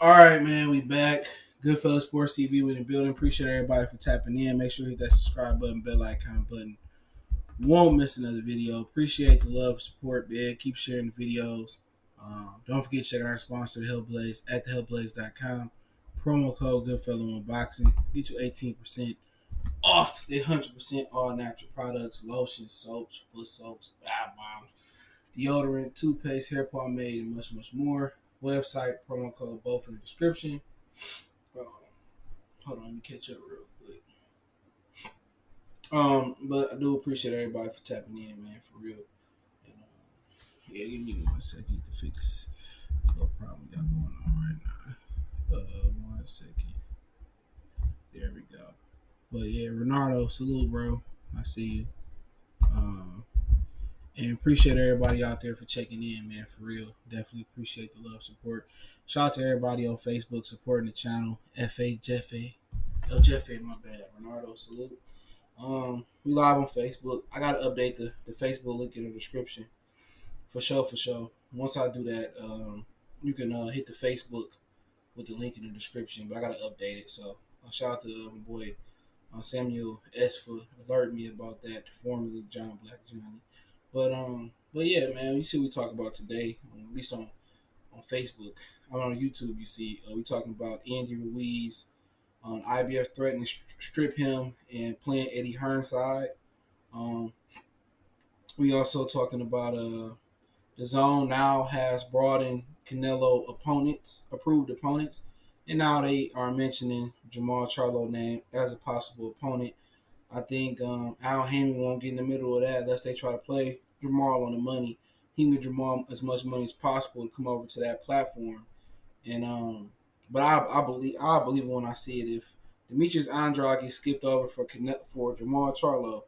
All right, man, we back. Goodfellas Sports TV with the building. Appreciate everybody for tapping in. Make sure you hit that subscribe button, bell icon button. Won't miss another video. Appreciate the love, support, man. Keep sharing the videos. Don't forget to check out our sponsor, the Hellblaze, at thehellblaze.com. Promo code Goodfellow Unboxing. Get you 18% off the 100% all natural products, lotions, soaps, foot soaps, bath bombs, deodorant, toothpaste, hair pomade, and much, much more. Website, promo code, both in the description. Uh, Hold on, let me catch up real quick. But I do appreciate everybody for tapping in, man, for real. And, yeah, give me 1 second to fix what problem we got going on right now. 1 second. There we go. But yeah, Renardo, salute, bro. I see you. Um, and appreciate everybody out there for checking in, man, for real. Definitely appreciate the love, support. Shout out to everybody on Facebook supporting the channel. F.A. Jeffe. El Jeffe, my bad. Renardo, salute. We live on Facebook. I gotta update the Facebook link in the description. For sure, for sure. Once I do that, you can hit the Facebook with the link in the description. But I gotta update it. So shout out to my boy Samuel S for alerting me about that, formerly John Black Johnny. But yeah, man, you see what we talk about today, at least on Facebook. I'm on YouTube. You see, we talking about Andy Ruiz on IBF threatening to strip him and playing Eddie Hearn's side. Um, we also talking about the zone now has brought in Canelo approved opponents, and now they are mentioning Jamal Charlo name as a possible opponent. I think Al Haymon won't get in the middle of that unless they try to play Jamal on the money. He can get Jamal as much money as possible to come over to that platform. And but I believe when I see it. If Demetrius Andrade gets skipped over for Jamal Charlo,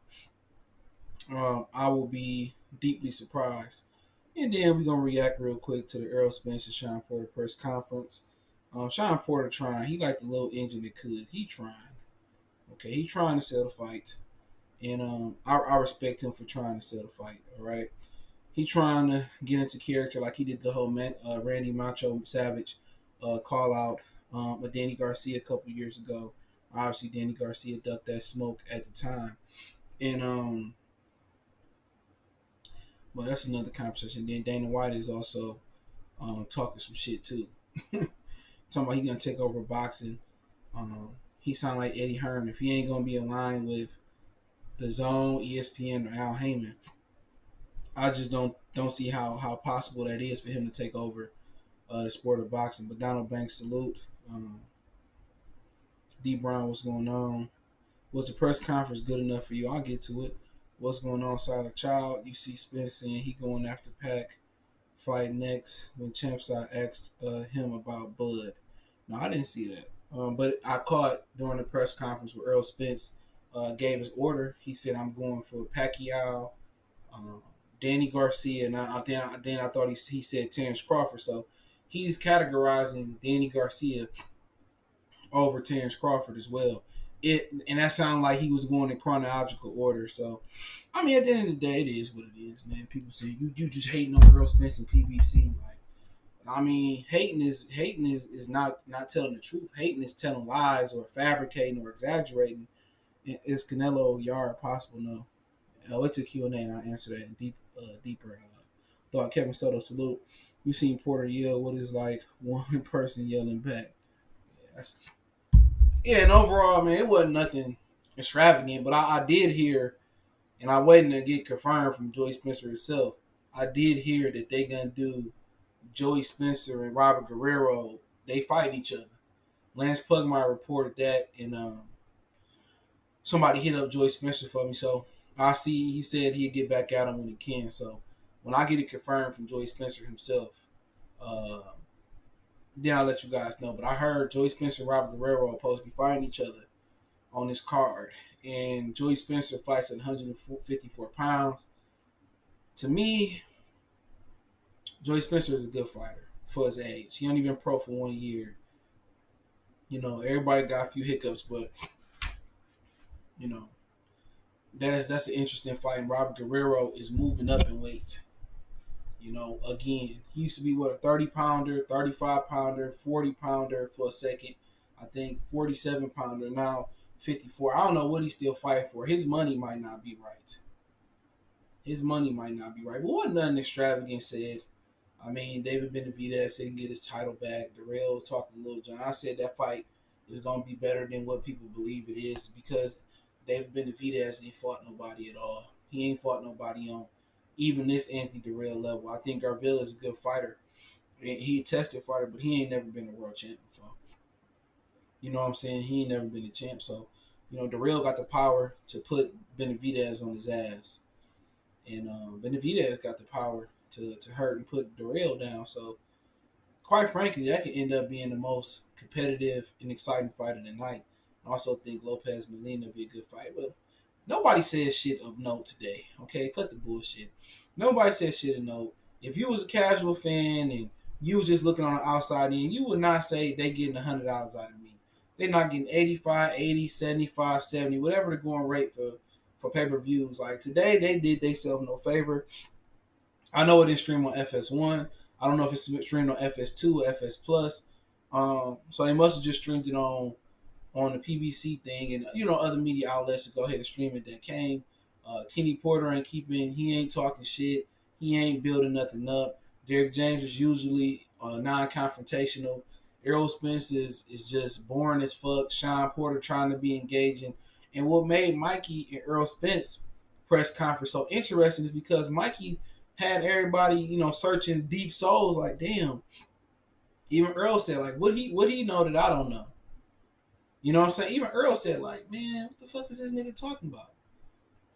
I will be deeply surprised. And then we're gonna react real quick to the Earl Spence and Sean Porter press conference. Sean Porter trying. He like the little engine that could. He trying. Okay, he trying to sell the fight, and I respect him for trying to sell the fight. All right, he trying to get into character like he did the whole Randy Macho Savage call out with Danny Garcia a couple years ago. Obviously, Danny Garcia ducked that smoke at the time, and well, that's another conversation. Then Dana White is also talking some shit too, talking about he gonna take over boxing. He sound like Eddie Hearn. If he ain't gonna be in line with the Zone, ESPN, or Al Haymon, I just don't see how possible that is for him to take over the sport of boxing. But Donald Banks, salute. D Brown, what's going on? Was the press conference good enough for you? I'll get to it. What's going on, Silent Child? You see Spence saying he going after Pac fight next when Champside asked him about Bud. No, I didn't see that. But I caught during the press conference where Earl Spence gave his order. He said, "I'm going for Pacquiao, Danny Garcia," and then I thought he said Terrence Crawford. So he's categorizing Danny Garcia over Terrence Crawford as well. And that sounded like he was going in chronological order. So, I mean, at the end of the day, it is what it is, man. People say you just hating on Earl Spence and PBC. Like, I mean, hating is not telling the truth. Hating is telling lies or fabricating or exaggerating. Is Canelo Yard possible? No. I went to Q and A and I answered that in deeper thought. Kevin Soto, salute. You seen Porter yell what is like one person yelling back. Yeah, and overall, man, it wasn't nothing extravagant, but I did hear, and I waiting to get confirmed from Joey Spencer himself. I did hear that they gonna do Joey Spencer and Robert Guerrero. They fight each other. Lance Pugmire reported that, and somebody hit up Joey Spencer for me. So I see he said he'd get back at him when he can. So when I get it confirmed from Joey Spencer himself, uh, then I'll let you guys know. But I heard Joey Spencer and Robert Guerrero are supposed to be fighting each other on this card. And Joey Spencer fights at 154 pounds. To me, Joey Spencer is a good fighter for his age. He only been pro for 1 year. You know, everybody got a few hiccups, but you know, that's an interesting fight. And Robert Guerrero is moving up in weight. Again, he used to be what, a 30 pounder, 35 pounder, 40 pounder for a second. I think 47 pounder now, 54. I don't know what he's still fighting for. His money might not be right. His money might not be right. But wasn't nothing extravagant said. I mean, David Benavidez said he can get his title back. Darrell talking to Lil Jon. I said that fight is going to be better than what people believe it is because David Benavidez ain't fought nobody at all. He ain't fought nobody on even this Anthony Darrell level. I think Garville is a good fighter. He a tested fighter, but he ain't never been a world champ before. You know what I'm saying? He ain't never been a champ. So, Darrell got the power to put Benavidez on his ass. And Benavidez got the power to hurt and put Darrell down. So, quite frankly, that could end up being the most competitive and exciting fight of the night. I also think Lopez Molina would be a good fight. But nobody says shit of note today. Okay, cut the bullshit. Nobody says shit of note. If you was a casual fan and you was just looking on the outside in, you would not say they getting $100 out of me. They're not getting 85, 80, 75, 70, whatever the going rate for pay-per-views. Like today, they did themselves no favor. I know it didn't stream on FS1. I don't know if it's streamed on FS2 or FS Plus. So they must have just streamed it on the PBC thing and other media outlets to go ahead and stream it that came. Kenny Porter he ain't talking shit. He ain't building nothing up. Derrick James is usually non-confrontational. Errol Spence is just boring as fuck. Sean Porter trying to be engaging. And what made Mikey and Errol Spence press conference so interesting is because Mikey had everybody, searching deep souls like, damn. Even Earl said, like, what he know that I don't know? You know what I'm saying? Even Earl said, like, man, what the fuck is this nigga talking about?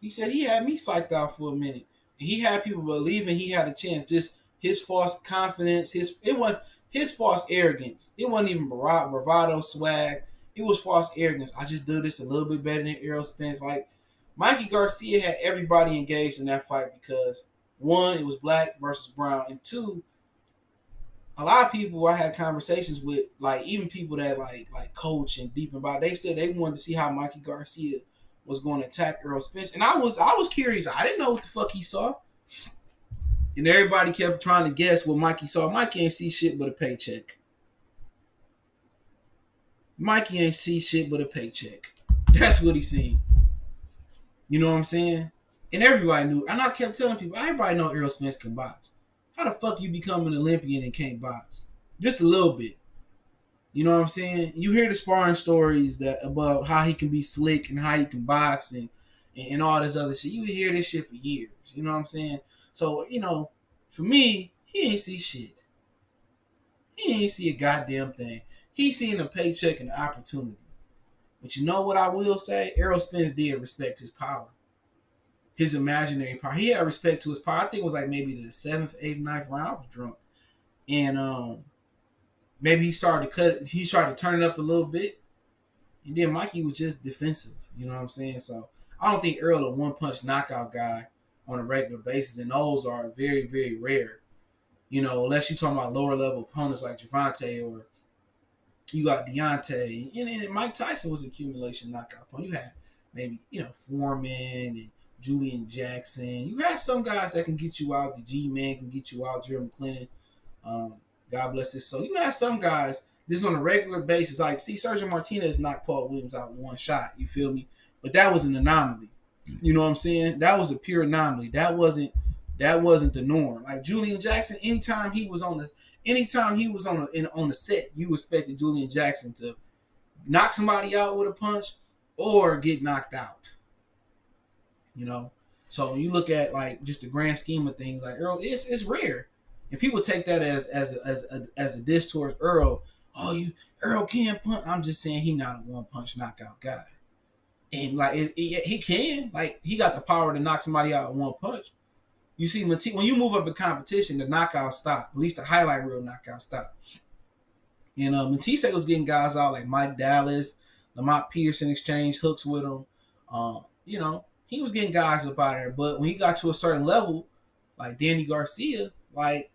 He said he had me psyched out for a minute. And he had people believing he had a chance. Just his false confidence, it wasn't his false arrogance. It wasn't even bravado, swag. It was false arrogance. I just do this a little bit better than Errol Spence. Like, Mikey Garcia had everybody engaged in that fight because, one, it was black versus brown. And two, a lot of people I had conversations with, like even people that like coach and deep about, they said they wanted to see how Mikey Garcia was going to attack Errol Spence. And I was curious. I didn't know what the fuck he saw. And everybody kept trying to guess what Mikey saw. Mikey ain't see shit but a paycheck. Mikey ain't see shit but a paycheck. That's what he seen. You know what I'm saying? And everybody knew. And I kept telling people, everybody know Errol Spence can box. How the fuck you become an Olympian and can't box? Just a little bit. You know what I'm saying? You hear the sparring stories about how he can be slick and how he can box and all this other shit. You hear this shit for years. You know what I'm saying? So, for me, he ain't see shit. He ain't see a goddamn thing. He seen a paycheck and an opportunity. But you know what I will say? Errol Spence did respect his power. His imaginary power. He had respect to his power. I think it was like maybe the 7th, 8th, 9th round. I was drunk. And maybe he started to turn it up a little bit. And then Mikey was just defensive. You know what I'm saying? So I don't think Earl a one-punch knockout guy on a regular basis. And those are very, very rare. Unless you're talking about lower-level opponents like Gervonta or you got Deontay. And Mike Tyson was an accumulation knockout opponent. You had maybe, Foreman and Julian Jackson. You had some guys that can get you out. The G-Man can get you out. Jerry McClellan. God bless his soul. You had some guys this on a regular basis. Like, see, Sergio Martinez knocked Paul Williams out in one shot. You feel me? But that was an anomaly. You know what I'm saying? That was a pure anomaly. That wasn't the norm. Like Julian Jackson, anytime he was on the set, you expected Julian Jackson to knock somebody out with a punch or get knocked out. So when you look at like just the grand scheme of things, like Earl, it's rare, and people take that as a diss towards Earl. Oh, Earl can't punch. I'm just saying he not a one punch knockout guy, and like he can, like he got the power to knock somebody out in one punch. You see, when you move up in competition, the knockout stop. At least the highlight reel knockout stop. And Matisse was getting guys out like Mike Dallas, Lamont Pearson exchanged hooks with him. He was getting guys up out there. But when he got to a certain level, like Danny Garcia, like,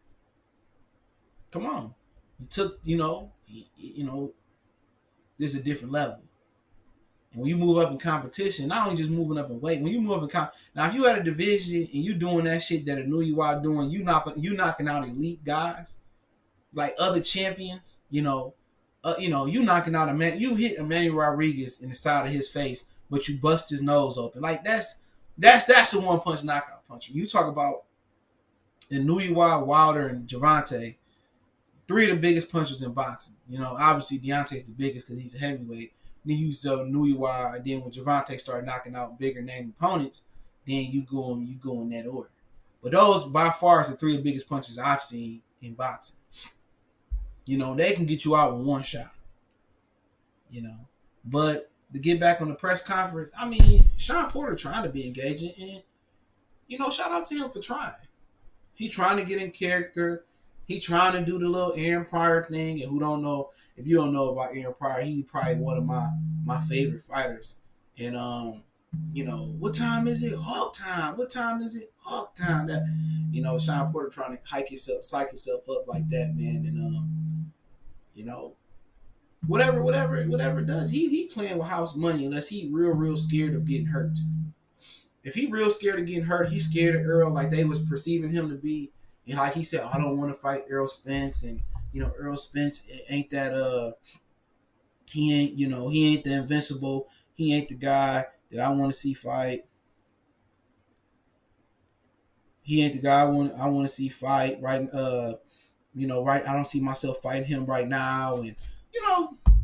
come on. He took, this is a different level. And when you move up in competition, not only just moving up in weight, when you move up in now if you at a division and you doing that shit that a New York doing, you knocking out elite guys like other champions, you knocking out you hit Emmanuel Rodriguez in the side of his face, but you bust his nose open. Like that's a one punch knockout punch. You talk about the New York, Wilder, and Gervonta, three of the biggest punchers in boxing. Obviously Deontay's the biggest because he's a heavyweight. Then you saw New York, and then when Gervonta started knocking out bigger name opponents, then you go in that order. But those by far is the three of the biggest punches I've seen in boxing. They can get you out with one shot. But to get back on the press conference, I mean, Sean Porter trying to be engaging, and shout out to him for trying. He trying to get in character. He trying to do the little Aaron Pryor thing, and if you don't know about Aaron Pryor, he's probably one of my favorite fighters. And what time is it? Hawk time. What time is it? Hawk time. That Sean Porter trying to psych himself up like that, man. And whatever it does, he playing with house money unless he real scared of getting hurt. If he real scared of getting hurt, he's scared of Earl like they was perceiving him to be. And like he said, I don't want to fight Errol Spence. And, Errol Spence ain't that, he ain't the invincible. He ain't the guy that I want to see fight. He ain't the guy I want to see fight right. Right. I don't see myself fighting him right now. And,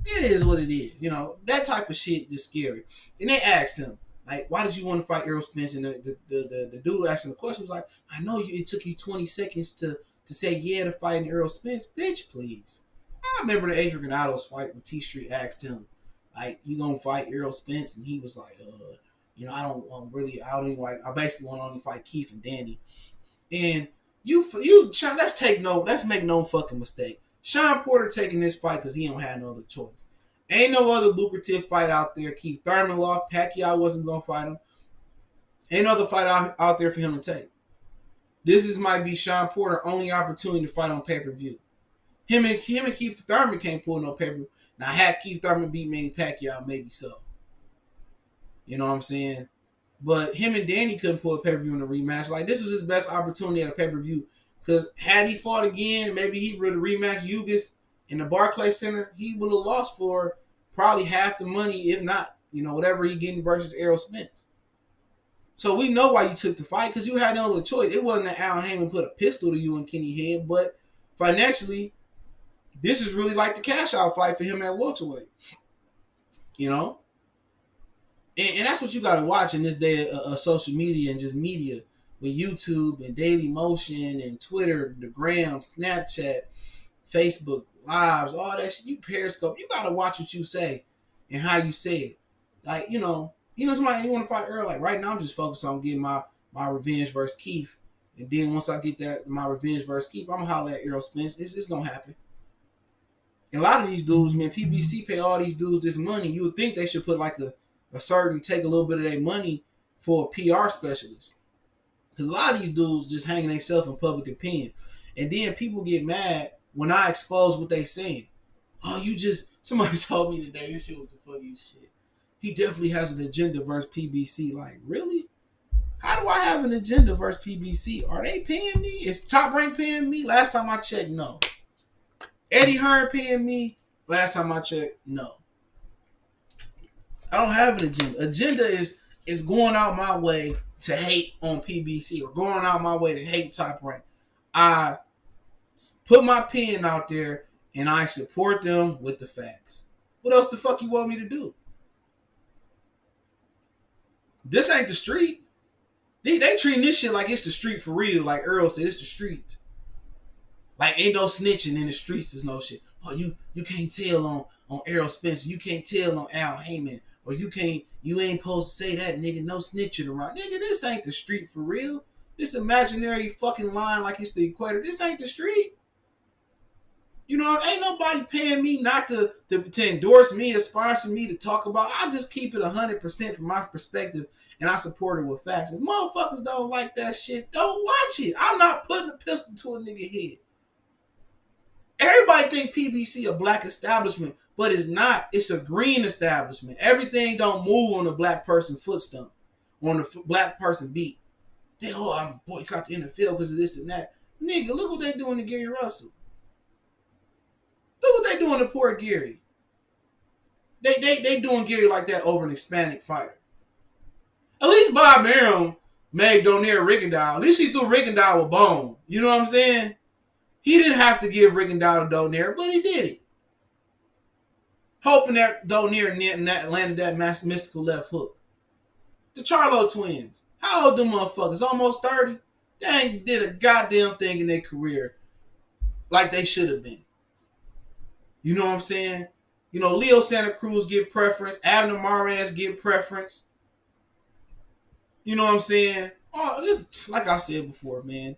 it is what it is. That type of shit is scary. And they asked him, like, why did you want to fight Errol Spence? And the dude asking the question was like, I know it took you 20 seconds to say yeah to fighting Errol Spence. Bitch, please. I remember the Adrian Granados fight when T Street asked him, like, you gonna fight Errol Spence? And he was like, I basically want to only fight Keith and Danny. And let's make no fucking mistake. Sean Porter taking this fight because he don't have no other choice. Ain't no other lucrative fight out there. Keith Thurman lost. Pacquiao wasn't going to fight him. Ain't no other fight out there for him to take. This might be Sean Porter's only opportunity to fight on pay-per-view. Him and Keith Thurman can't pull no pay-per-view. Now, had Keith Thurman beat Manny Pacquiao, maybe so. You know what I'm saying? But him and Danny couldn't pull a pay-per-view in a rematch. Like, this was his best opportunity at a pay-per-view. Because had he fought again, maybe he would have rematched Ugas in the Barclays Center, he would have lost for probably half the money, if not, whatever he getting versus Errol Spence. So we know why you took the fight, because you had no other choice. It wasn't that Al Heyman put a pistol to you and Kenny head, but financially, this is really like the cash out fight for him at welterweight. And that's what you got to watch in this day of social media and just media with YouTube and Daily Motion and Twitter, the Gram, Snapchat, Facebook Lives, all that shit. You Periscope. You got to watch what you say and how you say it. Like, somebody you want to fight Earl. Like, right now I'm just focused on getting my revenge versus Keith. And then once I get my revenge versus Keith, I'm going to holler at Errol Spence. It's going to happen. And a lot of these dudes, man, PBC pay all these dudes this money. You would think they should put like take a little bit of their money for a PR specialist. Because a lot of these dudes just hanging themselves in public opinion. And then people get mad when I expose what they saying. Oh, somebody told me today, this shit was the funniest shit. He definitely has an agenda versus PBC. Like, really? How do I have an agenda versus PBC? Are they paying me? Is Top Rank paying me? Last time I checked, no. Eddie Hearn paying me? Last time I checked, no. I don't have an agenda. Agenda is going out my way to hate on PBC or going out my way to hate Top Rank. I put my pen out there and I support them with the facts. What else the fuck you want me to do? This ain't the street. They treating this shit like it's the street for real. Like Earl said, it's the street. Like ain't no snitching in the streets. Is no shit. Oh, you can't tell on Errol Spencer. You can't tell on Al Heyman. Or you ain't supposed to say that, nigga. No snitching around. Nigga, this ain't the street for real. This imaginary fucking line like it's the equator. This ain't the street. Ain't nobody paying me not to endorse me or sponsor me to talk about. I just keep it 100% from my perspective, and I support it with facts. If motherfuckers don't like that shit, don't watch it. I'm not putting a pistol to a nigga head. Everybody think PBC a black establishment, but it's not. It's a green establishment. Everything don't move on the black person foot stump, on the black person beat. They, I'm boycott the NFL because of this and that. Nigga, look what they doing to Gary Russell. Look what they doing to poor Gary. They doing Gary like that over an Hispanic fighter. At least Bob Arum made Donaire Rigondeaux. At least he threw Rigondeaux a bone. You know what I'm saying? He didn't have to give Rigondeaux to Donaire, but he did it. Hoping that Donaire landed that mystical left hook. The Charlo twins. How old them motherfuckers? Almost 30? They ain't did a goddamn thing in their career like they should have been. You know what I'm saying? You know, Leo Santa Cruz get preference. Abner Mares get preference. You know what I'm saying? Oh, just like I said before, man.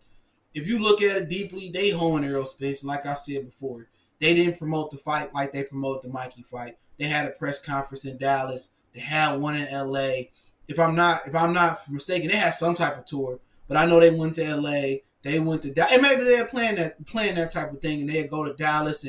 If you look at it deeply, they hoeing Errol Spence. Like I said before, they didn't promote the fight like they promoted the Mikey fight. They had a press conference in Dallas. They had one in LA. If I'm not mistaken, they had some type of tour. But I know they went to LA. They went to Dallas. And maybe they're playing that type of thing, and they'd go to Dallas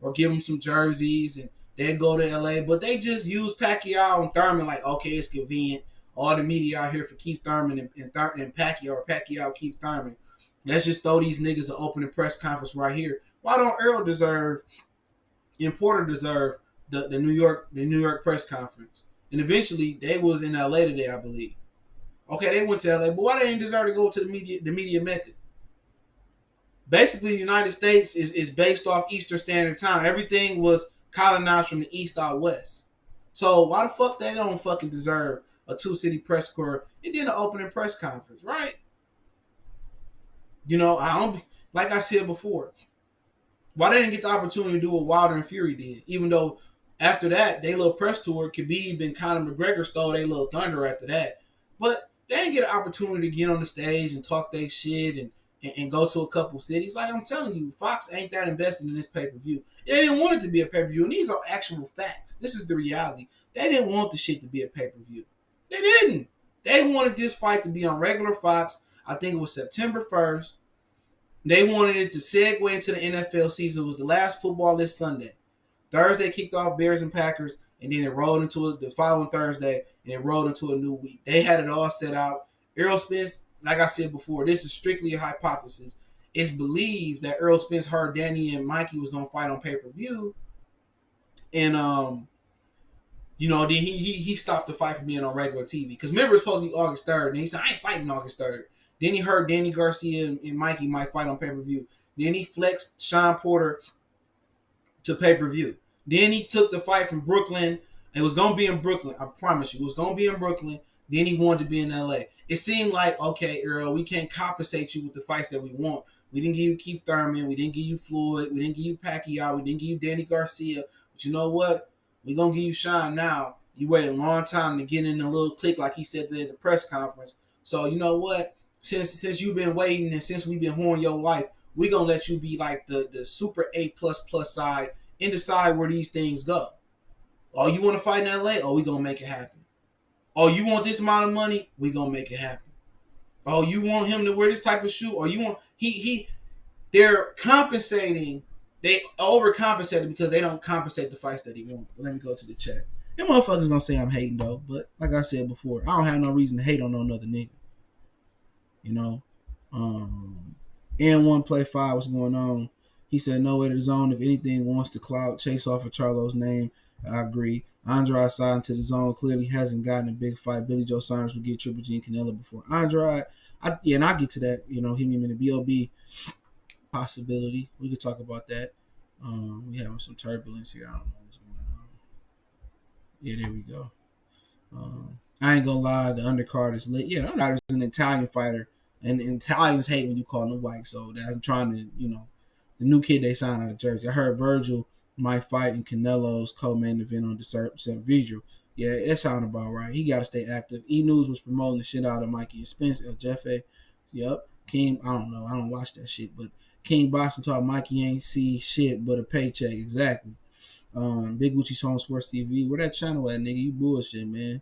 or give them some jerseys, and they'd go to LA. But they just used Pacquiao and Thurman like, okay, it's convenient. All the media out here for Keith Thurman and Pacquiao, or Pacquiao, Keith Thurman. Let's just throw these niggas an opening press conference right here. Why don't Earl deserve and Porter deserve the New York press conference? And eventually they was in LA today, I believe. Okay, they went to LA, but why they didn't deserve to go to the media mecca? Basically, the United States is based off Eastern Standard Time. Everything was colonized from the east out west. So why the fuck they don't fucking deserve a two-city press corps and then an opening press conference, right? You know, like I said before, why they didn't get the opportunity to do what Wilder and Fury did, even though after that, they little press tour, Khabib and Conor McGregor stole their little thunder after that. But they didn't get an opportunity to get on the stage and talk their shit and go to a couple cities. Like I'm telling you, Fox ain't that invested in this pay-per-view. They didn't want it to be a pay-per-view, and these are actual facts. This is the reality. They didn't want the shit to be a pay-per-view. They didn't. They wanted this fight to be on regular Fox. I think it was September 1st. They wanted it to segue into the NFL season. It was the last football this Sunday. Thursday kicked off Bears and Packers, and then it rolled into the following Thursday, and it rolled into a new week. They had it all set out. Errol Spence, like I said before, this is strictly a hypothesis. It's believed that Errol Spence heard Danny and Mikey was going to fight on pay-per-view, and you know, then he stopped the fight from being on regular TV. Because remember, it's supposed to be August 3rd. And he said, I ain't fighting August 3rd. Then he heard Danny Garcia and Mikey might fight on pay-per-view. Then he flexed Sean Porter to pay-per-view. Then he took the fight from Brooklyn. It was going to be in Brooklyn. I promise you. It was going to be in Brooklyn. Then he wanted to be in LA. It seemed like, okay, Earl, we can't compensate you with the fights that we want. We didn't give you Keith Thurman. We didn't give you Floyd. We didn't give you Pacquiao. We didn't give you Danny Garcia. But you know what? We're going to give you Sean now. You waited a long time to get in a little click like he said at the press conference. So, you know what? Since you've been waiting and since we've been holding your life, we're going to let you be like the super A++ side and decide where these things go. Oh, you want to fight in LA? Oh, we're going to make it happen. Oh, you want this amount of money? We're going to make it happen. Oh, you want him to wear this type of shoe? Or you want... They're compensating... They overcompensated because they don't compensate the fights that he wants. But let me go to the chat. Them motherfuckers gonna say I'm hating though, but like I said before, I don't have no reason to hate on no other nigga. You know, N1 Play 5, what's going on? He said no way to the zone. If anything wants to clout chase off of Charlo's name, I agree. Andrade signed to the zone clearly hasn't gotten a big fight. Billy Joe Saunders would get Triple G and Canelo before Andrade. And I'll get to that. You know, him in the BOB. Possibility. We could talk about that. We having some turbulence here. I don't know what's going on. Yeah, there we go. I ain't gonna lie, the undercard is lit. Yeah, Andrade is an Italian fighter, and Italians hate when you call them white. So I'm trying to, you know, the new kid they signed out of Jersey. I heard Virgil might fight in Canelo's co-main event on December Vigil. Yeah, it sounded about right. He got to stay active. E News was promoting the shit out of Mikey and Spence. El Jefe. Yep. King, I don't know. I don't watch that shit, but King Boston taught Mikey ain't see shit but a paycheck. Exactly. Big Gucci Song Sports TV. Where that channel at, nigga? You bullshit, man.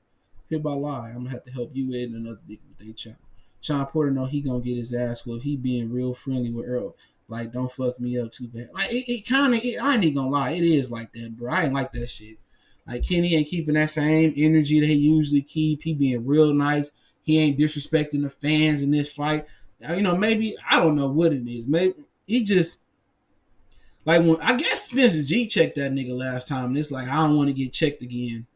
Hit by lie. I'm gonna have to help you and another nigga with their channel. Sean Porter know he gonna get his ass whooped. He being real friendly with Earl. Like, don't fuck me up too bad. Like, it kind of, I ain't even gonna lie, it is like that, bro. I ain't like that shit. Like, Kenny ain't keeping that same energy that he usually keep. He being real nice. He ain't disrespecting the fans in this fight. You know, maybe, I don't know what it is. Maybe he just, like, when I guess Spencer G checked that nigga last time, and it's like, I don't want to get checked again.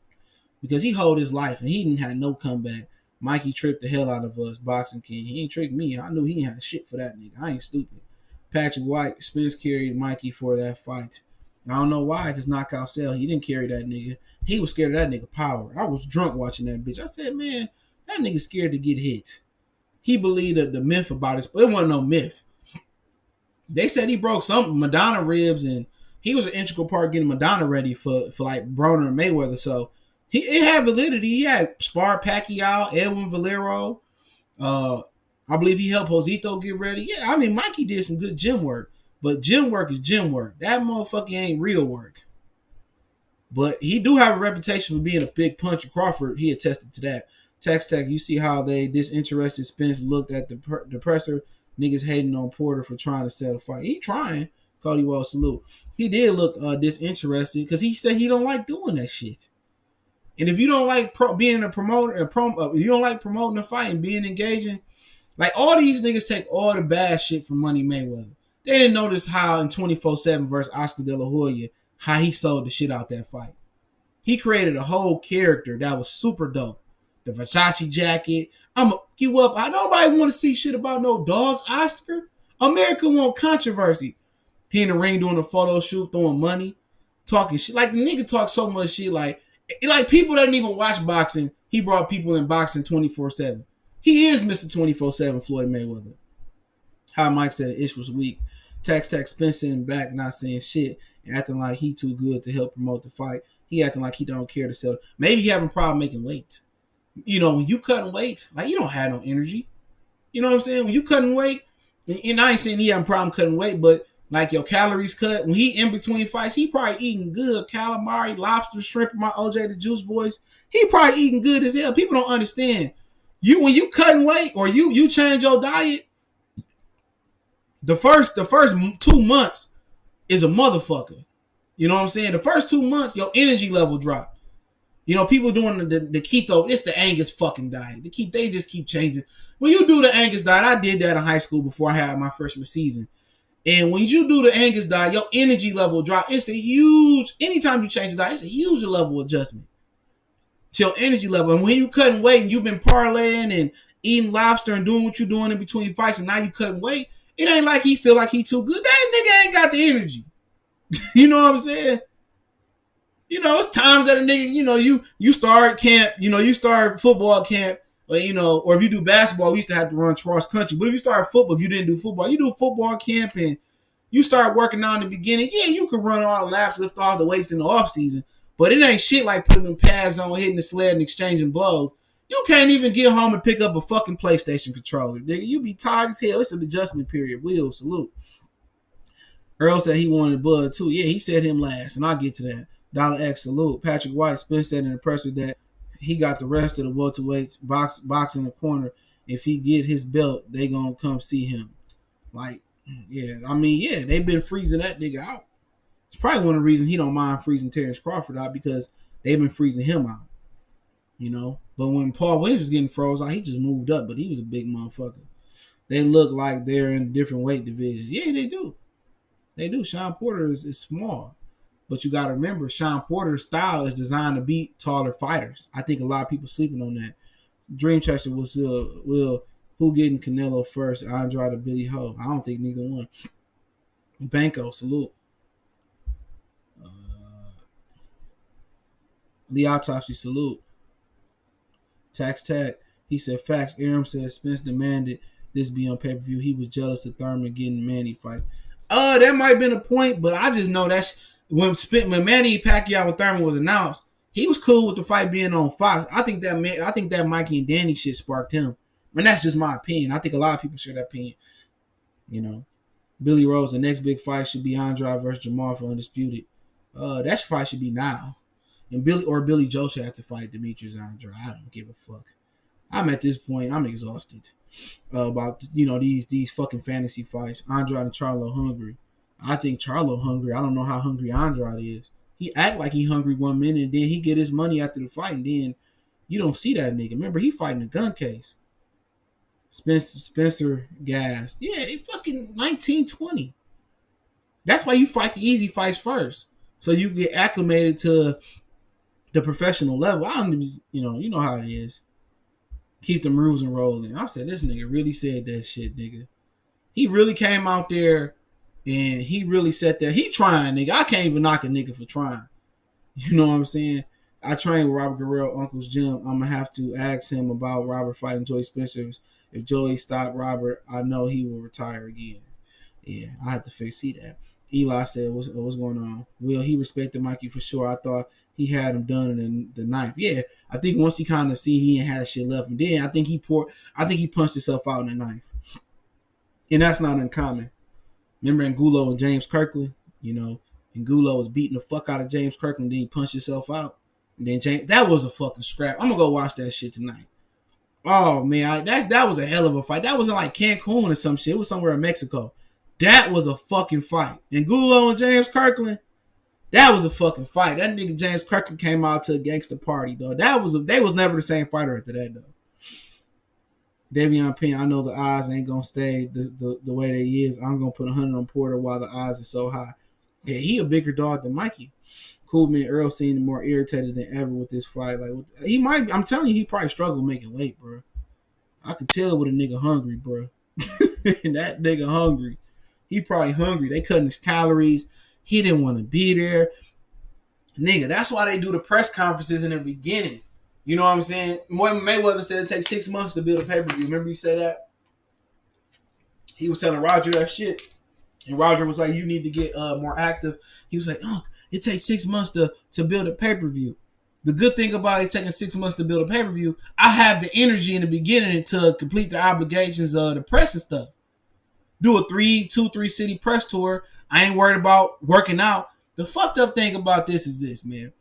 Because he hold his life, and he didn't have no comeback. Mikey tricked the hell out of us, Boxing King. He ain't tricked me. I knew he ain't had shit for that nigga. I ain't stupid. Patrick White, Spence carried Mikey for that fight. I don't know why, because Knockout Cell, he didn't carry that nigga. He was scared of that nigga power. I was drunk watching that bitch. I said, man, that nigga scared to get hit. He believed the myth about it, but it wasn't no myth. They said he broke some Madonna ribs, and he was an integral part getting Madonna ready for like Broner and Mayweather. So it had validity. He had Spar Pacquiao, Edwin Valero. I believe he helped Josito get ready. Yeah, I mean, Mikey did some good gym work, but gym work is gym work. That motherfucker ain't real work. But he do have a reputation for being a big puncher. Crawford, he attested to that. Tex Tech, you see how they disinterested Spence looked at the presser. Niggas hating on Porter for trying to sell a fight. He trying. Cody Wells, salute. He did look disinterested because he said he don't like doing that shit. And if you don't like being a promoter, you don't like promoting a fight and being engaging, like all these niggas take all the bad shit from Money Mayweather. They didn't notice how in 24/7 versus Oscar De La Hoya, how he sold the shit out that fight. He created a whole character that was super dope. The Versace jacket. I'ma you up. I nobody want to see shit about no dogs, Oscar. America want controversy. He in the ring doing a photo shoot, throwing money, talking shit. Like the nigga talk so much shit. Like people that didn't even watch boxing, he brought people in boxing 24/7. He is Mr. 24/7 Floyd Mayweather. How Mike said Ish was weak. Tax Spence sitting back, not saying shit, and acting like he too good to help promote the fight. He acting like he don't care to sell. Maybe he having a problem making weight. You know, when you cutting weight, like you don't have no energy. You know what I'm saying? When you cutting weight, and I ain't saying he having a problem cutting weight, but like your calories cut, when he in between fights, he probably eating good. Calamari, lobster, shrimp, my OJ the Juice voice. He probably eating good as hell. People don't understand. When you cutting weight or you change your diet, the first 2 months is a motherfucker. You know what I'm saying? The first 2 months, your energy level drop. You know, people doing the keto, it's the Angus fucking diet. They just keep changing. When you do the Angus diet, I did that in high school before I had my freshman season. And when you do the Angus diet, your energy level drop. It's a huge, anytime you change the diet, it's a huge level adjustment to your energy level. And when you cutting weight and you've been parlaying and eating lobster and doing what you're doing in between fights and now you cutting weight, it ain't like he feel like he too good. That nigga ain't got the energy. You know what I'm saying? You know, it's times that a nigga, you know, you start camp, you know, you start football camp, or, you know, or if you do basketball, we used to have to run cross country. But if you start football, if you didn't do football, you do football camp and you start working out in the beginning, yeah, you can run all the laps, lift all the weights in the off season. But it ain't shit like putting them pads on, hitting the sled and exchanging blows. You can't even get home and pick up a fucking PlayStation controller, nigga. You be tired as hell. It's an adjustment period. Will, salute. Earl said he wanted Bud too. Yeah, he said him last, and I'll get to that. Dollar X, salute. Patrick White, Spence said in the presser that he got the rest of the welterweights box in the corner. If he get his belt, they gonna come see him. Like, yeah, I mean, yeah, they've been freezing that nigga out. It's probably one of the reasons he don't mind freezing Terrence Crawford out, because they've been freezing him out. You know? But when Paul Williams was getting froze out, he just moved up, but he was a big motherfucker. They look like they're in different weight divisions. Yeah, they do. They do. Sean Porter is small. But you got to remember, Sean Porter's style is designed to beat taller fighters. I think a lot of people sleeping on that. Dream Chaser was who getting Canelo first, Andrade or Billy Ho. I don't think neither one. Banco, salute. The Autopsy, salute. Tax Tag, he said facts. Aram said Spence demanded this be on pay-per-view. He was jealous of Thurman getting Manny fight. That might have been a point, but I just know that's when Manny Pacquiao and Thurman was announced, he was cool with the fight being on Fox. I think that Mikey and Danny shit sparked him. And that's just my opinion. I think a lot of people share that opinion. You know, Billy Rose, the next big fight should be Andrade versus Jamal for Undisputed. That fight should be now. And Billy Joe should have to fight Demetrius Andrade. I don't give a fuck. I'm at this point, I'm exhausted. about these fucking fantasy fights. Andrade and Charlo hungry. I think Charlo hungry. I don't know how hungry Andrade is. He act like he hungry 1 minute, and then he get his money after the fight, and then you don't see that nigga. Remember, he fighting a gun case. Spencer gassed. Yeah, he fucking 19-20. That's why you fight the easy fights first, so you get acclimated to the professional level. I don't, you know how it is. Keep them rules and rolling. I said, this nigga really said that shit, nigga. He really came out there and he really said that. He trying, nigga. I can't even knock a nigga for trying. You know what I'm saying? I trained with Robert Guerrero, Uncle's Gym. I'm going to have to ask him about Robert fighting Joey Spencer. If Joey stopped Robert, I know he will retire again. Yeah, I had to see that. Eli said, what's going on? Will, he respected Mikey for sure. I thought he had him done in the ninth. Yeah, I think once he kind of see he ain't had shit left, and then I think he punched himself out in the ninth. And that's not uncommon. Remember Angulo and James Kirkland? Angulo was beating the fuck out of James Kirkland, then he punched himself out. And then James, that was a fucking scrap. I'm gonna go watch that shit tonight. Oh man, that was a hell of a fight. That wasn't like Cancun or some shit. It was somewhere in Mexico. That was a fucking fight. Angulo and James Kirkland, that was a fucking fight. That nigga James Kirkland came out to a gangster party, though. They was never the same fighter after that, though. Davion Payne, I know the odds ain't gonna stay the way they is. I'm gonna put 100 on Porter while the odds are so high. Yeah, he a bigger dog than Mikey. Cool man, Earl seemed more irritated than ever with this fight. Like he might, I'm telling you, he probably struggled making weight, bro. I could tell with a nigga hungry, bro. That nigga hungry. He probably hungry. They cutting his calories. He didn't want to be there. Nigga, that's why they do the press conferences in the beginning. You know what I'm saying? Mayweather said it takes 6 months to build a pay-per-view. Remember you said that? He was telling Roger that shit. And Roger was like, you need to get more active. He was like, it takes 6 months to build a pay-per-view. The good thing about it taking 6 months to build a pay-per-view, I have the energy in the beginning to complete the obligations of the press and stuff. Do a 3 city press tour. I ain't worried about working out. The fucked up thing about this is this, man.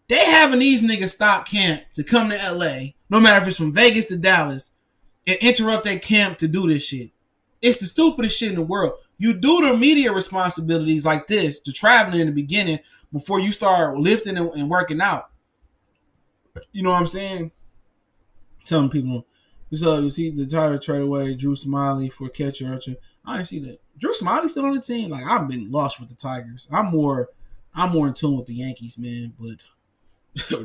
They having these niggas stop camp to come to LA, no matter if it's from Vegas to Dallas, and interrupt their camp to do this shit. It's the stupidest shit in the world. You do the media responsibilities like this, to traveling in the beginning, before you start lifting and working out. You know what I'm saying? Some people, you see the Tiger trade away Drew Smiley for catcher Archer. I didn't see that. Drew Smiley still on the team. Like, I've been lost with the Tigers. I'm more in tune with the Yankees, man. But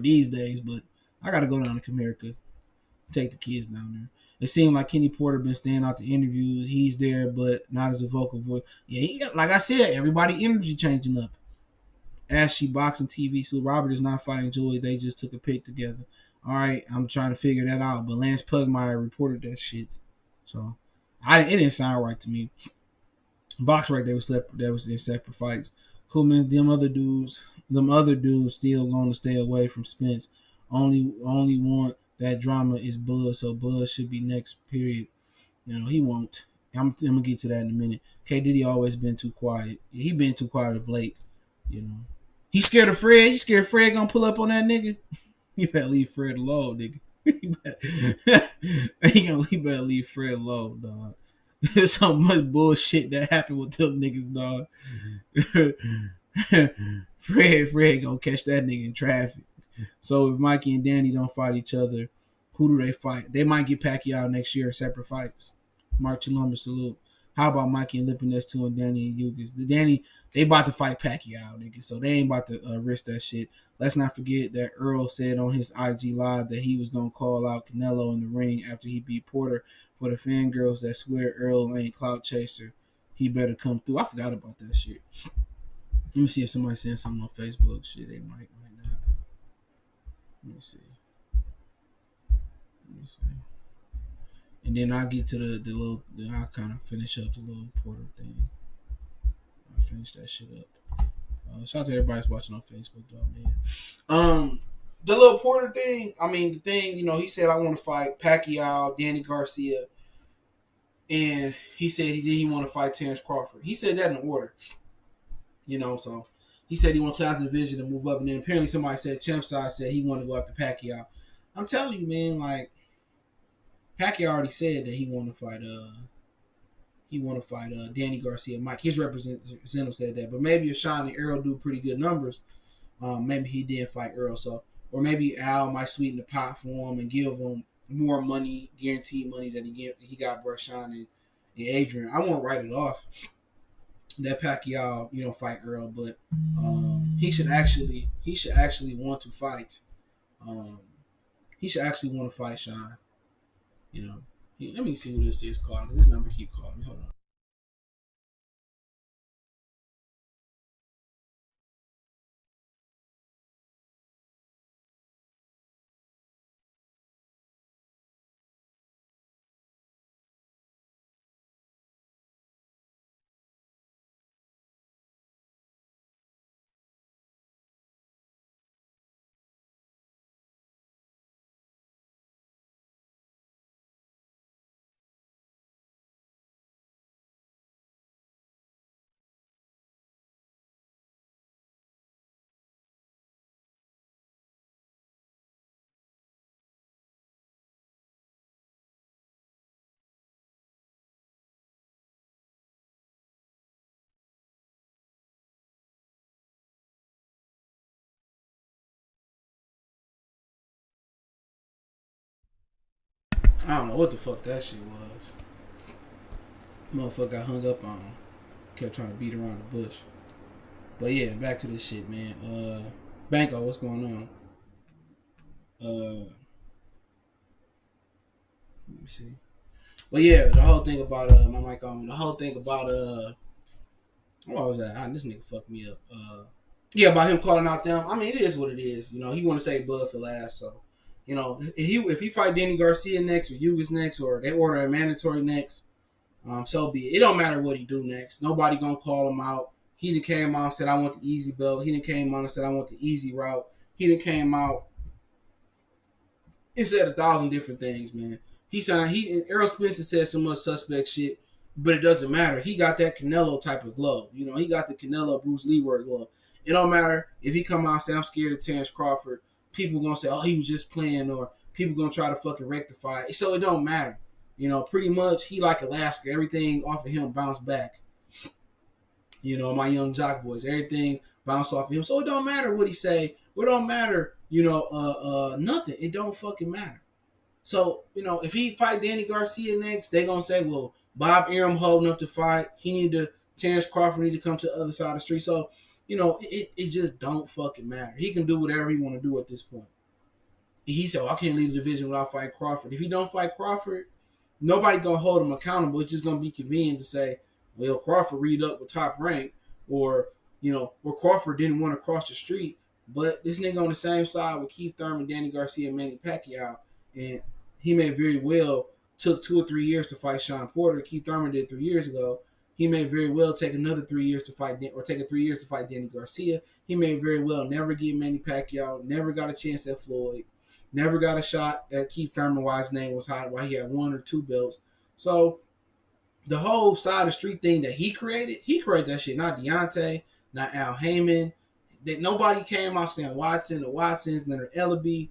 these days, but I gotta go down to Comerica, take the kids down there. It seemed like Kenny Porter been staying out the interviews. He's there, but not as a vocal voice. Yeah, like I said, everybody energy changing up. Ashy boxing TV. So Robert is not fighting Joey. They just took a pic together. All right, I'm trying to figure that out. But Lance Pugmire reported that shit, so it didn't sound right to me. Box right there was their separate fights. Cool man, them other dudes still going to stay away from Spence. Only want that drama is Buzz, so Buzz should be next. Period. He won't. I'm gonna get to that in a minute. K Diddy always been too quiet. He been too quiet of late. He scared of Fred. He scared Fred gonna pull up on that nigga. You better leave Fred alone, nigga. He better leave Fred alone, dog. There's so much bullshit that happened with them niggas, dog. Fred gonna catch that nigga in traffic. So if Mikey and Danny don't fight each other, who do they fight? They might get Pacquiao next year in separate fights. Mark Chalumba, salute. How about Mikey and Lipinets 2 and Danny and Yugas? They about to fight Pacquiao, nigga, so they ain't about to risk that shit. Let's not forget that Earl said on his IG Live that he was going to call out Canelo in the ring after he beat Porter. For the fangirls that swear Earl ain't clout chaser, he better come through. I forgot about that shit. Let me see if somebody's saying something on Facebook. Shit, they might not. Let me see. And then I'll get to the little, I'll kind of finish up the little Porter thing. I'll finish that shit up. Shout out to everybody that's watching on Facebook, though, man. The little Porter thing, the thing, he said, I want to fight Pacquiao, Danny Garcia, and he said he didn't want to fight Terrence Crawford. He said that in order, so he said he want to clear out the division and move up, and then apparently somebody said, Champside said he wanted to go after Pacquiao. I'm telling you, man, like, Pacquiao already said that he want to fight Danny Garcia. Mike, his representative said that, but maybe if Sean and Errol do pretty good numbers, maybe he did fight Errol. So, or maybe Al might sweeten the pot for him and give him more money, guaranteed money that he got Sean and Adrian. I won't write it off that Pacquiao, fight Earl, but he should actually want to fight. Um, he should actually want to fight Sean. You know, let me see who this is calling. This number keep calling me. Hold on. I don't know what the fuck that shit was. Motherfucker got hung up on. Kept trying to beat around the bush. But yeah, back to this shit, man. Banco, what's going on? Let me see. But yeah, the whole thing about my mic on. The whole thing about what was that? This nigga fucked me up. Yeah, about him calling out them. I mean, it is what it is. He want to say Bud for last, so if he fight Danny Garcia next or Yugas next or they order a mandatory next, so be it. It don't matter what he do next. Nobody gonna call him out. He done came out and said I want the easy belt. He done came out and said I want the easy route. He done came out and said 1,000 different things, man. Errol Spencer said so much suspect shit, but it doesn't matter. He got that Canelo type of glove. He got the Canelo Bruce Leroy glove. It don't matter if he come out and say I'm scared of Terrence Crawford. People gonna say, oh, he was just playing, or people gonna try to fucking rectify it. So it don't matter. Pretty much he like Alaska. Everything off of him bounced back. My young jock voice. Everything bounced off of him. So it don't matter what he say. It don't matter. Nothing. It don't fucking matter. So, if he fight Danny Garcia next, they gonna say, well, Bob Arum holding up the fight. Terrence Crawford need to come to the other side of the street. So, it just don't fucking matter. He can do whatever he want to do at this point. He said, well, I can't leave the division without fighting Crawford. If he don't fight Crawford, nobody gonna hold him accountable. It's just gonna be convenient to say, well, Crawford read up with Top Rank, or or Crawford didn't want to cross the street. But this nigga on the same side with Keith Thurman, Danny Garcia, and Manny Pacquiao, and he may very well took 2 or 3 years to fight Sean Porter. Keith Thurman did 3 years ago. He may very well take another 3 years to fight, or take 3 years to fight Danny Garcia. He may very well never get Manny Pacquiao, never got a chance at Floyd, never got a shot at Keith Thurman while his name was hot, while he had 1 or 2 belts. So the whole side of the street thing that he created that shit, not Deontay, not Al Heyman. That nobody came out saying Watson, the Watsons, Leonard Ellaby.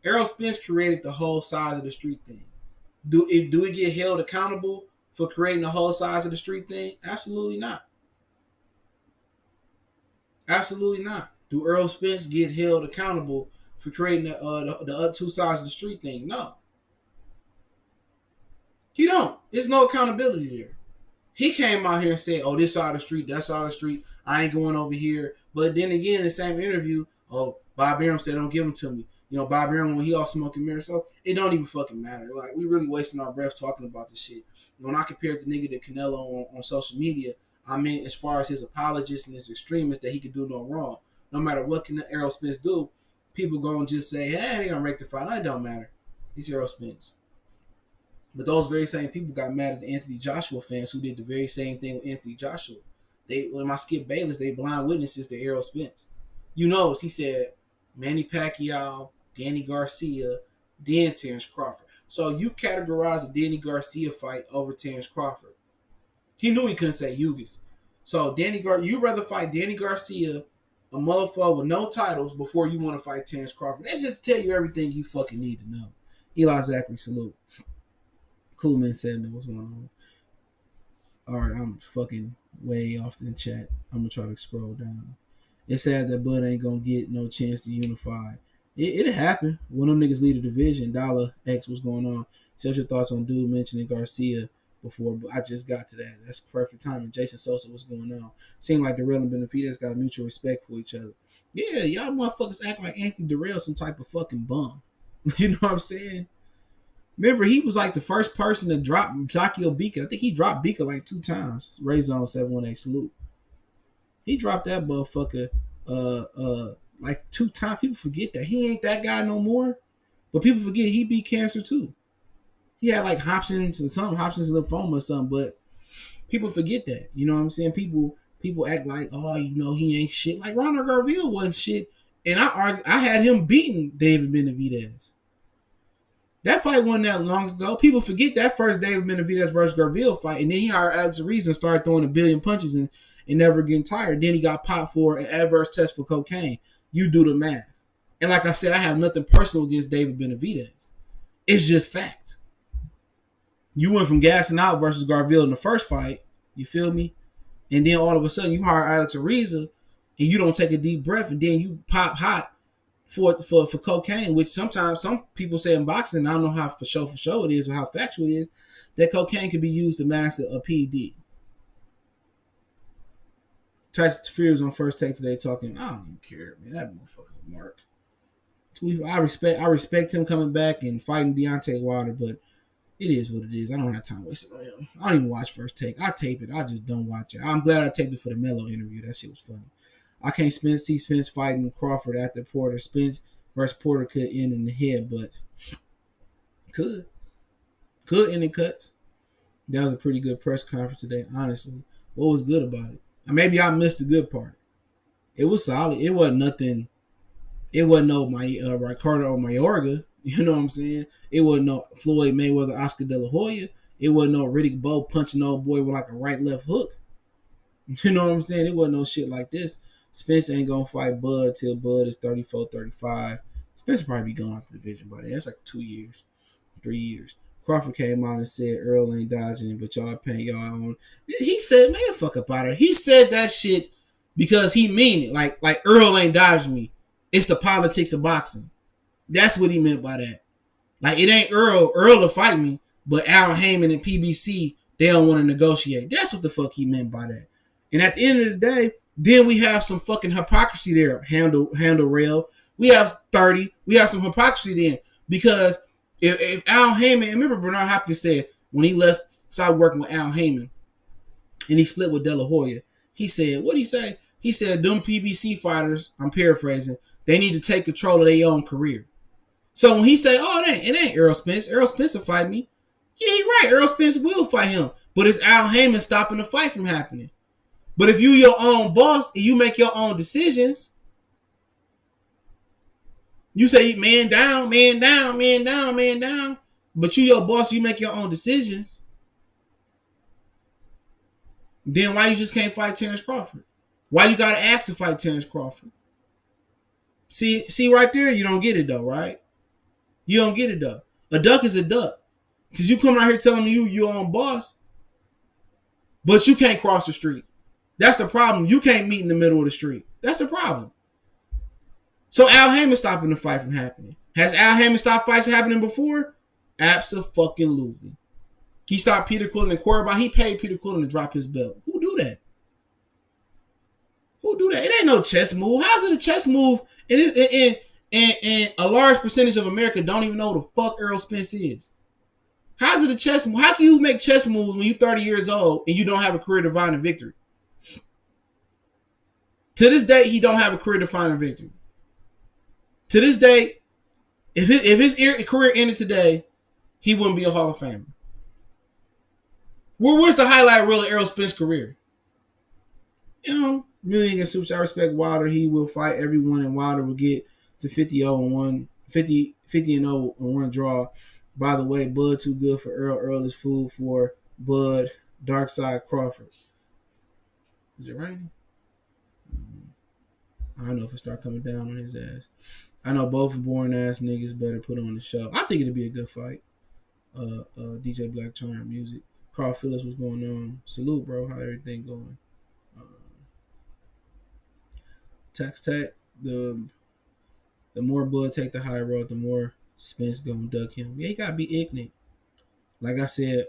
Errol Spence created the whole side of the street thing. Do we get held accountable for creating the whole size of the street thing? Absolutely not. Absolutely not. Do Errol Spence get held accountable for creating the other 2 sides of the street thing? No. He don't. There's no accountability there. He came out here and said, oh, this side of the street, that side of the street, I ain't going over here. But then again, in the same interview, oh, Bob Arum said, don't give them to me. Bob Arum, when he all smoking mirrors, so it don't even fucking matter. Like, we really wasting our breath talking about this shit. When I compared the nigga to Canelo on social media, I mean, as far as his apologists and his extremists, that he could do no wrong. No matter what Errol Spence do, people gonna just say, hey, they gonna rectify. That don't matter. He's Errol Spence. But those very same people got mad at the Anthony Joshua fans who did the very same thing with Anthony Joshua. When I Skip Bayless, they blind witnesses to Errol Spence. He said Manny Pacquiao, Danny Garcia, then Terrence Crawford. So you categorize a Danny Garcia fight over Terrence Crawford. He knew he couldn't say Yugas. So you rather fight Danny Garcia, a motherfucker with no titles, before you want to fight Terrence Crawford. That just tell you everything you fucking need to know. Eli Zachary, salute. Cool Man said, man, what's going on? All right, I'm fucking way off in the chat. I'm gonna try to scroll down. It's sad that Bud ain't gonna get no chance to unify. It'll happen. One of them niggas lead a division. Dollar X, what's going on? Share your thoughts on dude mentioning Garcia before, but I just got to that. That's perfect timing. Jason Sosa, what's going on? Seem like Darrell and Benavidez got a mutual respect for each other. Yeah, y'all motherfuckers act like Anthony Darrell some type of fucking bum. You know what I'm saying? Remember, he was like the first person to drop Jackie Bika. I think he dropped Bika like 2 times. Rayzone 718 salute. He dropped that motherfucker like 2 times. People forget that. He ain't that guy no more. But people forget he beat cancer too. He had like Hopkins lymphoma or something, but people forget that. You know what I'm saying? People act like, oh, you know, he ain't shit. Like Ronald Garville wasn't shit. And I had him beating David Benavidez. That fight wasn't that long ago. People forget that first David Benavidez versus Garville fight, and then he hired Alex Ruiz and started throwing a billion punches and never getting tired. Then he got popped for an adverse test for cocaine. You do the math. And like I said, I have nothing personal against David Benavidez. It's just fact. You went from gassing out versus Garville in the first fight, you feel me? And then all of a sudden you hire Alex Ariza and you don't take a deep breath, and then you pop hot for cocaine, which sometimes some people say in boxing, I don't know how for show it is or how factual it is, that cocaine can be used to mask a PED. Tyson Fury was on First Take today talking, I don't even care, man. That motherfucker's a mark. I respect him coming back and fighting Deontay Wilder, but it is what it is. I don't have time wasting on him. I don't even watch First Take. I tape it. I just don't watch it. I'm glad I taped it for the Melo interview. That shit was funny. I can't see Spence fighting Crawford after Porter. Spence versus Porter could end in the head, but could end in cuts. That was a pretty good press conference today, honestly. What was good about it? Maybe I missed the good part. It was solid. It wasn't nothing. It wasn't no Ricardo or Mayorga. You know what I'm saying? It wasn't no Floyd Mayweather, Oscar De La Hoya. It wasn't no Riddick Bowe punching old boy with like a right left hook. You know what I'm saying? It wasn't no shit like this. Spence ain't gonna fight Bud till Bud is 34, 35. Spence will probably be going off the division by then. That's like 2 years, 3 years. Crawford came out and said Earl ain't dodging, but y'all paying y'all own. He said, man, fuck up out of it. He said that shit because he mean it. Like Earl ain't dodging me. It's the politics of boxing. That's what he meant by that. Like, it ain't Earl. Earl will fight me, but Al Heyman and PBC, they don't want to negotiate. That's what the fuck he meant by that. And at the end of the day, then we have some fucking hypocrisy there. Handle rail. We have 30. We have some hypocrisy then. Because if Al Heyman, remember Bernard Hopkins said when he started working with Al Heyman and he split with De La Hoya, he said, what'd he say? He said, them PBC fighters, I'm paraphrasing, they need to take control of their own career. So when he say, oh, it ain't Errol Spence. Errol Spence will fight me. Yeah, he right. Errol Spence will fight him. But it's Al Heyman stopping the fight from happening. But if you your own boss and you make your own decisions, you say man down, man down, man down, man down. But you your boss, you make your own decisions. Then why you just can't fight Terrence Crawford? Why you gotta ask to fight Terrence Crawford? See right there, you don't get it though, right? You don't get it though. A duck is a duck. Because you come out here telling me you your own boss, but you can't cross the street. That's the problem. You can't meet in the middle of the street. That's the problem. So Al Heyman stopping the fight from happening. Has Al Heyman stopped fights happening before? Abso-fucking-lutely. He stopped Peter Quillen and Corbin. He paid Peter Quillen to drop his belt. Who do that? Who do that? It ain't no chess move. How's it a chess move? And a large percentage of America don't even know who the fuck Errol Spence is. How's it a chess move? How can you make chess moves when you're 30 years old and you don't have a career-defining victory? To this day, he don't have a career-defining victory. To this day, if his career ended today, he wouldn't be a Hall of Famer. Where's the highlight reel of Errol Spence's career? You know, million and super. I respect Wilder. He will fight everyone, and Wilder will get to 50-0 and 1 draw. By the way, Bud too good for Earl. Earl is food for Bud. Dark Side Crawford. Is it raining? I don't know if it start coming down on his ass. I know both boring ass niggas better put on the show. I think it'll be a good fight. DJ Black Charm Music. Carl Phillips, what's going on? Salute, bro. How everything going? Uh, Tax Tech, the more Bud take the high road, the more Spence gonna duck him. Yeah, he gotta be ignorant. Like I said,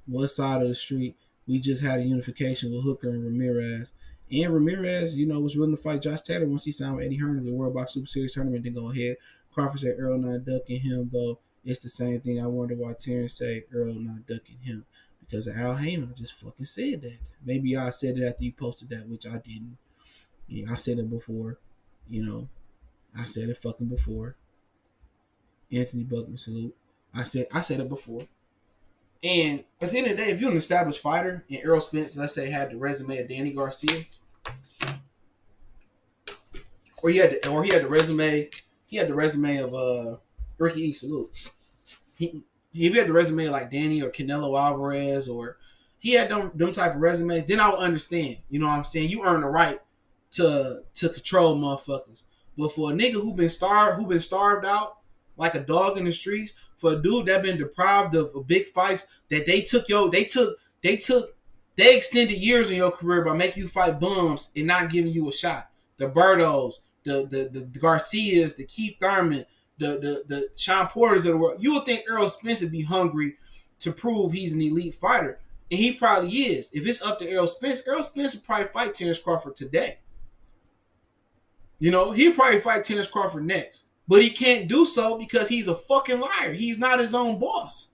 what side of the street we just had a unification with Hooker and Ramirez. And Ramirez, was willing to fight Josh Taylor once he signed with Eddie Hearn in the World Box Super Series tournament. Then go ahead. Crawford said Earl not ducking him, though. It's the same thing. I wonder why Terrence say Earl not ducking him. Because of Al Heyman, I just fucking said that. Maybe I said it after you posted that, which I didn't. Yeah, I said it before. I said it fucking before. Anthony Buckman, salute. I said it before. And at the end of the day, if you're an established fighter and Errol Spence, let's say, had the resume of Danny Garcia, or he had the resume of Ricky E. Salute. If he had the resume of like Danny or Canelo Alvarez, or he had them type of resumes, then I would understand. You know what I'm saying? You earn the right to control motherfuckers. But for a nigga who been starved out like a dog in the streets, for a dude that been deprived of big fights, that they extended years in your career by making you fight bums and not giving you a shot. The Bertos, the Garcias, the Keith Thurman, the Sean Porters of the world. You would think Errol Spence would be hungry to prove he's an elite fighter. And he probably is. If it's up to Errol Spence would probably fight Terrence Crawford today. He'll probably fight Terrence Crawford next. But he can't do so because he's a fucking liar. He's not his own boss.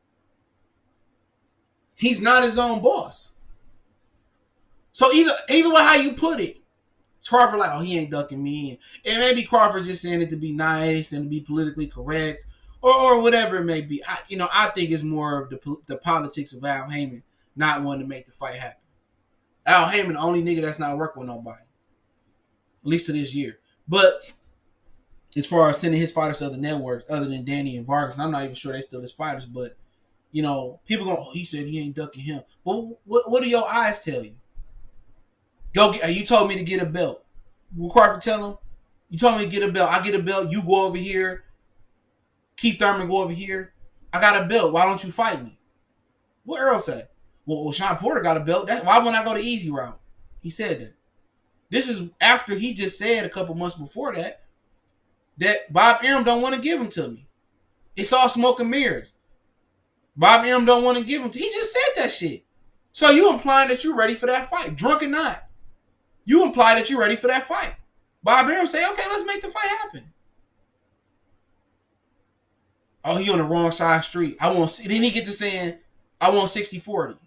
He's not his own boss. So either way how you put it, Crawford like, oh, he ain't ducking me. And maybe Crawford just saying it to be nice and to be politically correct or whatever it may be. I think it's more of the politics of Al Heyman not wanting to make the fight happen. Al Heyman, the only nigga that's not working with nobody. At least to this year. But as far as sending his fighters to other networks, other than Danny and Vargas, I'm not even sure they still his fighters, but, people go, oh, he said he ain't ducking him. Well, what do your eyes tell you? You told me to get a belt. Will Crawford tell him? You told me to get a belt. I get a belt. You go over here. Keith Thurman go over here. I got a belt. Why don't you fight me? What Earl say? Well, Sean Porter got a belt. Why wouldn't I go the easy route? He said that. This is after he just said a couple months before that Bob Arum don't want to give him to me. It's all smoke and mirrors. Bob Arum don't want to give him to. He just said that shit. So you implying that you're ready for that fight, drunk or not? You imply that you're ready for that fight. Bob Arum say, okay, let's make the fight happen. Oh, he on the wrong side of the street. Then he get to saying, I want 60-40.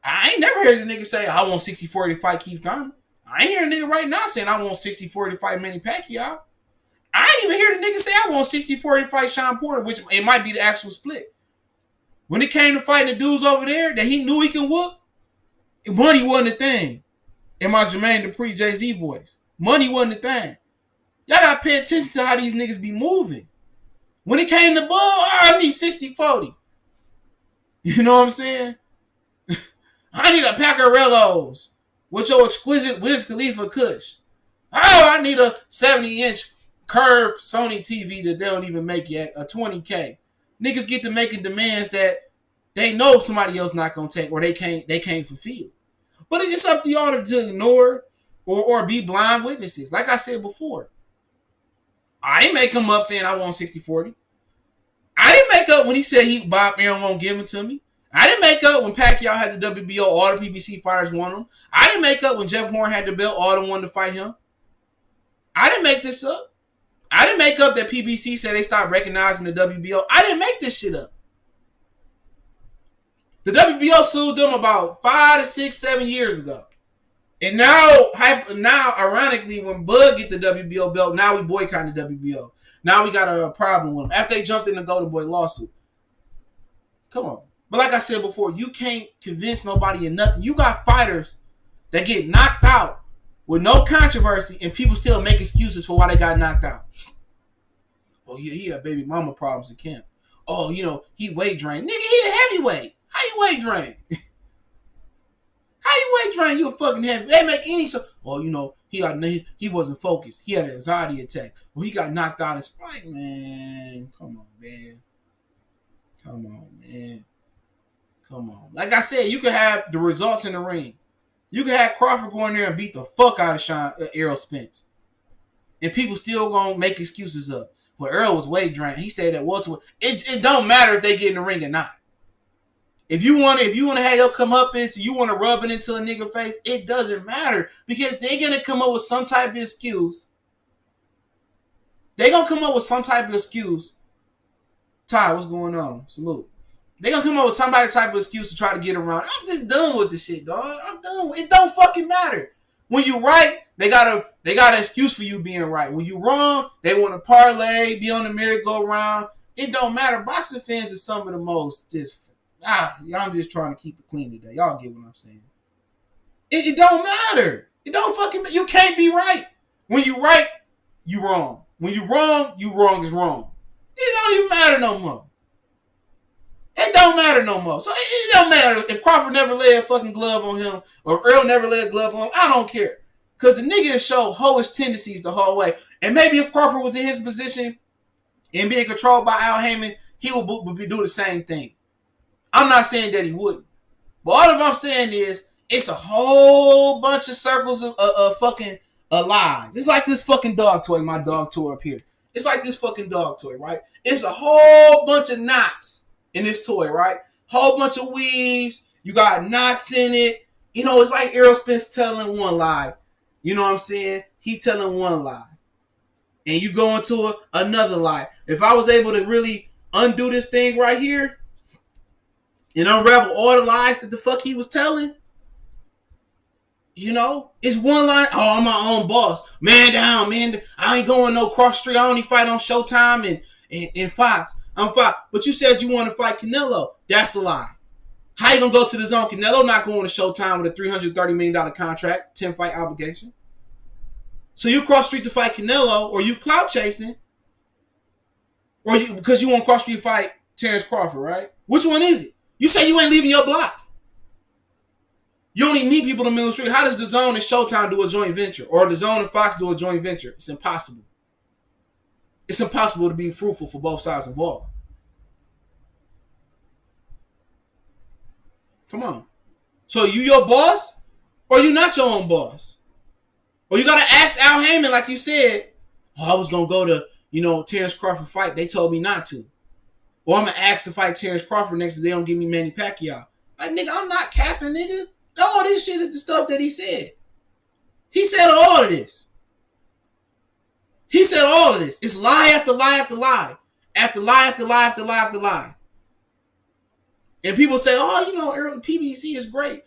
I ain't never heard the nigga say, I want 60-40 fight Keith Thurman. I ain't hear a nigga right now saying, I want 60-40 fight Manny Pacquiao. I ain't even hear the nigga say, I want 60-40 fight Sean Porter, which it might be the actual split. When it came to fighting the dudes over there that he knew he can whoop, money wasn't a thing. In my Jermaine Dupri Jay-Z voice. Money wasn't a thing. Y'all gotta pay attention to how these niggas be moving. When it came to Bud, I need 60-40. You know what I'm saying? I need a pack of Rellos with your exquisite Wiz Khalifa Kush. Oh, I need a 70-inch curved Sony TV that they don't even make yet, a 20K. Niggas get to making demands that they know somebody else not gonna take or they can't fulfill. But it's just up to y'all to ignore or be blind witnesses. Like I said before, I didn't make him up saying I want 60-40. I didn't make up when he said Bob Arum won't give it to me. I didn't make up when Pacquiao had the WBO, all the PBC fighters wanted him. I didn't make up when Jeff Horn had the belt, all of them wanted to fight him. I didn't make this up. I didn't make up that PBC said they stopped recognizing the WBO. I didn't make this shit up. The WBO sued them about 5 to 6, 7 years ago. And now, ironically, when Bud get the WBO belt, now we boycotting the WBO. Now we got a problem with them. After they jumped in the Golden Boy lawsuit. Come on. But like I said before, you can't convince nobody of nothing. You got fighters that get knocked out with no controversy and people still make excuses for why they got knocked out. Oh, yeah, he had baby mama problems in camp. Oh, he weight drained. Nigga, he a heavyweight. How you weight drained? How you weight train? You a fucking heavy. They make any so. Oh, you know he wasn't focused. He had an anxiety attack. Well, he got knocked out his fight. Man, come on, man. Come on, man. Come on. Like I said, you could have the results in the ring. You could have Crawford go in there and beat the fuck out of Errol Spence, and people still gonna make excuses up. But Earl was weight drained. He stayed at welterweight. It don't matter if they get in the ring or not. If you want to have your comeuppance, you want to rub it into a nigga face, it doesn't matter because they're gonna come up with some type of excuse. They gonna come up with some type of excuse. Ty, what's going on? Salute. They gonna come up with some type of excuse to try to get around. I'm just done with this shit, dog. I'm done. It don't fucking matter. When you right, they got an excuse for you being right. When you wrong, they want to parlay, be on the merry-go-round. It don't matter. Boxing fans is some of the most just I'm just trying to keep it clean today. Y'all get what I'm saying. It don't matter. It don't fucking matter. You can't be right. When you right, you wrong. When you wrong is wrong. It don't even matter no more. It don't matter no more. So it don't matter if Crawford never laid a fucking glove on him or Earl never laid a glove on him. I don't care. Because the nigga showed hoish tendencies the whole way. And maybe if Crawford was in his position and being controlled by Al Heyman, he would do the same thing. I'm not saying that he wouldn't. But all that I'm saying is it's a whole bunch of circles of fucking lies. It's like this fucking dog toy, my dog toy up here. It's like this fucking dog toy, right? It's a whole bunch of knots in this toy, right? Whole bunch of weaves. You got knots in it. You know, it's like Errol Spence telling one lie. You know what I'm saying? He telling one lie. And you go into another lie. If I was able to really undo this thing right here and unravel all the lies that the fuck he was telling, you know, it's one line. Oh, I'm my own boss. Man down, man. I ain't going no cross street. I only fight on Showtime and Fox. I'm Fox. But you said you want to fight Canelo. That's a lie. How you going to go to the zone? Canelo not going to Showtime with a $330 million contract, 10-fight obligation. So you cross street to fight Canelo, or you clout chasing, or you because you want cross street to fight Terrence Crawford, right? Which one is it? You say you ain't leaving your block. You only meet people in the middle of the street. How does DAZN and Showtime do a joint venture? Or DAZN and Fox do a joint venture? It's impossible. It's impossible to be fruitful for both sides involved. Come on. So you your boss? Or you not your own boss? Or you got to ask Al Heyman, like you said, oh, I was going to go to, Terrence Crawford fight. They told me not to. Or I'm going to ask to fight Terrence Crawford next if they don't give me Manny Pacquiao. Like, nigga, I'm not capping, nigga. All this shit is the stuff that he said. He said all of this. He said all of this. It's lie after lie after lie. After lie after lie after lie after lie. And people say, oh, PBC is great.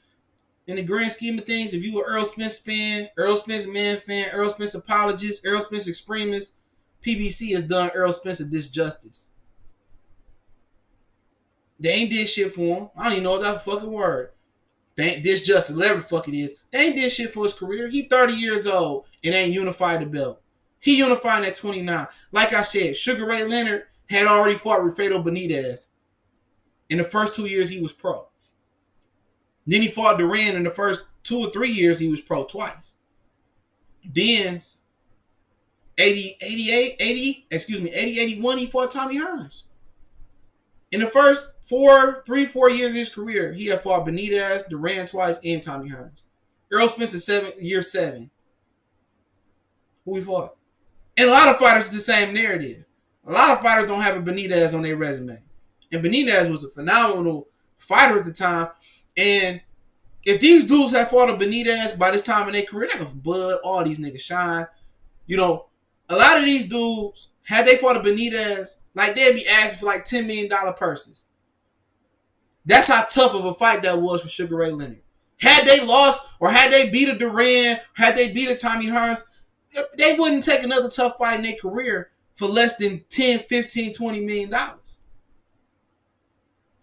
In the grand scheme of things, if you were Errol Spence fan, Errol Spence man fan, Errol Spence apologist, Errol Spence extremist, PBC has done Errol Spence a disjustice. They ain't did shit for him. I don't even know if that's a fucking word. They ain't disjustice, whatever the fuck it is. They ain't did shit for his career. He 30 years old and ain't unified the belt. He unified at 29. Like I said, Sugar Ray Leonard had already fought Rafael Benitez. In the first 2 years, he was pro. Then he fought Duran in the first 2 or 3 years, he was pro twice. Then, 80, 81, he fought Tommy Hearns. In the first 4 years of his career, he had fought Benitez, Duran twice, and Tommy Hearns. Errol Spence is year 7. Who he fought? And a lot of fighters the same narrative. A lot of fighters don't have a Benitez on their resume. And Benitez was a phenomenal fighter at the time. And if these dudes had fought a Benitez by this time in their career, they could bud all these niggas shine. A lot of these dudes, had they fought a Benitez, like they'd be asking for like $10 million purses. That's how tough of a fight that was for Sugar Ray Leonard. Had they lost, or had they beat a Duran, had they beat a Tommy Hearns, they wouldn't take another tough fight in their career for less than $10, $15, $20 million.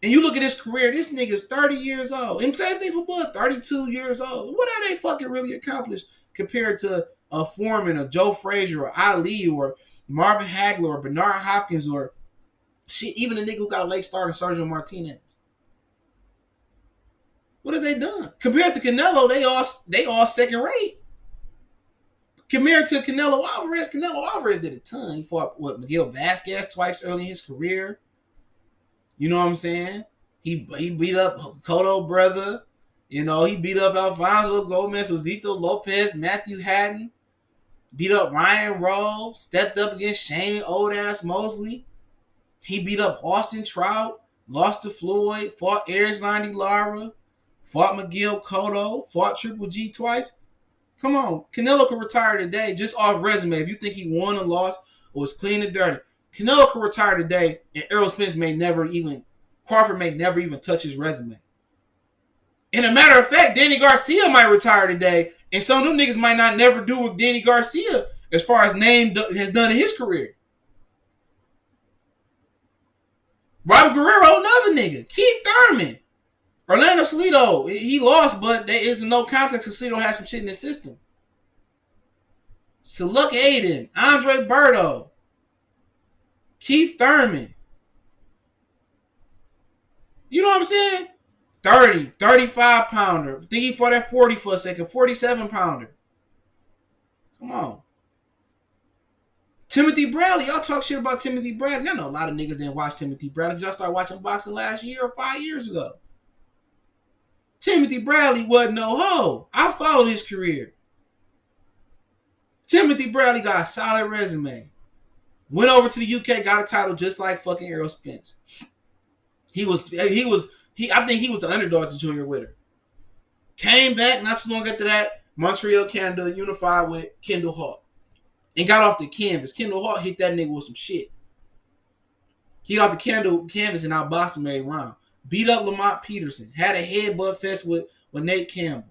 And you look at his career, this nigga's 30 years old. And same thing for Bud, 32 years old. What have they fucking really accomplished compared to a Foreman or Joe Frazier or Ali or Marvin Hagler or Bernard Hopkins or shit, even the nigga who got a late start in Sergio Martinez? What have they done? Compared to Canelo, they all second rate. Compared to Canelo Alvarez did a ton. He fought Miguel Vasquez twice early in his career. You know what I'm saying? He beat up Cotto brother. You know, he beat up Alfonso Gomez, Josito Lopez, Matthew Hatton. Beat up Ryan Rowe. Stepped up against Shane Old-ass Mosley. He beat up Austin Trout. Lost to Floyd. Fought Erislandy Lara. Fought Miguel Cotto. Fought Triple G twice. Come on. Canelo could retire today just off resume. If you think he won or lost or was clean and dirty. Canelo could retire today and Errol Spence Crawford may never even touch his resume. And a matter of fact, Danny Garcia might retire today and some of them niggas might not never do what Danny Garcia as far as name has done in his career. Robert Guerrero, another nigga. Keith Thurman. Orlando Salido, he lost, but there is no context because Salido has some shit in his system. Saluk Aiden, Andre Berto, Keith Thurman. You know what I'm saying? 30, 35 pounder. I think he fought at 40 for a second. 47 pounder. Come on. Timothy Bradley. Y'all talk shit about Timothy Bradley. I know a lot of niggas didn't watch Timothy Bradley because y'all started watching boxing last year or 5 years ago. Timothy Bradley wasn't no hoe. I followed his career. Timothy Bradley got a solid resume. Went over to the UK, got a title just like fucking Errol Spence. I think he was the underdog to Junior Witter. Came back not too long after that. Montreal, Canada, unified with Kendall Hart. And got off the canvas. Kendall Hart hit that nigga with some shit. He got the canvas and outboxed him every round. Beat up Lamont Peterson. Had a headbutt fest with Nate Campbell.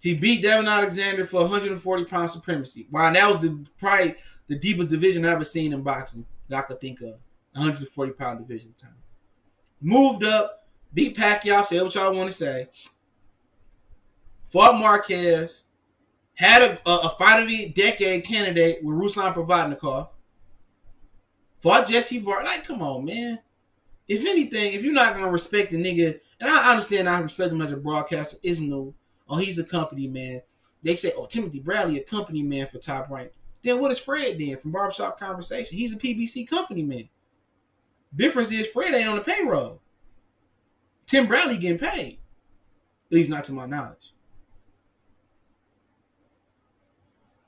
He beat Devin Alexander for 140-pound supremacy. Wow, that was probably the deepest division I've ever seen in boxing that I could think of. 140-pound division time. Moved up, beat Pacquiao, say what y'all want to say. Fought Marquez. Had a fight of the decade candidate with Ruslan Provodnikov. Fought Jesse Vargas. Like, come on, man. If anything, if you're not going to respect the nigga, and I understand I respect him as a broadcaster, is new. Oh, he's a company man. They say, oh, Timothy Bradley, a company man for Top Rank. Then what is Fred then from Barbershop Conversation? He's a PBC company man. Difference is Fred ain't on the payroll. Tim Bradley getting paid. At least not to my knowledge.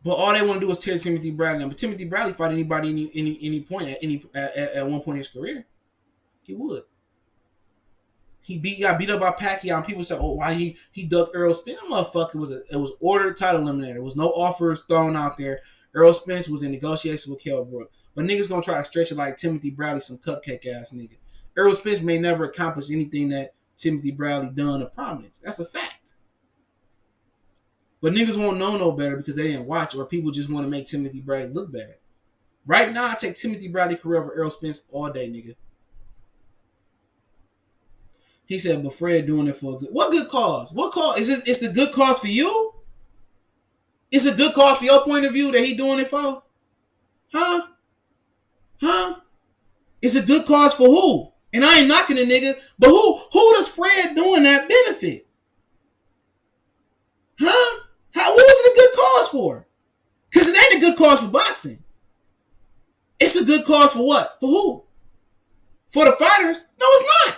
But all they want to do is tear Timothy Bradley down. But Timothy Bradley fight anybody any point at one point in his career. He would. He got beat up by Pacquiao, and people say, "Oh, why he ducked Errol Spence?" That motherfucker it was ordered title eliminator. There was no offers thrown out there. Errol Spence was in negotiation with Kell Brook, but niggas gonna try to stretch it like Timothy Bradley, some cupcake ass nigga. Errol Spence may never accomplish anything that Timothy Bradley done or promised. That's a fact. But niggas won't know no better because they didn't watch, or people just want to make Timothy Bradley look bad. Right now, I take Timothy Bradley career over Errol Spence all day, nigga. He said, but Fred doing it for a good... What good cause? What cause? It's the good cause for you? It's a good cause for your point of view that he doing it for? Huh? It's a good cause for who? And I ain't knocking the nigga, but who does Fred doing that benefit? Huh? What is it a good cause for? Because it ain't a good cause for boxing. It's a good cause for what? For who? For the fighters? No, it's not.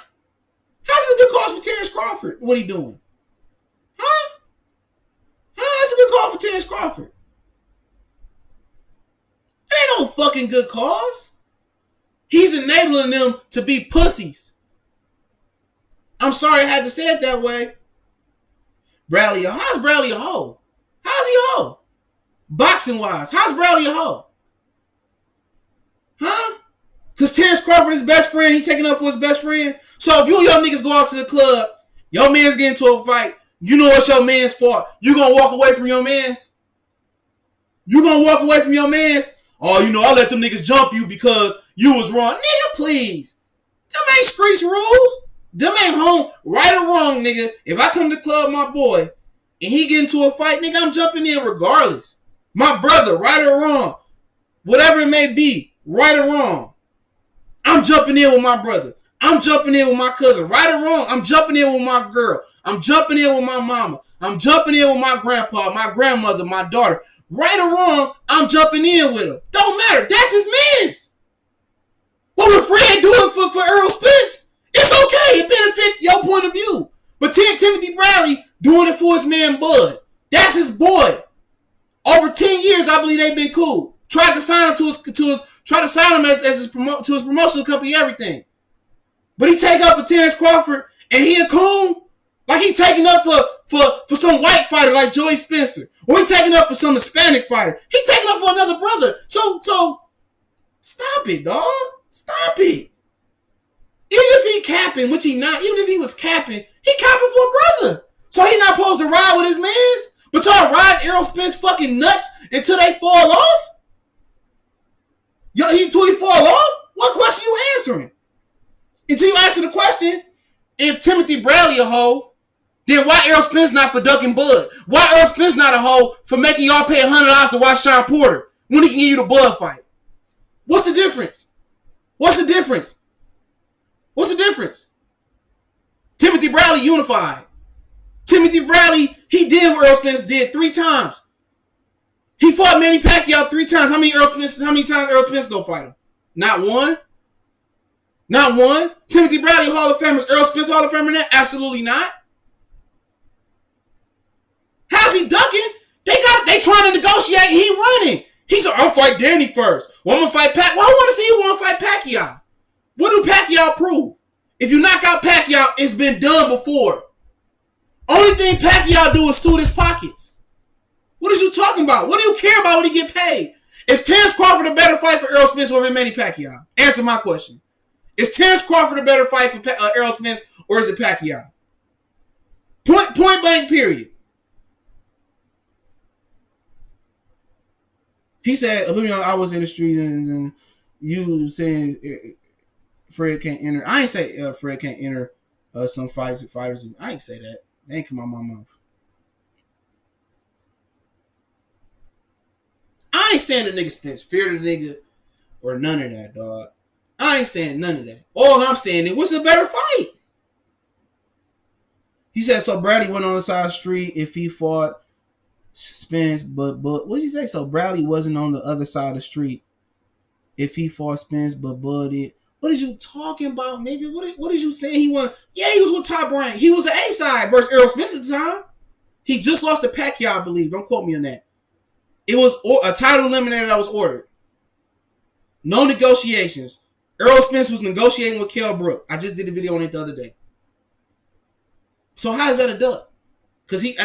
How's it a good cause for Terrence Crawford? What he doing? Huh? It's a good cause for Terrence Crawford. It ain't no fucking good cause. He's enabling them to be pussies. I'm sorry I had to say it that way. Bradley, how's Bradley a hoe? How's he a hoe? Boxing wise, how's Bradley a hoe? Huh? Because Terrence Crawford is his best friend. He taking up for his best friend. So if you and your niggas go out to the club, your man's getting into a fight, you know what's your man's fault. You gonna walk away from your man's? You gonna walk away from your man's? Oh, you know, I let them niggas jump you because you was wrong. Nigga, please. Them ain't streets rules. Them ain't home. Right or wrong, nigga. If I come to the club, my boy, and he get into a fight, nigga, I'm jumping in regardless. My brother, right or wrong. Whatever it may be, right or wrong. I'm jumping in with my brother. I'm jumping in with my cousin. Right or wrong, I'm jumping in with my girl. I'm jumping in with my mama. I'm jumping in with my grandpa, my grandmother, my daughter. Right or wrong, I'm jumping in with him. Don't matter. That's his man's. But when Fred do it for Earl Spence, it's okay. It benefits your point of view. But Timothy Bradley doing it for his man Bud. That's his boy. Over 10 years, I believe they've been cool. Tried to sign him to his promotional company, everything. But he take up for Terrence Crawford, and he a coon. Like he taking up for some white fighter like Joey Spencer, or he taking up for some Hispanic fighter. He taking up for another brother. So stop it, dog. Stop it. Even if he capping, which he not, even if he was capping, he capping for a brother. So he not supposed to ride with his mans? But y'all ride Errol Spence fucking nuts until they fall off? Until he fall off? What question you answering? Until you answer the question, if Timothy Bradley a hoe, then why Errol Spence not for ducking Bud? Why Errol Spence not a hoe for making y'all pay $100 to watch Sean Porter when he can give you the Bud fight? What's the difference? What's the difference? What's the difference? Timothy Bradley unified. Timothy Bradley, he did what Errol Spence did 3 times. He fought Manny Pacquiao 3 times. How many times Errol Spence go fight him? Not one. Not one. Timothy Bradley Hall of Famers. Errol Spence Hall of Famer net? Absolutely not. How's he ducking? They trying to negotiate and he running. He said, I'll fight Danny first. Well, I'm going to fight Pacquiao. Well, I want to see you want to fight Pacquiao. What do Pacquiao prove? If you knock out Pacquiao, it's been done before. Only thing Pacquiao do is suit his pockets. What is you talking about? What do you care about when he get paid? Is Terrence Crawford a better fight for Errol Spence or Manny Pacquiao? Answer my question. Is Terrence Crawford a better fight for Errol Spence or is it Pacquiao? Point blank, period. He said, I was in the street and you saying Fred can't enter. I ain't say Fred can't enter some fighters. I ain't say that. They ain't come out my mouth. I ain't saying the nigga Spence fear the nigga or none of that, dog. I ain't saying none of that. All I'm saying is, what's a better fight? He said, so Bradley went on the side of the street if he fought Spence, but what did he say? So Bradley wasn't on the other side of the street if he fought Spence, but Bud did. What is you talking about, nigga? What is you saying? He won? Yeah, he was with Top Rank. He was an A-side versus Errol Spence at the time. He just lost to Pacquiao, I believe. Don't quote me on that. It was a title eliminator that was ordered. No negotiations. Errol Spence was negotiating with Kell Brook. I just did a video on it the other day. So how is that a duck? Because he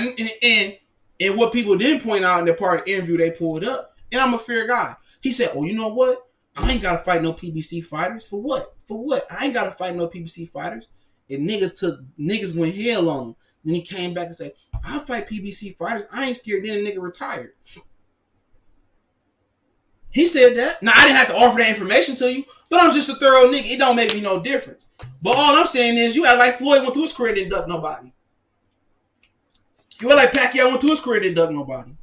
and what people didn't point out in the part of the interview they pulled up, and I'm a fair guy. He said, oh, you know what? I ain't got to fight no PBC fighters. For what? For what? I ain't got to fight no PBC fighters. And niggas went hell on him. Then he came back and said, I'll fight PBC fighters. I ain't scared. Then the nigga retired. He said that. Now, I didn't have to offer that information to you, but I'm just a thorough nigga. It don't make me no difference. But all I'm saying is you act like Floyd went through his career and didn't duck nobody. You act like Pacquiao went through his career and didn't duck nobody.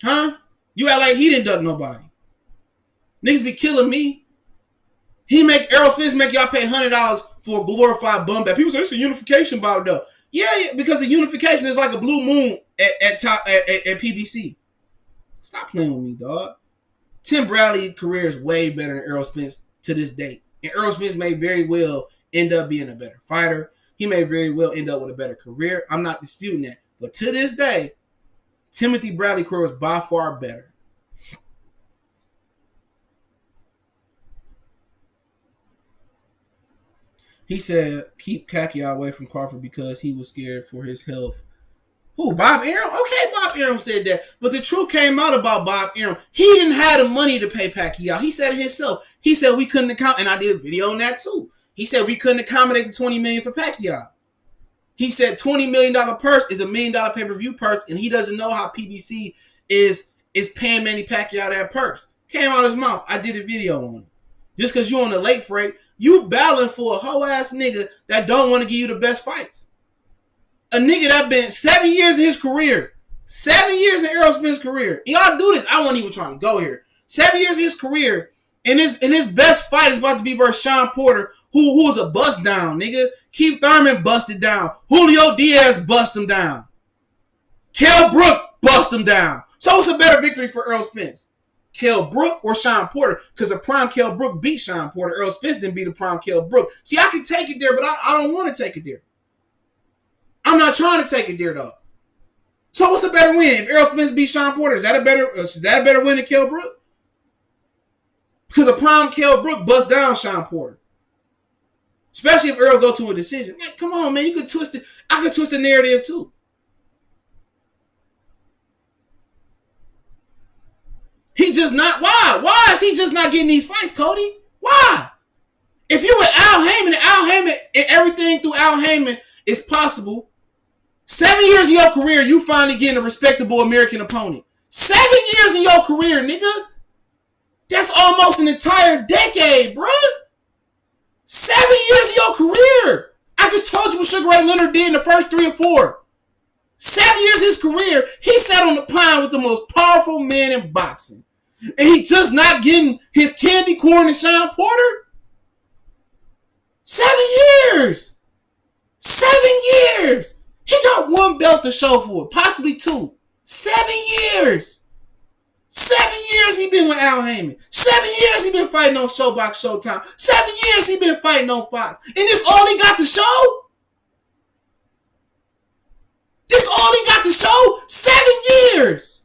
Huh? You act like he didn't duck nobody. Niggas be killing me. Errol Spence make y'all pay $100 for a glorified bum bag. People say it's a unification bout though. Yeah, because the unification is like a blue moon at PBC. Stop playing with me, dog. Tim Bradley's career is way better than Errol Spence to this date. And Errol Spence may very well end up being a better fighter. He may very well end up with a better career. I'm not disputing that. But to this day, Timothy Bradley's career is by far better. He said, keep Pacquiao away from Crawford because he was scared for his health. Who, Bob Arum? Okay, Bob Arum said that. But the truth came out about Bob Arum. He didn't have the money to pay Pacquiao. He said it himself. He said we couldn't accommodate, and I did a video on that too. He said we couldn't accommodate the $20 million for Pacquiao. He said $20 million purse is a $1 million pay-per-view purse, and he doesn't know how PBC is paying Manny Pacquiao that purse. Came out of his mouth. I did a video on it. Just because you're on the late freight, you battling for a hoe-ass nigga that don't want to give you the best fights. A nigga that been 7 years in his career. 7 years in Errol Spence's career. Y'all do this. I wasn't even trying to go here. 7 years in his career. And his best fight is about to be versus Sean Porter, who was a bust down, nigga. Keith Thurman busted down. Julio Diaz bust him down. Kell Brook bust him down. So it's a better victory for Errol Spence. Kell Brook or Sean Porter? Because the prime Kell Brook beat Sean Porter. Errol Spence didn't beat the prime Kell Brook. See, I can take it there, but I don't want to take it there. I'm not trying to take it there, though. So what's a better win? If Errol Spence beat Sean Porter, is that a better win than Kell Brook? Because a prime Kell Brook bust down Sean Porter. Especially if Earl go to a decision. Man, come on, man. You could twist it. I could twist the narrative, too. He just not. Why is he just not getting these fights, Cody? Why? If you with Al Heyman and everything through Al Heyman is possible, 7 years in your career, you finally getting a respectable American opponent. 7 years in your career, nigga. That's almost an entire decade, bruh. 7 years of your career. I just told you what Sugar Ray Leonard did in the first 3 or 4. 7 years of his career, he sat on the pine with the most powerful man in boxing. And he just not getting his candy corn and Sean Porter? 7 years. 7 years. He got 1 belt to show for it, possibly 2. 7 years. 7 years he been with Al Heyman. 7 years he been fighting on Showbox Showtime. 7 years he been fighting on Fox. And this all he got to show? This all he got to show? 7 years.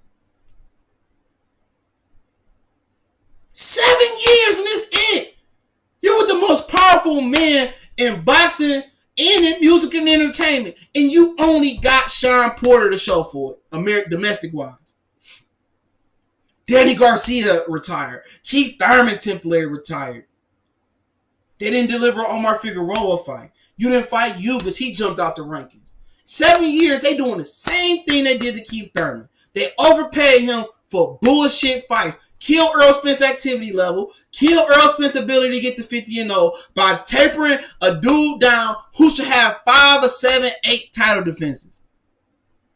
7 years and this it. You're with the most powerful man in boxing and in music and entertainment. And you only got Sean Porter to show for it, domestic-wise. Danny Garcia retired. Keith Thurman temporarily retired. They didn't deliver Omar Figueroa fight. You didn't fight you because he jumped out the rankings. 7 years, they doing the same thing they did to Keith Thurman. They overpaid him for bullshit fights. Kill Earl Spence's activity level. Kill Earl Spence's ability to get to 50-0 by tapering a dude down who should have 5 or 7, 8 title defenses.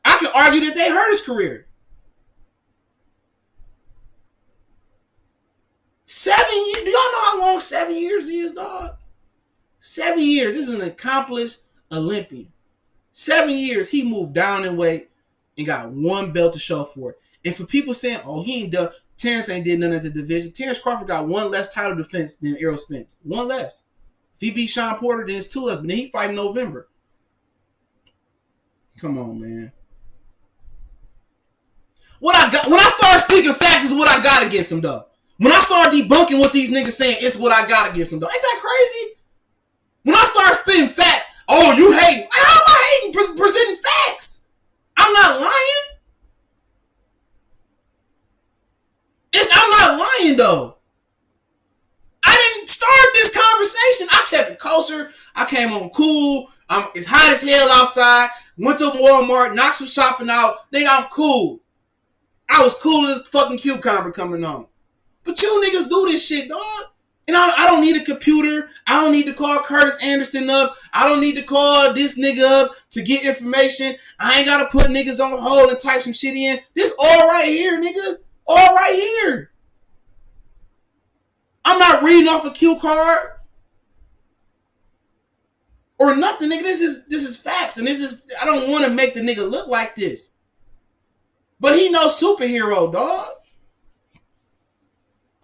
I can argue that they hurt his career. 7 years. Do y'all know how long 7 years is, dog? 7 years. This is an accomplished Olympian. 7 years, he moved down in weight and got 1 belt to show for it. And for people saying, oh, he ain't done, Terrence ain't did none at the division. Terrence Crawford got 1 less title defense than Errol Spence. 1 less. If he beat Sean Porter, then it's 2 less. But then he fight in November. Come on, man. When I start speaking facts is what I got against him, though. When I start debunking what these niggas saying, it's what I got against them, though. Ain't that crazy? When I start spitting facts, oh, you hating. How am I hating presenting facts? I'm not lying. I'm not lying, though. I didn't start this conversation. I kept it kosher. I came on cool. It's hot as hell outside. Went to Walmart, knocked some shopping out. Nigga, I'm cool. I was cool as a fucking cucumber coming on. But you niggas do this shit, dog. And I don't need a computer. I don't need to call Curtis Anderson up. I don't need to call this nigga up to get information. I ain't got to put niggas on hold and type some shit in. This all right here, nigga. All right here. I'm not reading off a cue card. Or nothing, nigga. This is facts. And I don't want to make the nigga look like this. But he no superhero, dog.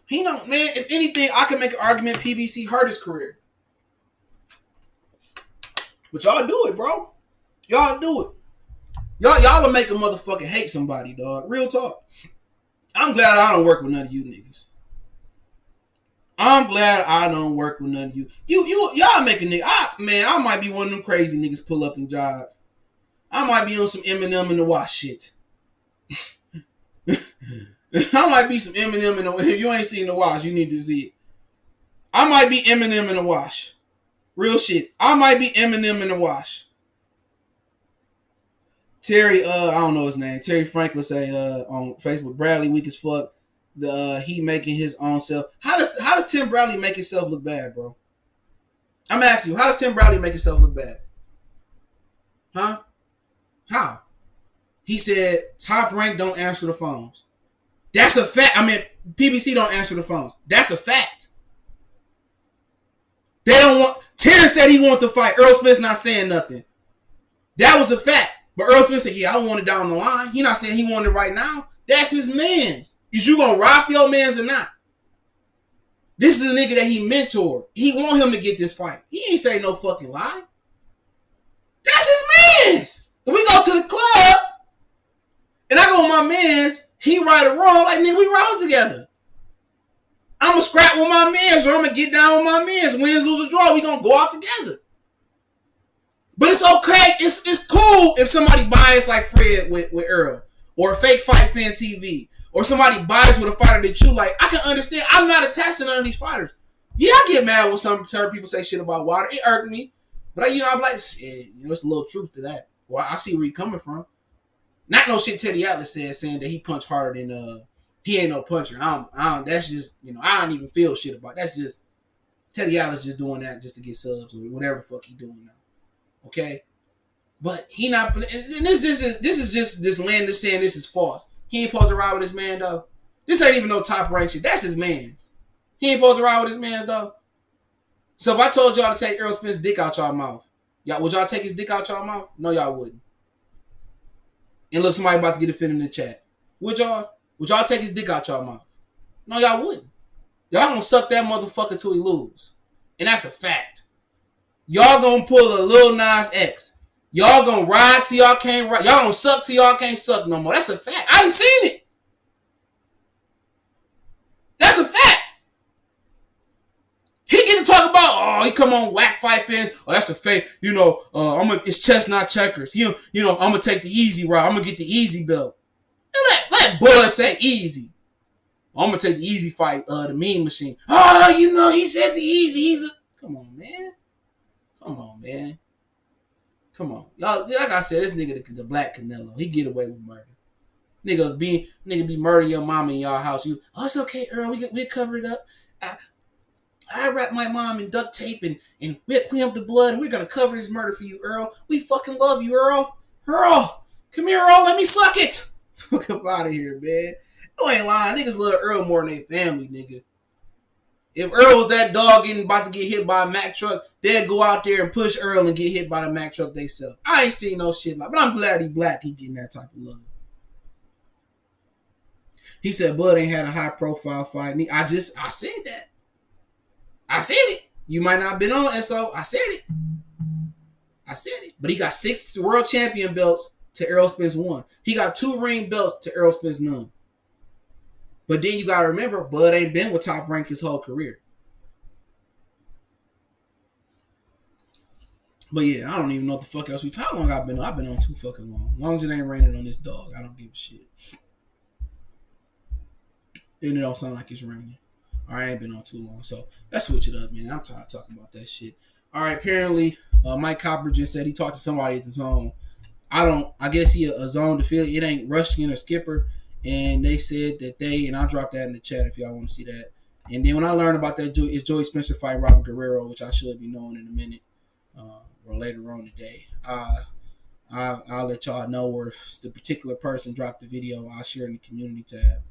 He know, man, if anything, I can make an argument PBC hurt his career. But y'all do it, bro. Y'all do it. Y'all will make a motherfucker hate somebody, dog. Real talk. I'm glad I don't work with none of you niggas. I'm glad I don't work with none of you. Y'all make a nigga. I might be one of them crazy niggas pull up and job. I might be on some Eminem in the wash shit. I might be some Eminem in the wash. If you ain't seen the wash, you need to see it. I might be Eminem in the wash. Real shit. I might be Eminem in the wash. Terry, I don't know his name. Terry Franklin say on Facebook, Bradley weak as fuck. He making his own self. How does Tim Bradley make himself look bad, bro? I'm asking you, how does Tim Bradley make himself look bad? Huh? How? He said Top Rank don't answer the phones. That's a fact. I mean, PBC don't answer the phones. That's a fact. They don't want. Terrence said he wanted to fight. Earl Spence not saying nothing. That was a fact. But Earl Spence said, yeah, I want it down the line. He not saying he wanted it right now. That's his man's. Is you gonna ride for your man's or not? This is a nigga that he mentored. He want him to get this fight. He ain't say no fucking lie. That's his man's. If we go to the club and I go with my man's, he right or wrong, like nigga, we ride together. I'ma scrap with my man's or I'ma get down with my man's. Wins, lose, or draw, we gonna go out together. But it's okay. It's cool if somebody biased like Fred with Earl or Fake Fight Fan TV or somebody biased with a fighter that you like. I can understand. I'm not attached to none of these fighters. Yeah, I get mad when some people say shit about Wilder. It irked me. But, I'm like, shit, there's a little truth to that. Well, I see where you're coming from. Not no shit Teddy Atlas said, saying that he punched harder than, he ain't no puncher. I don't, that's just, I don't even feel shit about it. That's just, Teddy Atlas just doing that just to get subs or whatever the fuck he doing now. Okay? But he not, and this is just this land that's saying this is false. He ain't supposed to ride with his man, though. This ain't even no top rank shit. That's his man's. He ain't supposed to ride with his man's, though. So if I told y'all to take Earl Spence's dick out y'all mouth, would y'all take his dick out y'all mouth? No, y'all wouldn't. And look, somebody about to get offended in the chat. Would y'all? Would y'all take his dick out y'all mouth? No, y'all wouldn't. Y'all gonna suck that motherfucker till he lose. And that's a fact. Y'all gonna pull a Lil Nas X. Y'all gonna ride till y'all can't ride. Y'all gonna suck till y'all can't suck no more. That's a fact. I ain't seen it. That's a fact. He get to talk about, he come on Whack Fight Fan. Oh, that's a fake. It's chess not checkers. I'm gonna take the easy route. I'm gonna get the easy belt. Let Bud say easy. I'm gonna take the easy fight. The Mean Machine. He said the easy. Come on, man. Come on, y'all. Like I said, this nigga the Black Canelo. He get away with murder. Nigga be murdering your mama in y'all house. It's okay, Earl. We cover it up. I wrap my mom in duct tape and we'll clean up the blood and we're gonna cover this murder for you, Earl. We fucking love you, Earl. Earl, come here, Earl. Let me suck it. Fuck up out of here, man. You ain't lying. Niggas love Earl more than their family, nigga. If Earl was that dog about to get hit by a Mack truck, they'd go out there and push Earl and get hit by the Mack truck theyself. I ain't seen no shit like, but I'm glad he black. He getting that type of love. He said Bud ain't had a high profile fight. I said that. I said it. You might not have been on SO. I said it. But he got 6 world champion belts to Errol Spence 1. He got 2 ring belts to Errol Spence none. But then you got to remember, Bud ain't been with Top Rank his whole career. But yeah, I don't even know what the fuck else how long I've been on. I've been on too fucking long. As long as it ain't raining on this dog, I don't give a shit. And it don't sound like it's raining. All right, I ain't been on too long. So let's switch it up, man. I'm tired of talking about that shit. All right, apparently, Mike Copper just said he talked to somebody at the zone. I guess he a zone affiliate. It ain't Rushkin or Skipper. And they said that and I'll drop that in the chat if y'all want to see that. And then when I learned about that, it's Joey Spencer fight Robert Guerrero, which I should be knowing in a minute or later on today. I'll let y'all know, or if the particular person dropped the video, I'll share in the community tab.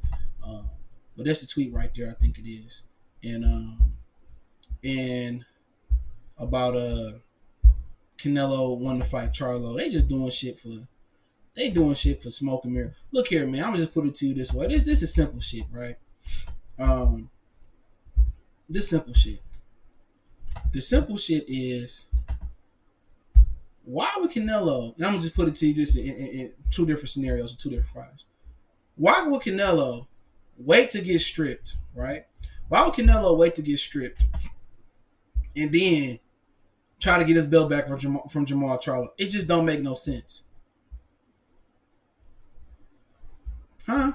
But that's the tweet right there. I think it is. And about Canelo wanting to fight Charlo. They doing shit for smoke and mirror. Look here, man. I'm gonna just put it to you this way. This is simple shit, right? This simple shit. The simple shit is, why would Canelo? And I'm gonna just put it to you this in 2 different scenarios with 2 different fighters. Why would Canelo wait to get stripped, right? Why would Canelo wait to get stripped and then try to get his belt back from Jamal Charlo? It just don't make no sense. Huh?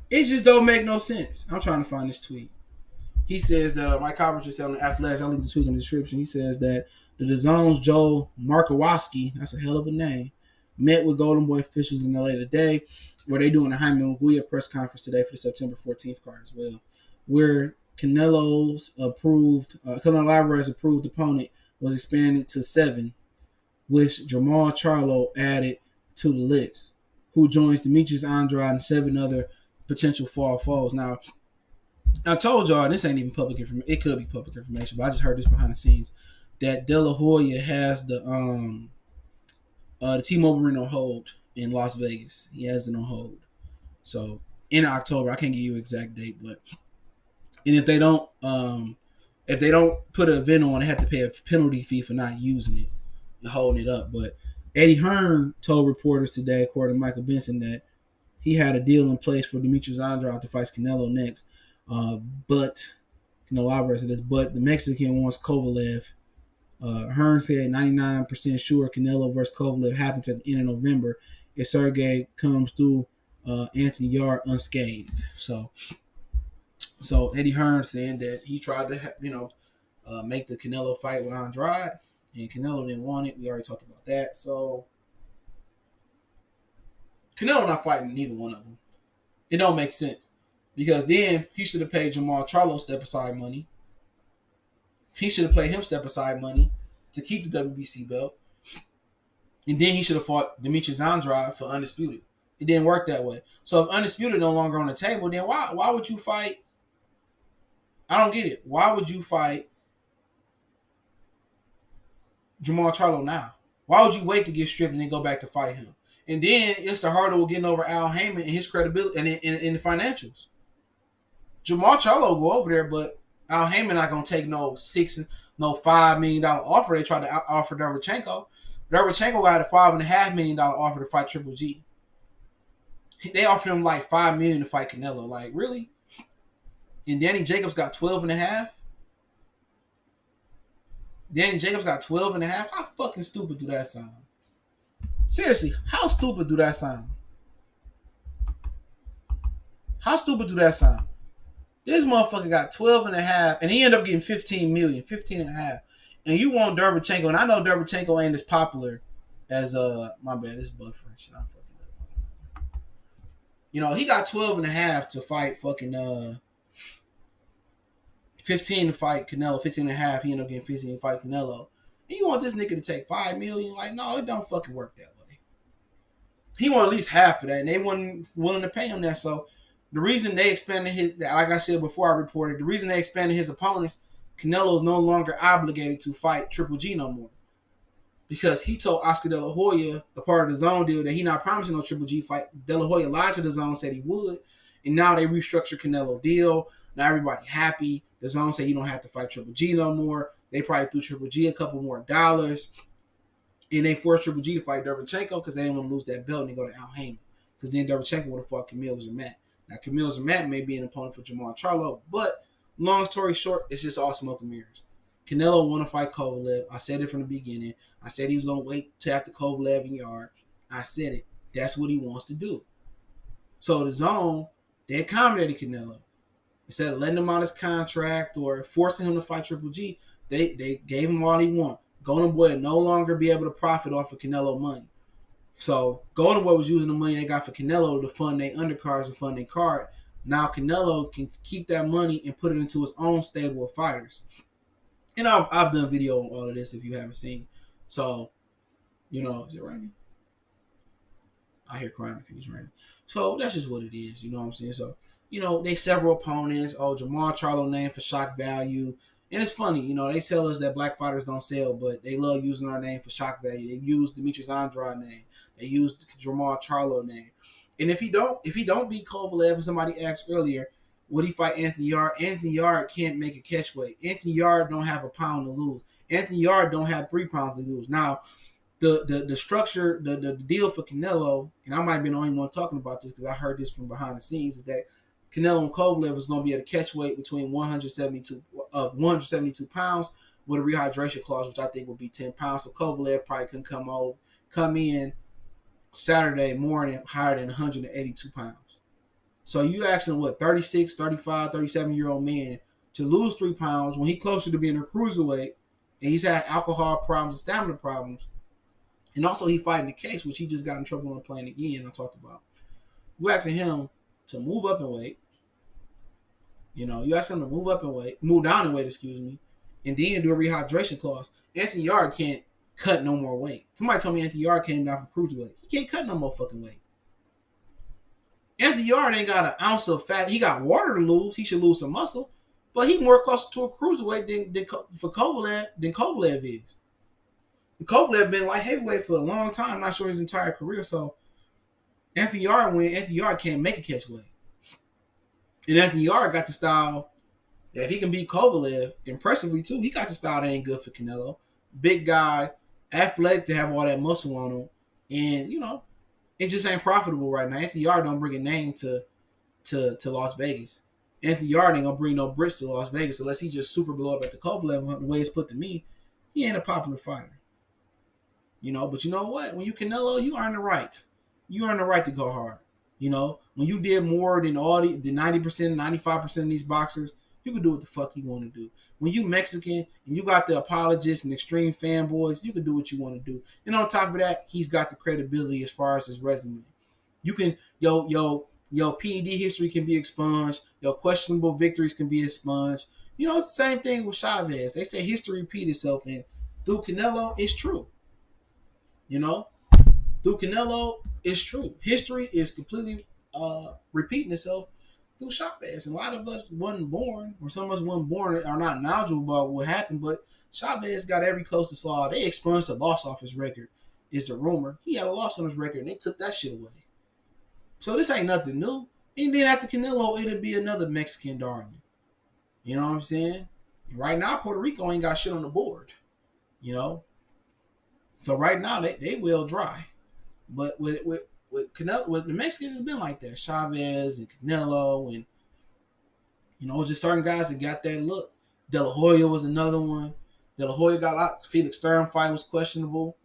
It just don't make no sense. I'm trying to find this tweet. He says that Mike Copper just said on the Athletics, I'll leave the tweet in the description. He says that the DAZN's Joe Markowski, that's a hell of a name, met with Golden Boy officials in LA today, where they doing a Jaime Munguia press conference today for the September 14th card as well, where Canelo Alvarez's approved opponent was expanded to 7, which Jamal Charlo added to the list, who joins Demetrius Andrade and 7 other potential fall foes. Now, I told y'all, and this ain't even public information. It could be public information, but I just heard this behind the scenes that De La Hoya has the T-Mobile Arena on hold in Las Vegas. He has it on hold. So in October, I can't give you an exact date, but and if they don't put an event on, they have to pay a penalty fee for not using it and holding it up. But Eddie Hearn told reporters today, according to Michael Benson, that he had a deal in place for Demetrius Andrade to fight Canelo next. But Canelo Alvarez said this, but the Mexican wants Kovalev. Hearn said 99% sure Canelo versus Kovalev happens at the end of November if Sergey comes through Anthony Yarde unscathed. So Eddie Hearn saying that he tried to make the Canelo fight with Andrade, and Canelo didn't want it. We already talked about that. So Canelo not fighting neither one of them. It don't make sense because then he should have paid Jamal Charlo step aside money. He should have paid him step aside money to keep the WBC belt, and then he should have fought Demetrius Andrade for Undisputed. It didn't work that way. So if Undisputed no longer on the table, then why would you fight? I don't get it. Why would you fight Jamal Charlo now? Why would you wait to get stripped and then go back to fight him? And then it's the hurdle of getting over Al Heyman and his credibility and in the financials. Jamal Charlo go over there, but Al Heyman not gonna take no $5 million offer they tried to offer Derevchenko. Derevchenko got a $5.5 million offer to fight Triple G. They offered him like $5 million to fight Canelo. Like, really? And Danny Jacobs got 12.5. Danny Jacobs got 12.5. How fucking stupid do that sound? Seriously, how stupid do that sound? How stupid do that sound? This motherfucker got 12.5, and he ended up getting 15 million, 15.5. And you want Derevchenko, and I know Derevchenko ain't as popular as my bad, this is Bud French. I'm fucking up. He got 12.5 to fight fucking 15 to fight Canelo, 15.5. He ended up getting 15 to fight Canelo. And you want this nigga to take 5 million? Like, no, it don't fucking work that way. He want at least half of that, and they weren't willing to pay him that. So the reason they expanded like I said before I reported, the reason they expanded his opponents, Canelo is no longer obligated to fight Triple G no more. Because he told Oscar De La Hoya, a part of the DAZN deal, that he not promising no Triple G fight. De La Hoya lied to the DAZN, said he would. And now they restructured Canelo deal. Now everybody happy. The DAZN said you don't have to fight Triple G no more. They probably threw Triple G a couple more dollars. And they forced Triple G to fight Derevchenko because they didn't want to lose that belt and they go to Al Heyman. Because then Derevchenko would have fought Camille Zermatt. Now, Camille Zermatt may be an opponent for Jamal Charlo, but long story short, it's just all smoke and mirrors. Canelo want to fight Kovalev. I said it from the beginning. I said he was going to wait till after Kovalev and Yarde. I said it. That's what he wants to do. So the DAZN, they accommodated Canelo. Instead of letting him out his contract or forcing him to fight Triple G, they gave him all he wanted. Golden Boy will no longer be able to profit off of Canelo money. So Golden Boy was using the money they got for Canelo to fund their undercards and fund their card. Now Canelo can keep that money and put it into his own stable of fighters. And I've done video on all of this if you haven't seen. So, is it raining? I hear crying if it's raining. So that's just what it is. You know what I'm saying? So, they several opponents. Oh, Jamal Charlo name for shock value. And it's funny, they tell us that black fighters don't sell, but they love using our name for shock value. They use Demetrius Andrade name. They use Jamal Charlo name. And if he don't beat Kovalev, as somebody asked earlier, would he fight Anthony Yarde? Anthony Yarde can't make a catch weight. Anthony Yarde don't have a pound to lose. Anthony Yarde don't have 3 pounds to lose. Now, the structure, the deal for Canelo, and I might be the only one talking about this because I heard this from behind the scenes, is that Canelo and Kovalev is going to be at a catch weight between 172 pounds with a rehydration clause, which I think will be 10 pounds. So Kovalev probably can come in Saturday morning higher than 182 pounds. So you asking 36, 35, 37-year-old man to lose 3 pounds when he's closer to being a cruiserweight, and he's had alcohol problems and stamina problems, and also he fighting the case, which he just got in trouble on playing again. I talked about. You asking him to move up in weight. You ask him to move down in weight, and then do a rehydration clause. Anthony Yarde can't cut no more weight. Somebody told me Anthony Yarde came down from cruiserweight. He can't cut no more fucking weight. Anthony FDR ain't got an ounce of fat. He got water to lose. He should lose some muscle, but he more closer to a cruiserweight for Kovalev than Kovalev is. Kovalev been light heavyweight for a long time. I'm not sure his entire career. So FDR can't make a catch weight. And FDR got the style that if he can beat Kovalev impressively too, he got the style that ain't good for Canelo. Big guy, athletic to have all that muscle on him. And, it just ain't profitable right now. FDR don't bring a name to Las Vegas. FDR ain't gonna bring no bricks to Las Vegas unless he just super blow up at the Kovalev. The way it's put to me, he ain't a popular fighter. But you know what? When you Canelo, you earn the right. You earn the right to go hard. When you did more than all the 90%, 95% of these boxers, you can do what the fuck you want to do. When you Mexican and you got the apologists and extreme fanboys, you can do what you want to do. And on top of that, he's got the credibility as far as his resume. You can your PED history can be expunged. Your questionable victories can be expunged. It's the same thing with Chavez. They say history repeats itself, and through Canelo, it's true. Through Canelo, it's true. History is completely repeating itself through Chavez. And a lot of us wasn't born, or some of us wasn't born, are not knowledgeable about what happened, but Chavez got every close to saw. They expunged a loss off his record, is the rumor. He had a loss on his record, and they took that shit away. So this ain't nothing new. And then after Canelo, it'll be another Mexican darling. You know what I'm saying? And right now, Puerto Rico ain't got shit on the board. So right now, they well dry. But with Canelo, with the Mexicans, it's been like that. Chavez and Canelo, and just certain guys that got that look. De La Hoya was another one. De La Hoya got out. Felix Sturm fight was questionable.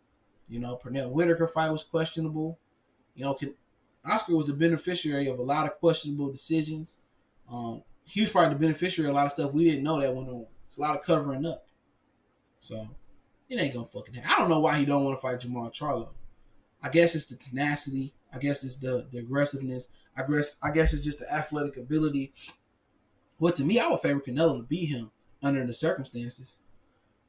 Pernell Whitaker fight was questionable. Oscar was the beneficiary of a lot of questionable decisions. He was probably the beneficiary of a lot of stuff we didn't know that went on. It's a lot of covering up. So it ain't gonna fucking happen. I don't know why he don't want to fight Jamal Charlo. I guess it's the tenacity. I guess it's the aggressiveness. I guess it's just the athletic ability. Well, to me, I would favor Canelo to beat him under the circumstances.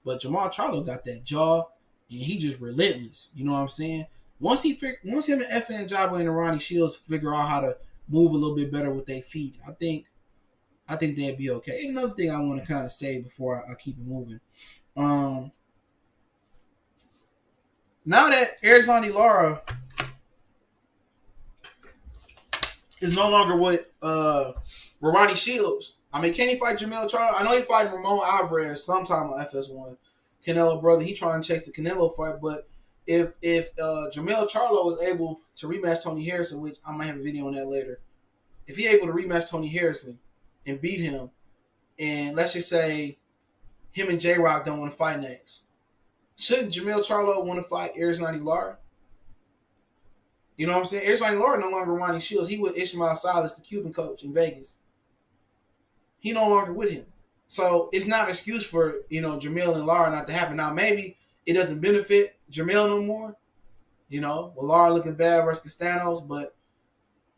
But Jamal Charlo got that jaw, and he just relentless. You know what I'm saying? Once him and FN Jabba and Ronnie Shields figure out how to move a little bit better with their feet, I think they'd be okay. And another thing I want to kind of say before I keep it moving. Now that Arizona Lara is no longer with Ronnie Shields, I mean, can he fight Jamel Charlo? I know he fighting Ramon Alvarez sometime on FS1. Canelo brother, he trying to chase the Canelo fight, but if Jamel Charlo was able to rematch Tony Harrison, which I might have a video on that later, if he able to rematch Tony Harrison and beat him, and let's just say him and J-Rock don't want to fight next, shouldn't Jamel Charlo want to fight Arizona Lara? You know what I'm saying? Arizona Lara no longer Ronnie Shields. He with Ishmael Salas, the Cuban coach in Vegas. He no longer with him. So it's not an excuse for, Jamel and Lara not to happen. Now, maybe it doesn't benefit Jamel no more, with Lara looking bad versus Castanos, but,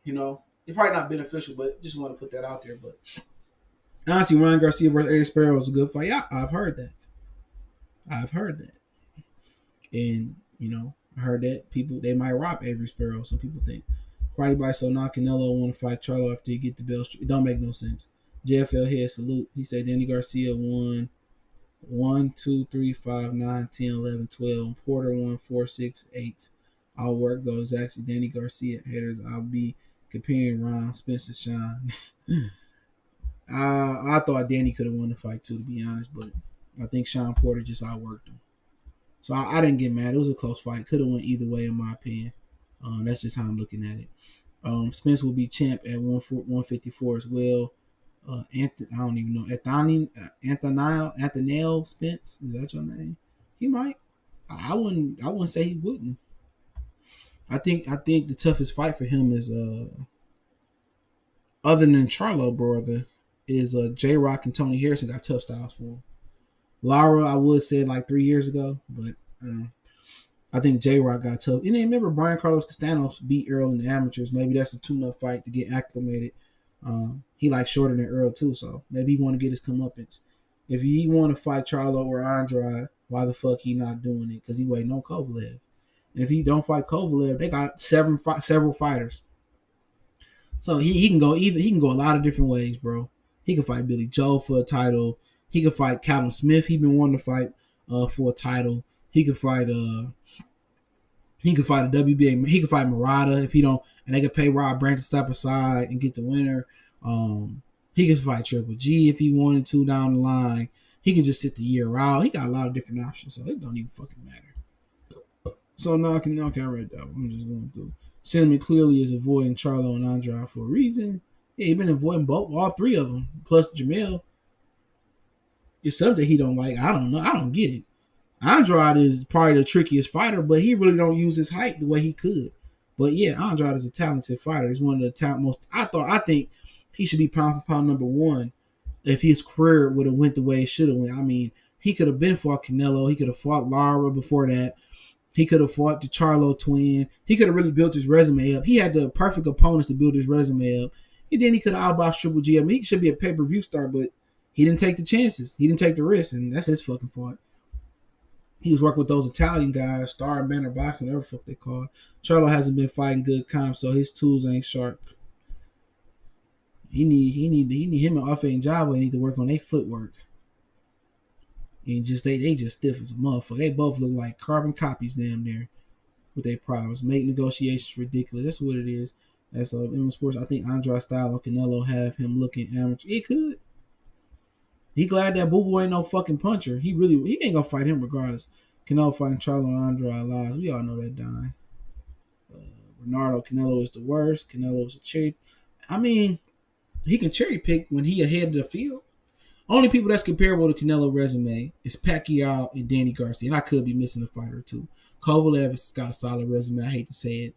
it's probably not beneficial, but just want to put that out there. But honestly, Ryan Garcia versus Eddie Sparrow was a good fight. Yeah, I've heard that. And, I heard that people, they might rob Avery Sparrow. Some people think. Karate Bite, so now Canelo want to fight Charlo after he get the belt. It don't make no sense. JFL head salute. He said Danny Garcia won 1, 2, 3, 5, 9, 10, 11, 12. Porter won 4, 6, 8. All work though is actually Danny Garcia. Haters, I'll be comparing Ron Spencer Shine. I thought Danny could have won the fight too, to be honest, but I think Sean Porter just outworked him. So I didn't get mad. It was a close fight. Could have went either way, in my opinion. That's just how I'm looking at it. Spence will be champ at 154 as well. I don't even know. Anthony Spence, is that your name? He might. I wouldn't say he wouldn't. I think the toughest fight for him is other than Charlo brother is J-Rock and Tony Harrison got tough styles for him. Lara, I would say like 3 years ago, but I think J-Rock got tough. And then remember Brian Carlos Castanos beat Earl in the amateurs. Maybe that's a tune-up fight to get acclimated. He likes shorter than Earl too, so maybe he want to get his comeuppance. If he want to fight Charlo or Andrade, why the fuck he not doing it? Because he waiting on Kovalev. And if he don't fight Kovalev, they got several fighters So he can go either. He can go a lot of different ways, bro. He can fight Billy Joe for a title. He can fight Callum Smith. He been wanting to fight for a title. He can fight he can fight a WBA. He can fight Murata if he don't, and they can pay Rob Brandt to step aside and get the winner. He can fight Triple G if he wanted to down the line. He can just sit the year out. He got a lot of different options, so it don't even fucking matter. So now I read that one. I'm just going through. Cinnamon clearly is avoiding Charlo and Andrade for a reason. Yeah, he been avoiding all three of them. Plus Jamel. It's something he don't like. I don't know. I don't get it. Andrade is probably the trickiest fighter, but he really don't use his height the way he could. But yeah, Andrade is a talented fighter. He's one of the most. I think he should be pound for pound number one if his career would have went the way it should have went. I mean, he could have been fought Canelo. He could have fought Lara before that. He could have fought the Charlo twin. He could have really built his resume up. He had the perfect opponents to build his resume up. And then he could have outboxed Triple G. I mean, he should be a pay-per-view star, but he didn't take the chances. He didn't take the risks, and that's his fucking fault. He was working with those Italian guys, Star and Banner Boxing, whatever the fuck they call it. Charlo hasn't been fighting good comp, so his tools ain't sharp. He need him and Afe and Java need to work on their footwork. And they just stiff as a motherfucker. They both look like carbon copies damn near with their problems. Make negotiations ridiculous. That's what it is. That's in sports. I think Andrade Style and Canelo have him looking amateur. It could. He glad that Boo Boo ain't no fucking puncher. He ain't gonna fight him regardless. Canelo fighting Charlo and Andrade lies. We all know that dying. Bernardo Canelo is the worst. Canelo is a cherry. I mean, he can cherry pick when he ahead of the field. Only people that's comparable to Canelo resume is Pacquiao and Danny Garcia. And I could be missing a fighter or two. Kovalev has got a solid resume. I hate to say it.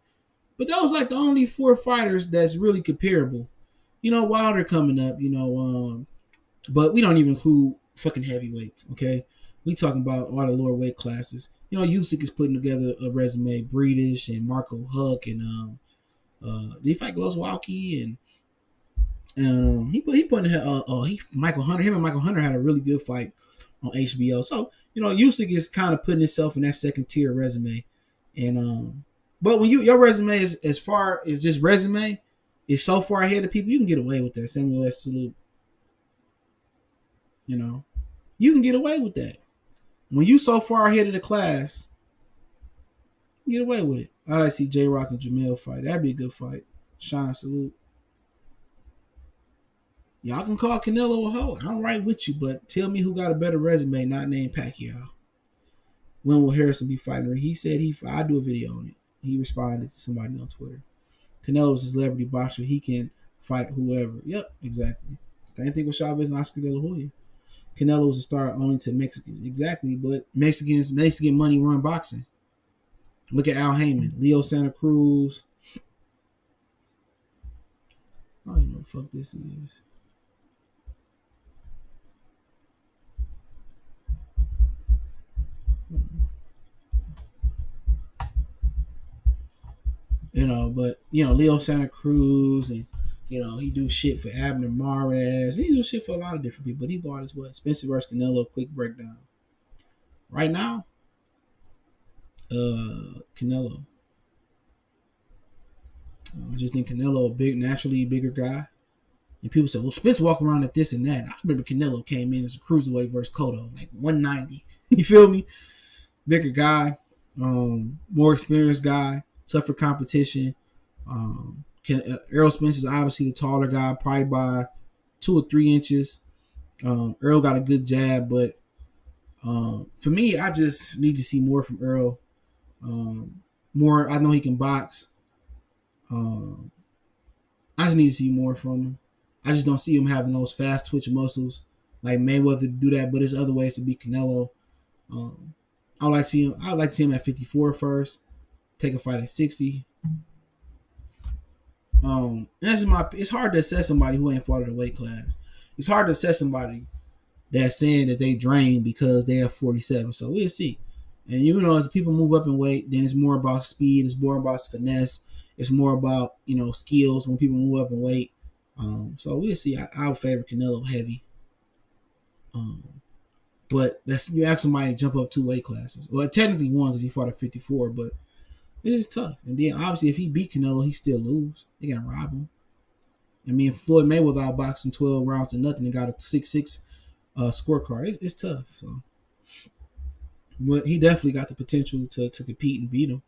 But those like the only four fighters that's really comparable. Wilder coming up, but we don't even include fucking heavyweights, okay? We talking about all the lower weight classes. Usyk is putting together a resume. Breedish and Marco Huck and did he fight Glowacki and he putting Michael Hunter. Him and Michael Hunter had a really good fight on HBO. So Usyk is kind of putting himself in that second tier resume, and but when your resume is as far as just resume is so far ahead of people, you can get away with that. Samuel S. Salute. You can get away with that. When you so far ahead of the class, get away with it. I like to see J Rock and Jamel fight. That'd be a good fight. Sean, salute. Y'all can call Canelo a hoe. I'm right with you, but tell me who got a better resume not named Pacquiao. When will Harrison be fighting? He said I'd do a video on it. He responded to somebody on Twitter. Canelo's a celebrity boxer. He can fight whoever. Yep, exactly. Same thing with Chavez and Oscar De La Hoya. Canelo was a star only to Mexicans. Exactly, but Mexican money run boxing. Look at Al Heyman, Leo Santa Cruz. I don't even know what the fuck this is. But Leo Santa Cruz and he do shit for Abner Mares. He do shit for a lot of different people, but he go out as well. Spencer versus Canelo, quick breakdown. Right now, Canelo. I just think Canelo a naturally bigger guy. And people say, well, Spence walk around at this and that. I remember Canelo came in as a cruiserweight versus Cotto, like 190. You feel me? Bigger guy, more experienced guy, tougher competition. Errol Spence is obviously the taller guy, probably by 2 or 3 inches. Earl got a good jab, but for me, I just need to see more from Earl. More, I know he can box. I just need to see more from him. I just don't see him having those fast twitch muscles like Mayweather to do that, but there's other ways to beat Canelo. I'd like to see him at 54 first. Take a fight at 60. And it's hard to assess somebody who ain't fought at a weight class. It's hard to assess somebody that's saying that they drain because they have 47. So we'll see. And as people move up in weight, then it's more about speed. It's more about finesse. It's more about skills when people move up in weight. So we'll see. I'll favor Canelo heavy. But you ask somebody to jump up 2 weight classes. Well, technically 1 because he fought at 54, but this is tough. And then obviously if he beat Canelo, he still lose. They're gonna rob him. I mean, Floyd Mayweather outboxed him 12 rounds to nothing and got a 6-6 scorecard. It's tough. So, but he definitely got the potential to compete and beat him.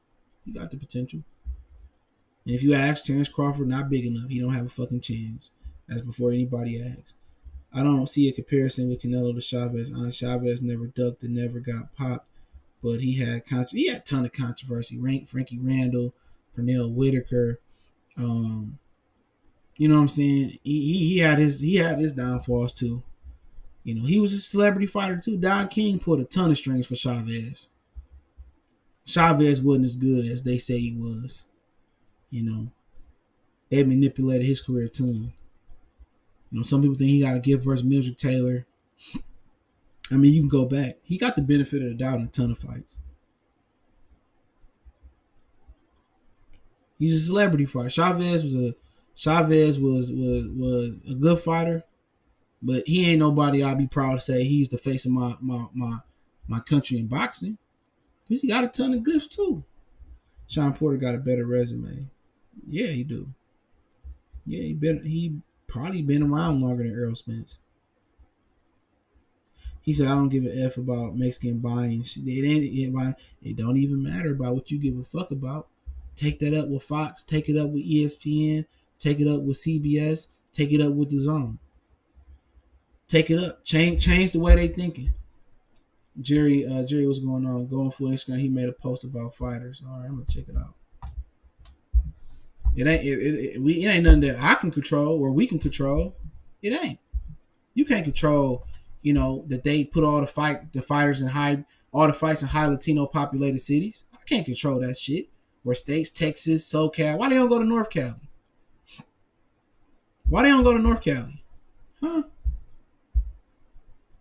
He got the potential. And if you ask Terrence Crawford, not big enough. He don't have a fucking chance. That's before anybody asks. I don't see a comparison with Canelo to Chavez. Chavez never ducked and never got popped, but he had a ton of controversy. Frankie Randall, Pernell Whitaker. You know what I'm saying? He had his downfalls too. You know, he was a celebrity fighter too. Don King pulled a ton of strings for Chavez. Chavez wasn't as good as they say he was. You know, they manipulated his career too. You know, some people think he got a gift versus Mildred Taylor. I mean, you can go back. He got the benefit of the doubt in a ton of fights. He's a celebrity fighter. Chavez was a good fighter, but he ain't nobody I'll be proud to say he's the face of my country in boxing. Because he got a ton of gifts too. Sean Porter got a better resume. Yeah, he do. Yeah, he probably been around longer than Errol Spence. He said, I don't give a F about Mexican buying. It don't even matter about what you give a fuck about. Take that up with Fox. Take it up with ESPN. Take it up with CBS. Take it up with DAZN. Take it up. Change the way they thinking. Jerry, what's going on? Going full Instagram. He made a post about fighters. All right, I'm gonna check it out. It ain't nothing that I can control or we can control. It ain't. You can't control. You know that they put all the fighters in all the fights in high Latino populated cities. I can't control that shit. Where states, Texas, SoCal. Why they don't go to North Cali? Why they don't go to North Cali? Huh?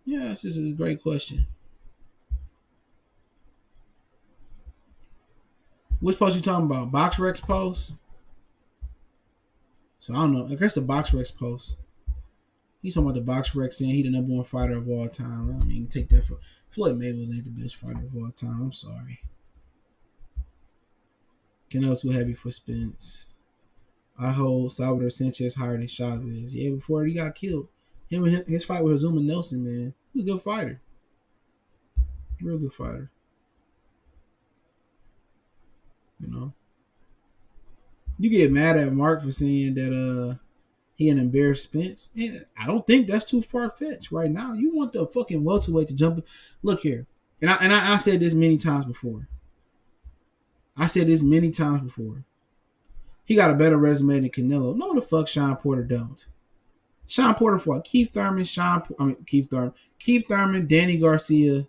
Yeah, this is a great question. Which post you talking about? BoxRec post? So I don't know. I guess the BoxRec post. He's talking about the BoxRec saying he the number one fighter of all time. I mean, take that for Floyd Mayweather ain't the best fighter of all time. I'm sorry. Canelo too heavy for Spence. I hold Salvador Sanchez higher than Chavez. Yeah, before he got killed. His fight with Azuma Nelson, man. He was a good fighter. Real good fighter. You know. You get mad at Mark for saying that he an embarrassed Spence. And I don't think that's too far fetched right now. You want the fucking welterweight to jump. Look here, and I said this many times before. He got a better resume than Canelo. No, the fuck, Sean Porter don't. Sean Porter fought Keith Thurman, Danny Garcia,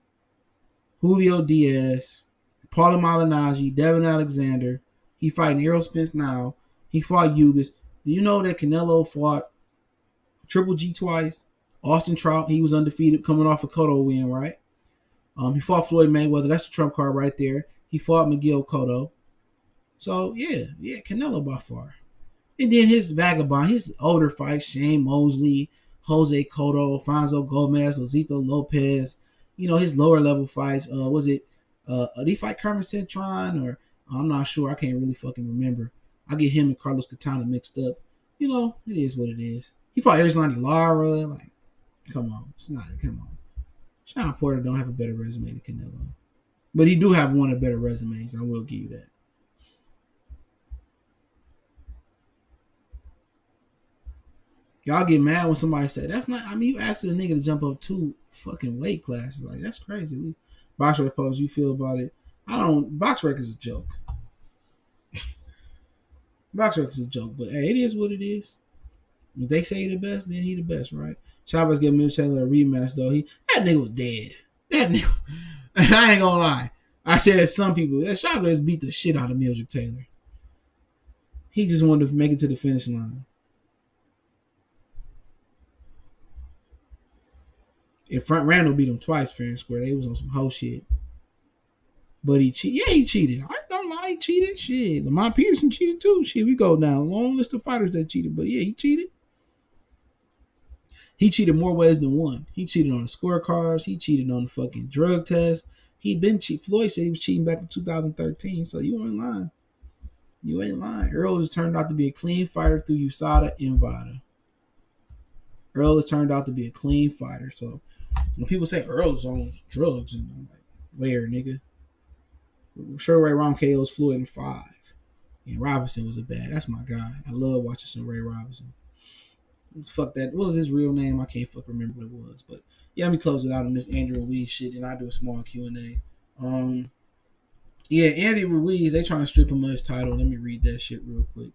Julio Diaz, Paulie Malignaggi, Devin Alexander. He fighting Errol Spence now. He fought Ugas. Do you know that Canelo fought Triple G twice? Austin Trout, he was undefeated coming off a Cotto win, right? He fought Floyd Mayweather. That's the trump card right there. He fought Miguel Cotto. So, yeah, Canelo by far. And then his older fights, Shane Mosley, Jose Cotto, Alfonso Gomez, Ozito Lopez. You know, his lower level fights. Did he fight Carmen Cintron? Or I'm not sure. I can't really fucking remember. I get him and Carlos Katana mixed up. You know, it is what it is. He fought Erislandy Lara. Like, come on. Come on. Sean Porter don't have a better resume than Canelo. But he do have one of the better resumes. I will give you that. Y'all get mad when somebody say that's not. I mean, you asked a nigga to jump up 2 fucking weight classes. Like, that's crazy. BoxRec post, you feel about it? BoxRec is a joke. BoxRec is a joke, but hey, it is what it is. If they say he the best, then he the best, right? Chavez gave Mitch Taylor a rematch though. That nigga was dead. That nigga, I ain't gonna lie. I said some people that Chavez beat the shit out of Mildred Taylor. He just wanted to make it to the finish line. And Frank Randall beat him twice, fair and square. They was on some whole shit. But he cheated. Yeah, he cheated. I don't lie, he cheated. Shit. Lamont Peterson cheated too. Shit, we go down a long list of fighters that cheated. But yeah, he cheated. He cheated more ways than one. He cheated on the scorecards. He cheated on the fucking drug test. He been cheating. Floyd said he was cheating back in 2013. So you weren't lying. You ain't lying. Earl has turned out to be a clean fighter through USADA and VADA. Earl has turned out to be a clean fighter. So when people say Earl's on drugs, and I'm like, where, nigga? Sure, Ray Rom KO's Floyd in 5. And Robinson was a bad. That's my guy. I love watching some Ray Robinson. Fuck that. What was his real name? I can't fucking remember what it was. But yeah, let me close it out on this Andrew Ruiz shit, and I do a small Q&A. Yeah, Andy Ruiz, they trying to strip him of his title. Let me read that shit real quick.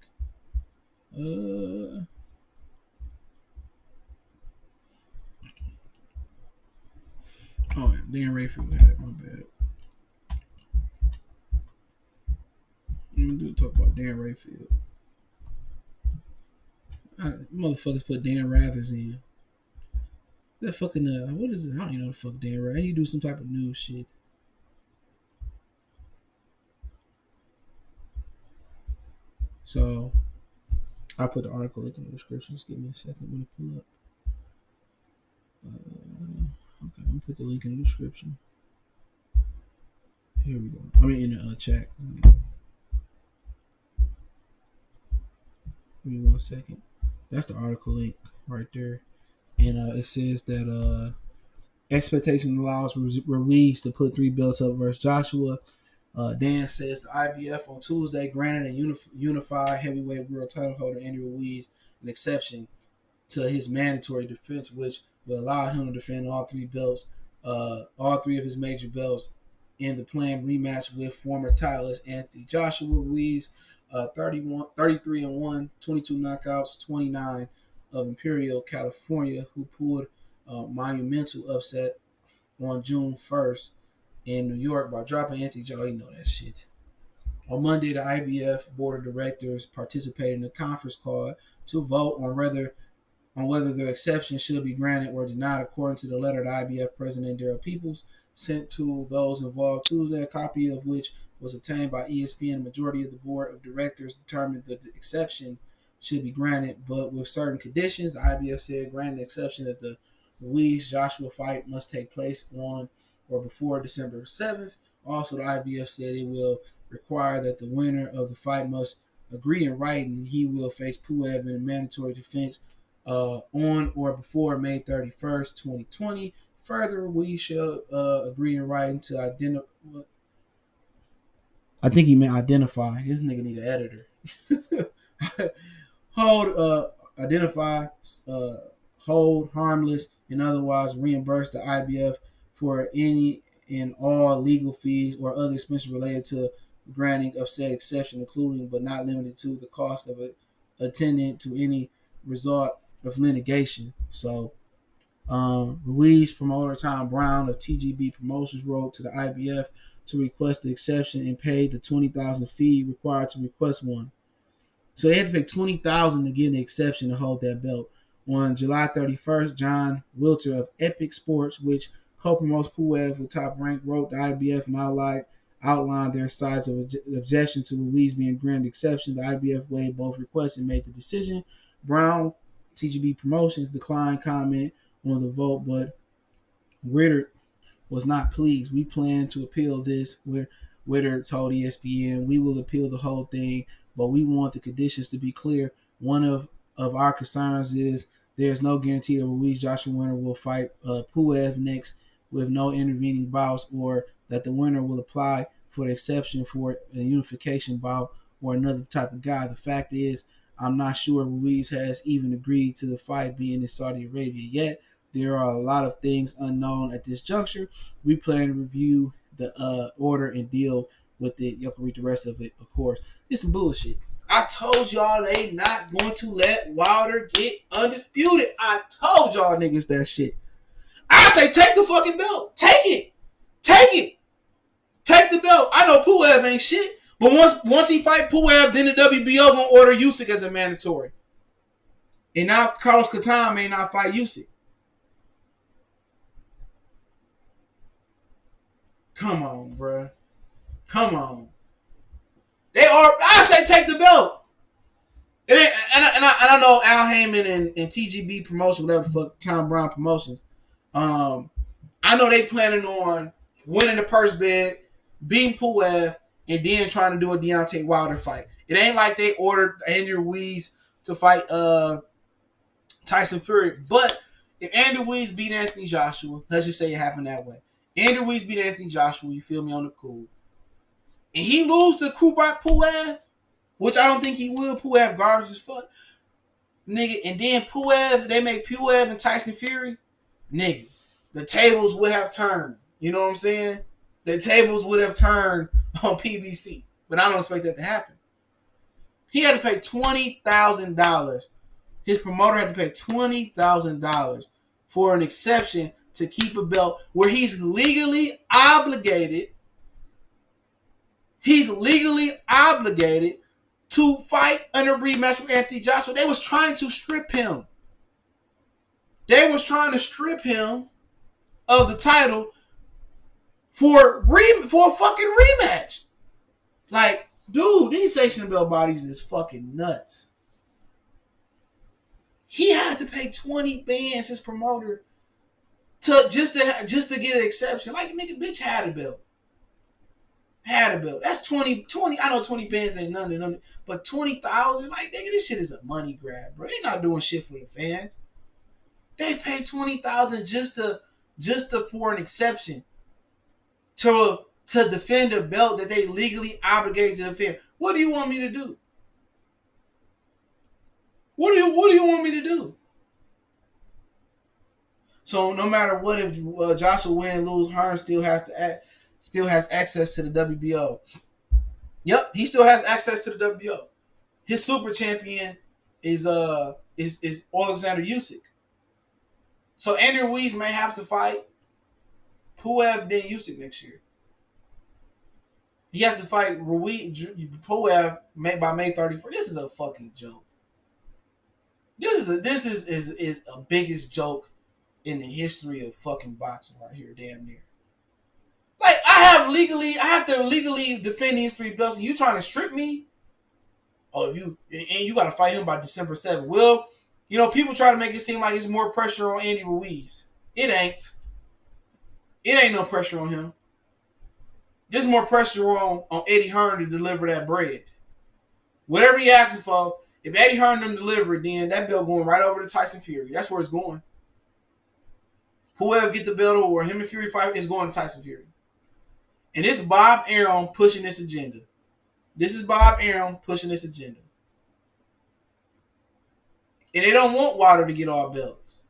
Oh, Dan Rayfield had it. My bad. Let me talk about Dan Rayfield. Motherfuckers put Dan Rathers in. That fucking what is it? I don't even know the fuck Dan Rathers. You do some type of news shit. So I'll put the article link in the description. Just give me a second when it pull up. Okay, I'm gonna put the link in the description. Here we go. I mean in the chat. Give me 1 second. That's the article link right there, and it says that expectation allows Ruiz to put 3 belts up versus Joshua. Dan says the IBF on Tuesday granted a unified heavyweight world title holder Andy Ruiz an exception to his mandatory defense, which will allow him to defend all 3 belts, all 3 of his major belts, in the planned rematch with former titleist Anthony Joshua. Ruiz, 33-1, 22 knockouts, 29 of Imperial, California, who pulled a monumental upset on June 1st in New York by dropping Anthony Joshua. You know that shit. On Monday, the IBF board of directors participated in a conference call to vote on whether the exception should be granted or denied, according to the letter the IBF president Daryl Peoples sent to those involved Tuesday, a copy of which was obtained by ESPN. The majority of the board of directors determined that the exception should be granted, but with certain conditions. The IBF said granted the exception that the Ruiz-Joshua fight must take place on or before December 7th. Also, the IBF said it will require that the winner of the fight must agree in writing he will face Puev in a mandatory defense on or before May 31st, 2020. Further, we shall agree in writing to identify. I think he meant identify. This nigga need an editor. Identify, hold harmless, and otherwise reimburse the IBF for any and all legal fees or other expenses related to the granting of said exception, including but not limited to the cost of it attendant to any result of litigation. So, Ruiz promoter Tom Brown of TGB Promotions wrote to the IBF to request the exception and paid the $20,000 fee required to request one. So they had to pay $20,000 to get an exception to hold that belt. On July 31st, John Wilter of Epic Sports, which co-promotes Puev with Top Rank, wrote the IBF and outlined their sides of objection to Ruiz being granted exception. The IBF weighed both requests and made the decision. Brown, TGB Promotions, declined comment on the vote, but Ritter was not pleased. We plan to appeal this, where Ritter told ESPN, we will appeal the whole thing, but we want the conditions to be clear. One of our concerns is there's no guarantee that Ruiz-Joshua winner will fight Puev next with no intervening bouts, or that the winner will apply for the exception for a unification bout or another type of guy. The fact is, I'm not sure Ruiz has even agreed to the fight being in Saudi Arabia yet. There are a lot of things unknown at this juncture. We plan to review the order and deal with it. Y'all can read the rest of it, of course. It's some bullshit. I told y'all they not going to let Wilder get undisputed. I told y'all niggas that shit. I say take the fucking belt. Take it. Take it. Take the belt. I know Puev ain't shit, but once he fight Puev, then the WBO gonna order Usyk as a mandatory. And now Carlos Catan may not fight Usyk. Come on, bruh. Come on. I say take the belt. And I know Al Heyman and TGB Promotion, whatever the fuck, Tom Brown Promotions. I know they planning on winning the purse bid, beating Puev, and then trying to do a Deontay Wilder fight. It ain't like they ordered Andy Ruiz to fight Tyson Fury. But if Andy Ruiz beat Anthony Joshua, let's just say it happened that way. Andy Ruiz beat Anthony Joshua, you feel me, on the cool. And he lose to Kubrat Pulev, which I don't think he will. Pulev garbage as fuck. Nigga, and then Pulev, they make Pulev and Tyson Fury. Nigga, the tables would have turned. You know what I'm saying? The tables would have turned on PBC. But I don't expect that to happen. He had to pay $20,000. His promoter had to pay $20,000 for an exception to keep a belt where he's legally obligated. He's legally obligated to fight under rematch with Anthony Joshua. They was trying to strip him. They was trying to strip him of the title for a fucking rematch. Like, dude, these sanctioned belt bodies is fucking nuts. He had to pay 20 bands, his promoter, to just to get an exception. Like, nigga, bitch had a belt. Had a belt. That's 20. I know 20 bands ain't nothing, but 20,000, like, nigga, this shit is a money grab, bro. They not doing shit for the fans. They pay 20,000 just to for an exception to defend a belt that they legally obligated to defend. What do you want me to do? What do you want me to do? So no matter what, if Joshua win, lose, Hearn still has access to the WBO. Yep, he still has access to the WBO. His super champion is Alexander Usyk. So Andy Ruiz may have to fight Pulev then Usyk next year. He has to fight Pulev by May 31st. This is a fucking joke. This is a biggest joke in the history of fucking boxing right here, damn near. Like, I have to legally defend these 3 belts, and you trying to strip me? Oh, you got to fight him by December 7th. Well, you know, people try to make it seem like it's more pressure on Andy Ruiz. It ain't. It ain't no pressure on him. There's more pressure on Eddie Hearn to deliver that bread. Whatever he asking for, if Eddie Hearn them deliver it, then that belt going right over to Tyson Fury. That's where it's going. Whoever get the belt or him and Fury fight is going to Tyson Fury. And it's Bob Arum pushing this agenda. This is Bob Arum pushing this agenda. And they don't want Wilder to get all belts.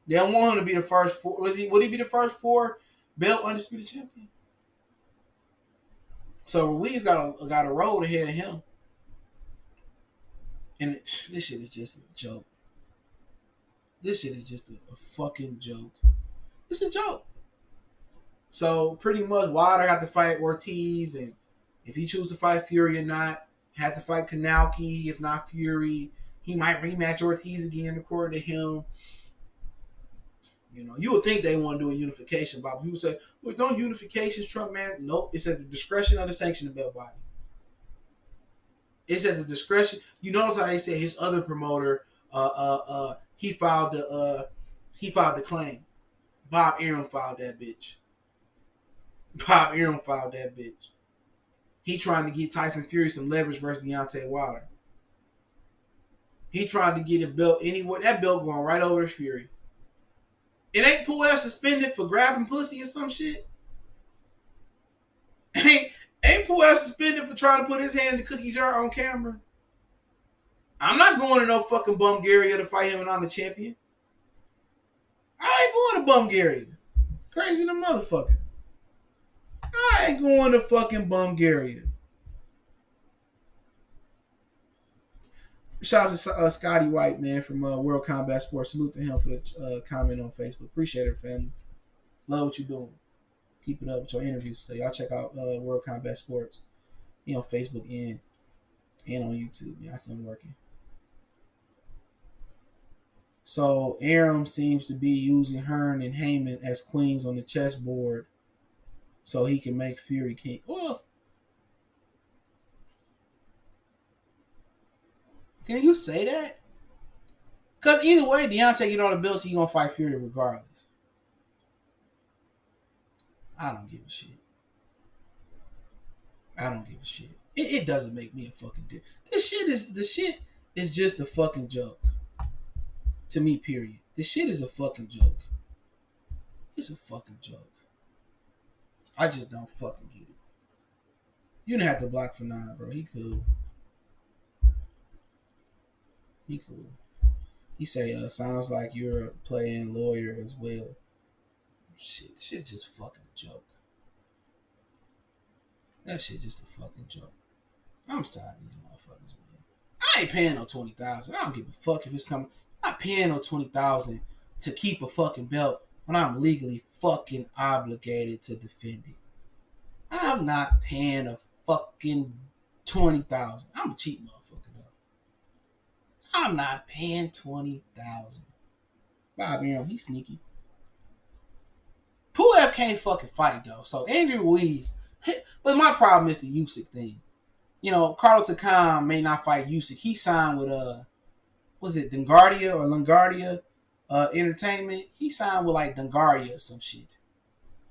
They don't want him to be the first 4. Would he be the first 4 belt undisputed champion? So Ruiz got a road ahead of him. And this shit is just a joke. This shit is just a fucking joke. It's a joke. So pretty much Wilder had to fight Ortiz, and if he chooses to fight Fury or not, had to fight Kanalki, if not Fury. He might rematch Ortiz again, according to him. You know, you would think they want to do a unification, but people say, well, don't unifications trump, man? Nope. It's at the discretion of the sanctioning belt body. It's at the discretion. You notice how they say his other promoter, he filed the claim. Bob Arum filed that bitch. Bob Arum filed that bitch. He trying to get Tyson Fury some leverage versus Deontay Wilder. He trying to get a belt anywhere. That belt going right over to Fury. It ain't Pulev suspended for grabbing pussy or some shit. Ain't Pulev suspended for trying to put his hand in the cookie jar on camera. I'm not going to no fucking Bulgaria to fight him and I'm the champion. I ain't going to Bulgaria. Crazy the motherfucker. I ain't going to fucking Bulgaria. Shout out to Scotty White, man, from World Combat Sports. Salute to him for the comment on Facebook. Appreciate it, family. Love what you're doing. Keep it up with your interviews. So y'all check out World Combat Sports. He on Facebook and on YouTube. Yeah, I see him working. So Arum seems to be using Hearn and Heyman as queens on the chessboard so he can make Fury king. Well, can you say that? Because either way, Deontay get all the belts, he gonna fight Fury regardless. I don't give a shit. It doesn't make me a fucking dick. The shit is just a fucking joke. To me, period. This shit is a fucking joke. It's a fucking joke. I just don't fucking get it. You didn't have to block for 9, bro. He cool. He cool. He say, sounds like you're a playing lawyer as well. Shit just fucking a joke. That shit just a fucking joke. I'm tired of these motherfuckers, man. I ain't paying no 20,000. I don't give a fuck if it's coming. I'm not paying no 20,000 to keep a fucking belt when I'm legally fucking obligated to defend it. I'm not paying a fucking 20,000. I'm a cheap motherfucker though. I'm not paying 20,000. Bobby Arum, he's sneaky. Pulev can't fucking fight though. So Andrew Ruiz, but my problem is the Usyk thing. You know, Carlos Takam may not fight Usyk. He signed with was it Dungardia or Lungardia Entertainment? He signed with like Dungardia or some shit.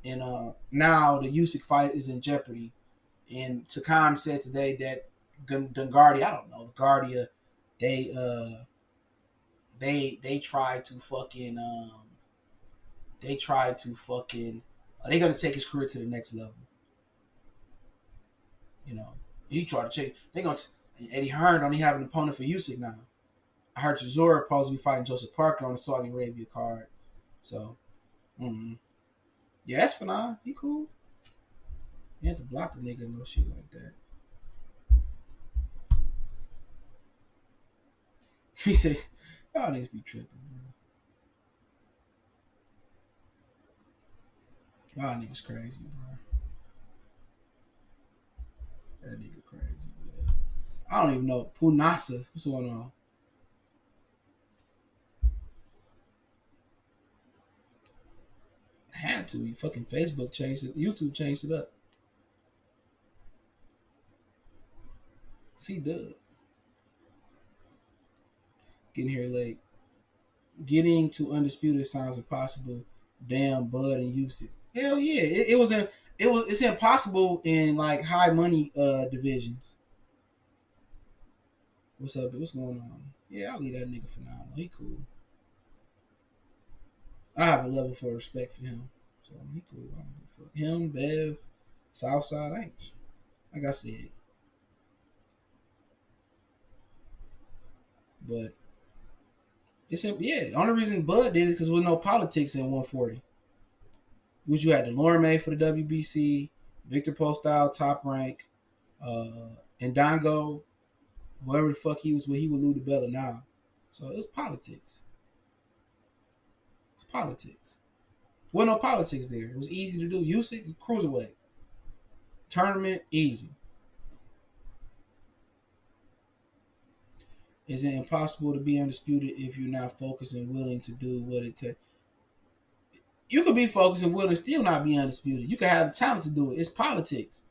And now the Usyk fight is in jeopardy. And Takam said today that Dungardia, I don't know, Lungardia, they tried to fucking they're gonna take his career to the next level. You know, he tried to take. Eddie Hearn don't even have an opponent for Usyk now. I heard Chisora supposed to be fighting Joseph Parker on the Saudi Arabia card. So, yeah, that's fine. He cool. You have to block the nigga and no shit like that. He said, y'all niggas be tripping, bro. Y'all niggas crazy, bro. That nigga crazy, man. I don't even know. Punasa, what's going on? I had to. Fucking Facebook changed it. YouTube changed it up. C-Dub. Getting here late. Getting to Undisputed sounds impossible. Damn, Bud and Usyk. Hell yeah. It's impossible in like high money divisions. What's up? What's going on? Yeah, I'll leave that nigga for now. He cool. I have a level for respect for him. So he cool. I don't give a fuck. Him, Bev, Southside, ain't. Like I said. But the only reason Bud did it because there was no politics in 140. Which you had the Lorme for the WBC, Victor Postile, top rank, and Dongo, whoever the fuck he was with, he would lose the belt now. So it was politics. It's politics. There wasn't no politics there. It was easy to do. Usyk, cruiserweight. Tournament, easy. Is it impossible to be undisputed if you're not focused and willing to do what it takes? You could be focused and willing and still not be undisputed. You could have the talent to do it. It's politics.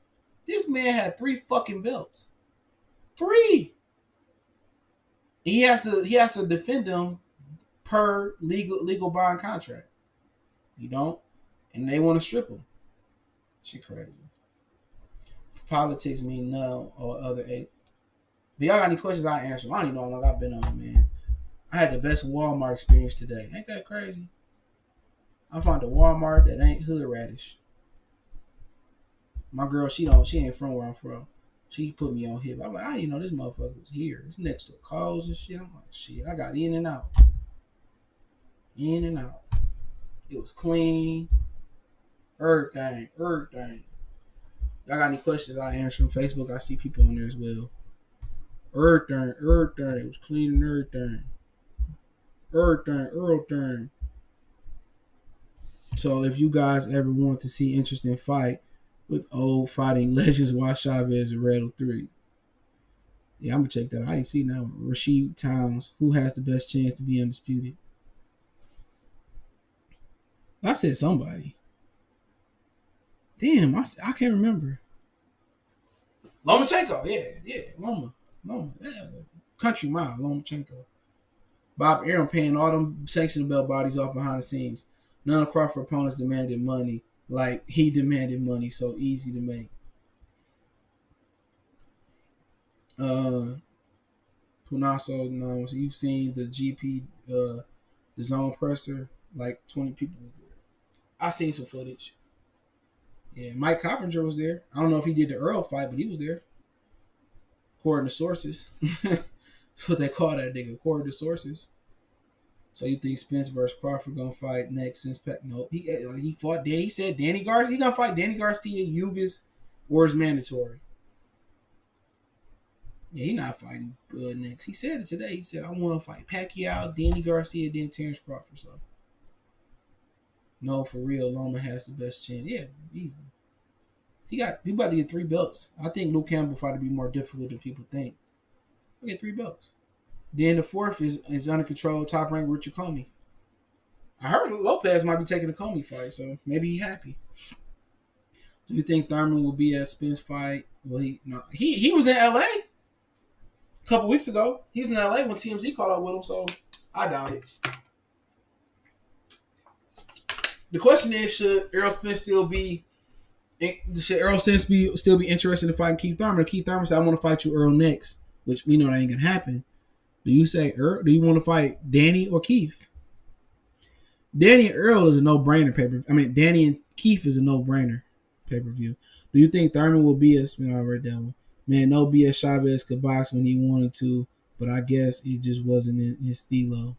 This man had 3 fucking belts. 3. He has to defend them per legal bond contract. You don't, and they want to strip him. Shit crazy. Politics mean no or other eight. But y'all got any questions? I answer them. I don't even know how long I've been on, man. I had the best Walmart experience today. Ain't that crazy? I found a Walmart that ain't hood radish. My girl, she ain't from where I'm from. She put me on hip. I'm like, I didn't even know this motherfucker was here. It's next to Coles and shit. I'm like, shit, I got in and out. In and out. It was clean. Everything. Y'all got any questions? I answer them. Facebook, I see people on there as well. Everything. It was clean and everything. Everything. So if you guys ever want to see interesting fight with old fighting legends, watch Chavez and Redo 3. Yeah, I'm gonna check that out. I ain't seen that one. Rashid Towns, who has the best chance to be undisputed? I said somebody. Damn, I can't remember. Lomachenko, yeah, Loma, yeah. Country Mile, Lomachenko. Bob Arum paying all them sanctioned belt bodies off behind the scenes. None of Crawford opponents demanded money like he demanded money, so easy to make. Uh, Punaso, no, so you've seen the GP, the zone presser, like 20 people was there. I seen some footage. Yeah, Mike Coppinger was there. I don't know if he did the Earl fight, but he was there, according to sources. That's what they call that nigga, according to sources. So you think Spence versus Crawford gonna fight next? Since nope, he fought. He said Danny Garcia. He gonna fight Danny Garcia, Yugas, or is mandatory. Yeah, he not fighting next. He said it today. He said I want to fight Pacquiao, Danny Garcia, then Terrence Crawford. So no, for real, Loma has the best chance. Yeah, easily. He about to get 3 belts. I think Luke Campbell fight to be more difficult than people think. He'll get 3 belts. Then the fourth is under control, top ranked Richard Comey. I heard Lopez might be taking the Comey fight, so maybe he happy. Do you think Thurman will be at Spence fight? Well, he was in LA a couple weeks ago. He was in LA when TMZ called out with him, so I doubt it. The question is, should Errol Spence still be interested in fighting Keith Thurman? If Keith Thurman said, I want to fight you, Earl, next, which we know that ain't gonna happen. Do you say Earl? Do you want to fight Danny or Keith? Danny and Earl is a no-brainer pay-per-view. I mean, Danny and Keith is a no-brainer pay-per-view. Do you think Thurman will be a spin? I read that one. Man, no BS Chavez could box when he wanted to, but I guess it just wasn't in his stilo.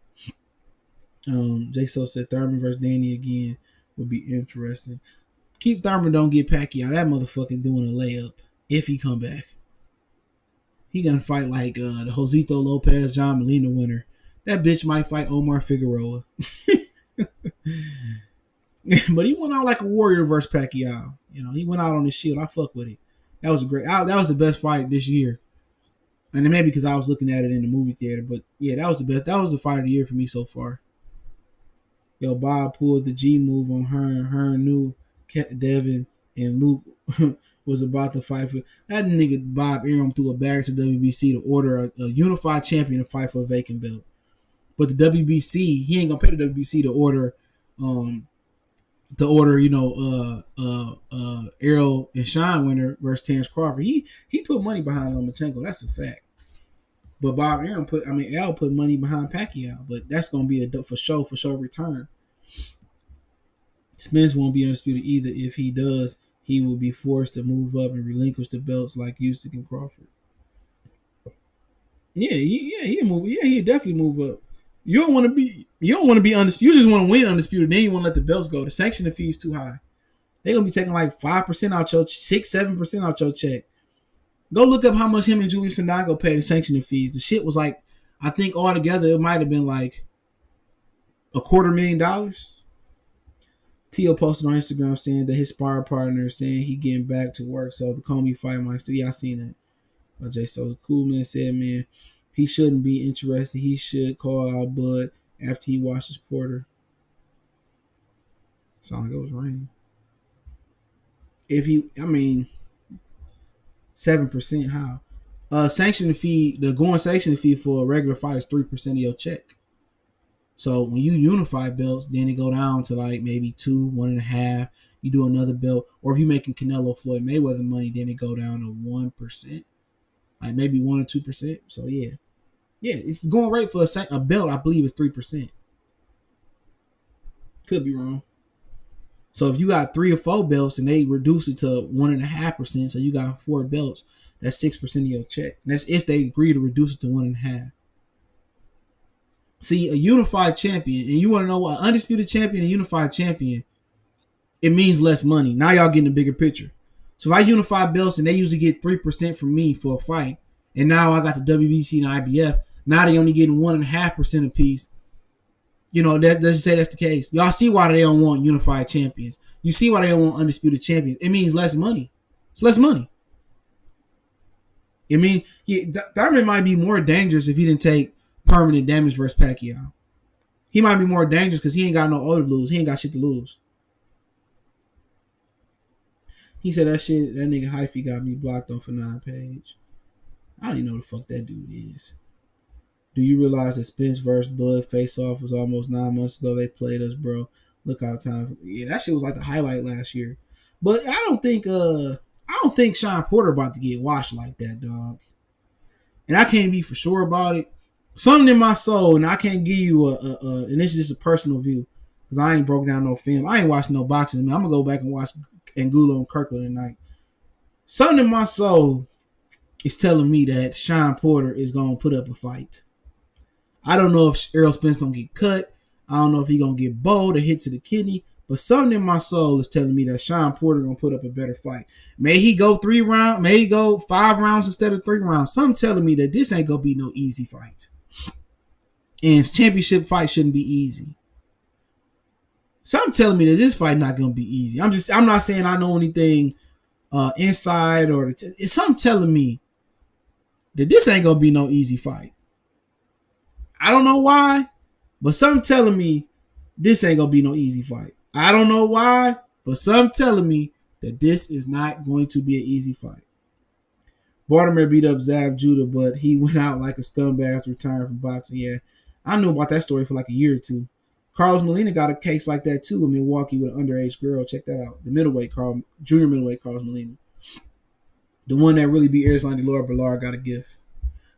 Jay So said Thurman versus Danny again would be interesting. Keep Thurman don't get Pacquiao. That motherfucker doing a layup if he come back. He gonna fight like the Josito Lopez John Molina winner. That bitch might fight Omar Figueroa. But he went out like a warrior versus Pacquiao. You know, he went out on his shield. I fuck with it. That was that was the best fight this year. And it may be because I was looking at it in the movie theater. But yeah, that was the best. That was the fight of the year for me so far. Yo, Bob pulled the G move on her. Her knew Devin and Luke was about to fight for that nigga. Bob Arum threw a bag to WBC to order a unified champion to fight for a vacant belt. But the WBC, he ain't gonna pay the WBC to order, Errol and Sean winner versus Terrence Crawford. He put money behind Lomachenko. That's a fact. But Bob Arum Al put money behind Pacquiao. But that's gonna be a for show return. Spence won't be undisputed either. If he does, he will be forced to move up and relinquish the belts like Usyk and Crawford. Yeah, he'll move. Yeah, he'll definitely move up. You don't want to be undisputed. You just want to win undisputed. Then you want to let the belts go. The sanction fee is too high. They're gonna be taking like 5% out your 6-7% out your check. Go look up how much him and Julius Sandago paid in sanctioning fees. The shit was like, I think altogether it might have been like $250,000. Tio posted on Instagram saying that his sparring partner is saying he getting back to work, so the Comey fight might still. Yeah, I seen that. Jay So the cool man said, man, he shouldn't be interested. He should call out Bud after he washes Porter. Sound like it was raining. If he, I mean, 7%, how? Sanction fee, the going sanction fee for a regular fight is 3% of your check. So when you unify belts, then it go down to like maybe 2, 1.5. You do another belt, or if you making Canelo Floyd Mayweather money, then it go down to 1%, like maybe 1 or 2%. So yeah, it's going rate for a belt. I believe is 3%. Could be wrong. So if you got 3 or 4 belts and they reduce it to 1.5%, so you got 4 belts, that's 6% of your check. And that's if they agree to reduce it to 1.5. See, a unified champion, and you want to know what undisputed champion and unified champion, it means less money. Now y'all getting a bigger picture. So if I unify belts and they usually get 3% from me for a fight, and now I got the WBC and IBF, now they only getting 1.5% a piece. You know, that doesn't say that's the case. Y'all see why they don't want unified champions. You see why they don't want undisputed champions. It means less money. It's less money. I mean, Thurman might be more dangerous if he didn't take permanent damage versus Pacquiao. He might be more dangerous because he ain't got no other to lose. He ain't got shit to lose. He said that nigga Hifi got me blocked on for 9 page. I don't even know who the fuck that dude is. Do you realize that Spence versus Bud face-off was almost 9 months ago? They played us, bro. Look out time. Yeah, that shit was like the highlight last year. But I don't think Sean Porter about to get washed like that, dog. and I can't be for sure about it. Something in my soul, and I can't give you and this is just a personal view, because I ain't broke down no film. I ain't watching no boxing. Man, I'm gonna go back and watch Angulo and Kirkland tonight. Something in my soul is telling me that Sean Porter is gonna put up a fight. I don't know if Errol Spence gonna get cut. I don't know if he gonna get bowled or hit to the kidney. But something in my soul is telling me that Sean Porter gonna put up a better fight. May he go 3 rounds, may he go 5 rounds instead of 3 rounds. Something telling me that this ain't gonna be no easy fight. And championship fight shouldn't be easy. Something telling me that this fight not gonna be easy. I'm not saying I know anything inside or it's something telling me that this ain't gonna be no easy fight. I don't know why, but something telling me this ain't gonna be no easy fight. I don't know why, but something telling me that this is not going to be an easy fight. Baltimore beat up Zab Judah, but he went out like a scumbag after retiring from boxing. Yeah, I knew about that story for like a year or two. Carlos Molina got a case like that too in Milwaukee with an underage girl. Check that out. The junior middleweight Carlos Molina. The one that really beat Erislan Delora Ballard got a gift.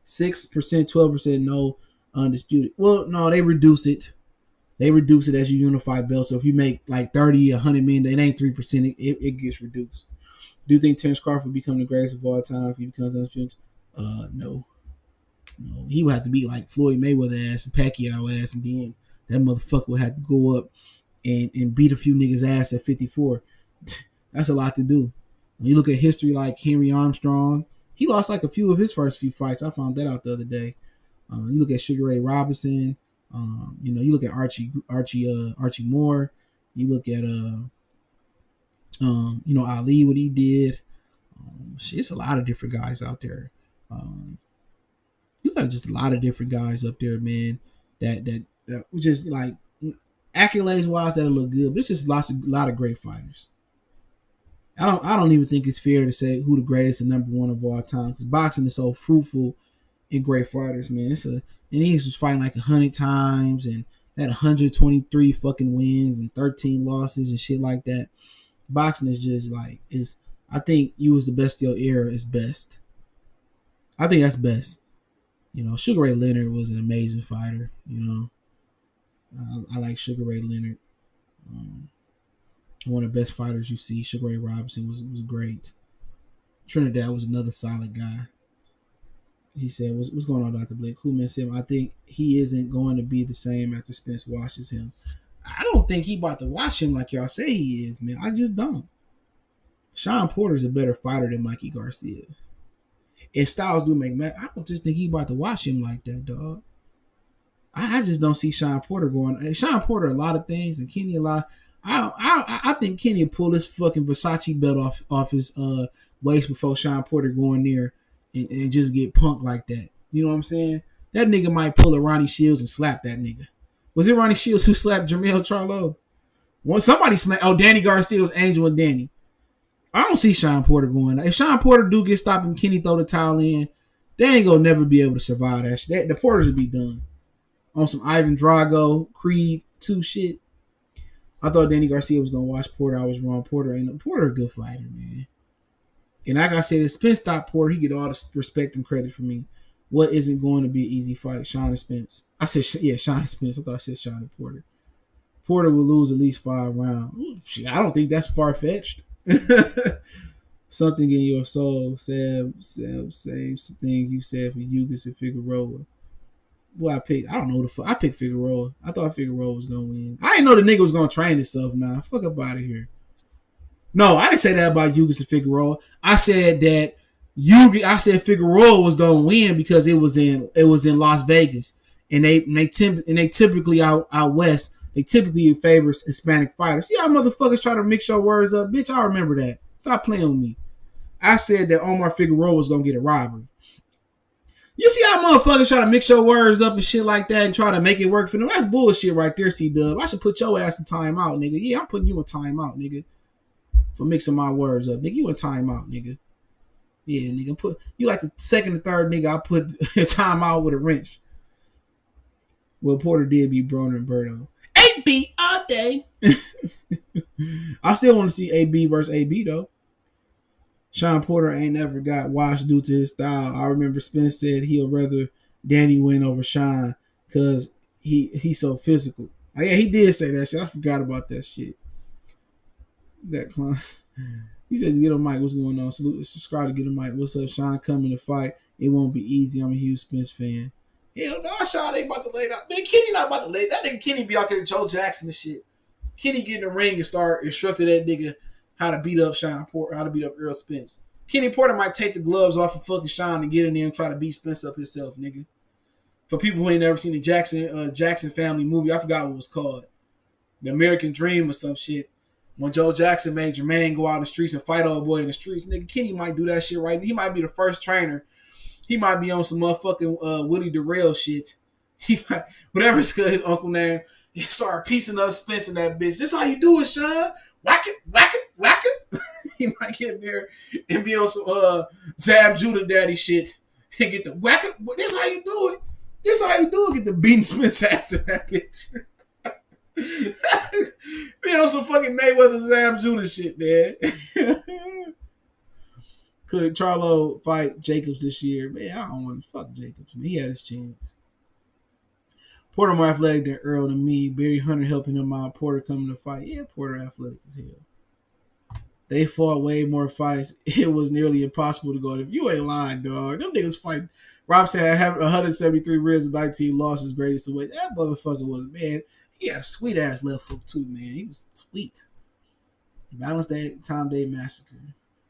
6%, 12% no, undisputed. Well, no, they reduce it. They reduce it as you unify belts. So if you make like 30, 100 million, it ain't 3%. It gets reduced. Do you think Terence Crawford will become the greatest of all time if he becomes undisputed? No. He would have to beat like Floyd Mayweather ass and Pacquiao ass, and then that motherfucker would have to go up and beat a few niggas ass at 54. That's a lot to do. When you look at history like Henry Armstrong, he lost like a few of his first few fights. I found that out the other day. You look at Sugar Ray Robinson. You look at Archie Moore. You look at Ali, what he did. It's a lot of different guys out there. You got just a lot of different guys up there, man. That just like accolades wise that look good. But this is a lot of great fighters. I don't even think it's fair to say who the greatest and number one of all time, because boxing is so fruitful in great fighters, man. And he was fighting like 100 times and had 123 fucking wins and 13 losses and shit like that. Boxing is just like I think you was the best of your era is best. I think that's best. Sugar Ray Leonard was an amazing fighter. I like Sugar Ray Leonard. One of the best fighters you see. Sugar Ray Robinson was great. Trinidad was another solid guy. He said, what's going on, Dr. Blake? Who missed him? I think he isn't going to be the same after Spence watches him. I don't think he about to watch him like y'all say he is, man. I just don't. Sean Porter's a better fighter than Mikey Garcia. If Styles do make match, I don't just think he about to watch him like that, dog. I just don't see Sean Porter going. Sean Porter a lot of things, and Kenny a lot. I think Kenny will pull his fucking Versace belt off his waist before Sean Porter going there and just get punked like that. You know what I'm saying? That nigga might pull a Ronnie Shields and slap that nigga. Was it Ronnie Shields who slapped Jermell Charlo? Somebody smacked. Oh, Danny Garcia was Angel and Danny. I don't see Sean Porter going. If Sean Porter do get stopped and Kenny throw the towel in, they ain't gonna never be able to survive that shit. The Porters will be done. On some Ivan Drago, Creed 2 shit. I thought Danny Garcia was gonna watch Porter. I was wrong. Porter a good fighter, man. And like I said, if Spence stopped Porter, he get all the respect and credit from me. What isn't going to be an easy fight? Sean and Spence. I said, Sean and Spence. I thought I said Sean and Porter. Porter will lose at least 5 rounds. Shit, I don't think that's far-fetched. Something in your soul, same thing you said for Yugas and Figueroa. Well, I don't know the fuck. I picked Figueroa. I thought Figueroa was gonna win. I didn't know the nigga was gonna train himself now. Fuck up out of here. No, I didn't say that about Yugas and Figueroa. I said that Figueroa was gonna win because it was in Las Vegas, and they typically out west. They typically favor Hispanic fighters. See how motherfuckers try to mix your words up, bitch. I remember that. Stop playing with me. I said that Omar Figueroa was gonna get a robbery. You see how motherfuckers try to mix your words up and shit like that and try to make it work for them? That's bullshit right there, C-Dub. I should put your ass in timeout, nigga. Yeah, I'm putting you in timeout, nigga. For mixing my words up. Nigga, you in timeout, nigga. Yeah, nigga. You like the second or third nigga I put timeout with a wrench. Well, Porter did beat Broner and Berto. AB all day. I still want to see AB versus AB, though. Sean Porter ain't never got washed due to his style. I remember Spence said he'll rather Danny win over Sean because he's so physical. Oh, yeah, he did say that shit. I forgot about that shit. That clown. He said, "Get a mic. What's going on? Subscribe to Get a mic. What's up, Sean? Coming to fight. It won't be easy. I'm a huge Spence fan." Hell no, Sean ain't about to lay down. Man, Kenny not about to lay. That nigga Kenny be out there with Joe Jackson and shit. Kenny get in the ring and start instructing that nigga how to beat up Sean Porter, how to beat up Earl Spence. Kenny Porter might take the gloves off of fucking Sean and get in there and try to beat Spence up himself, nigga. For people who ain't never seen the Jackson family movie, I forgot what it was called. The American Dream or some shit. When Joe Jackson made Jermaine go out in the streets and fight old boy in the streets, nigga, Kenny might do that shit right. He might be the first trainer. He might be on some motherfucking Woody Darrell shit. He might, whatever his uncle name, he start piecing up Spence and that bitch. This how you do it, Sean. Whack it, whack it, whack it. He might get there and be on some Zab Judah daddy shit and get the whack it. This how you do it. This how you do it. Get the beating Spence ass in that bitch. Be on some fucking Mayweather Zab Judah shit, man. Could Charlo fight Jacobs this year? Man, I don't want to fuck Jacobs, man. He had his chance. Porter more athletic than Earl to me. Barry Hunter helping him out. Porter coming to fight. Yeah, Porter athletic as hell. They fought way more fights. It was nearly impossible to go. If you ain't lying, dog. Them niggas fighting. Rob said I have 173 wins and 19 losses. Greatest away. That motherfucker was, man. He had a sweet ass left hook too, man. He was sweet. Balanced that Time Day Massacre.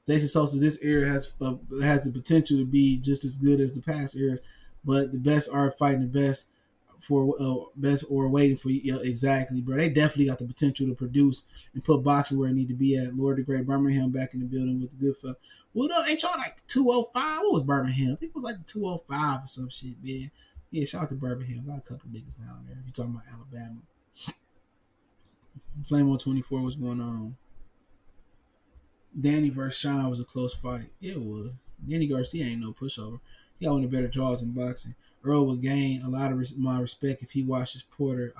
Jason Sosa, this era has the potential to be just as good as the past eras, but the best are fighting the best for best or waiting for you. Yeah, exactly, bro. They definitely got the potential to produce and put boxing where it need to be at. Lord the Great Birmingham back in the building with the good fuck. Well, no, ain't y'all like 205? What was Birmingham? I think it was like the 205 or some shit, man. Yeah, shout out to Birmingham. Got a couple niggas down there. If you talking about Alabama. Flame on 24, what's going on? Danny versus Sean was a close fight. Yeah, it was. Danny Garcia ain't no pushover. He got one of the better draws in boxing. Earl would gain a lot of my respect if he watches Porter.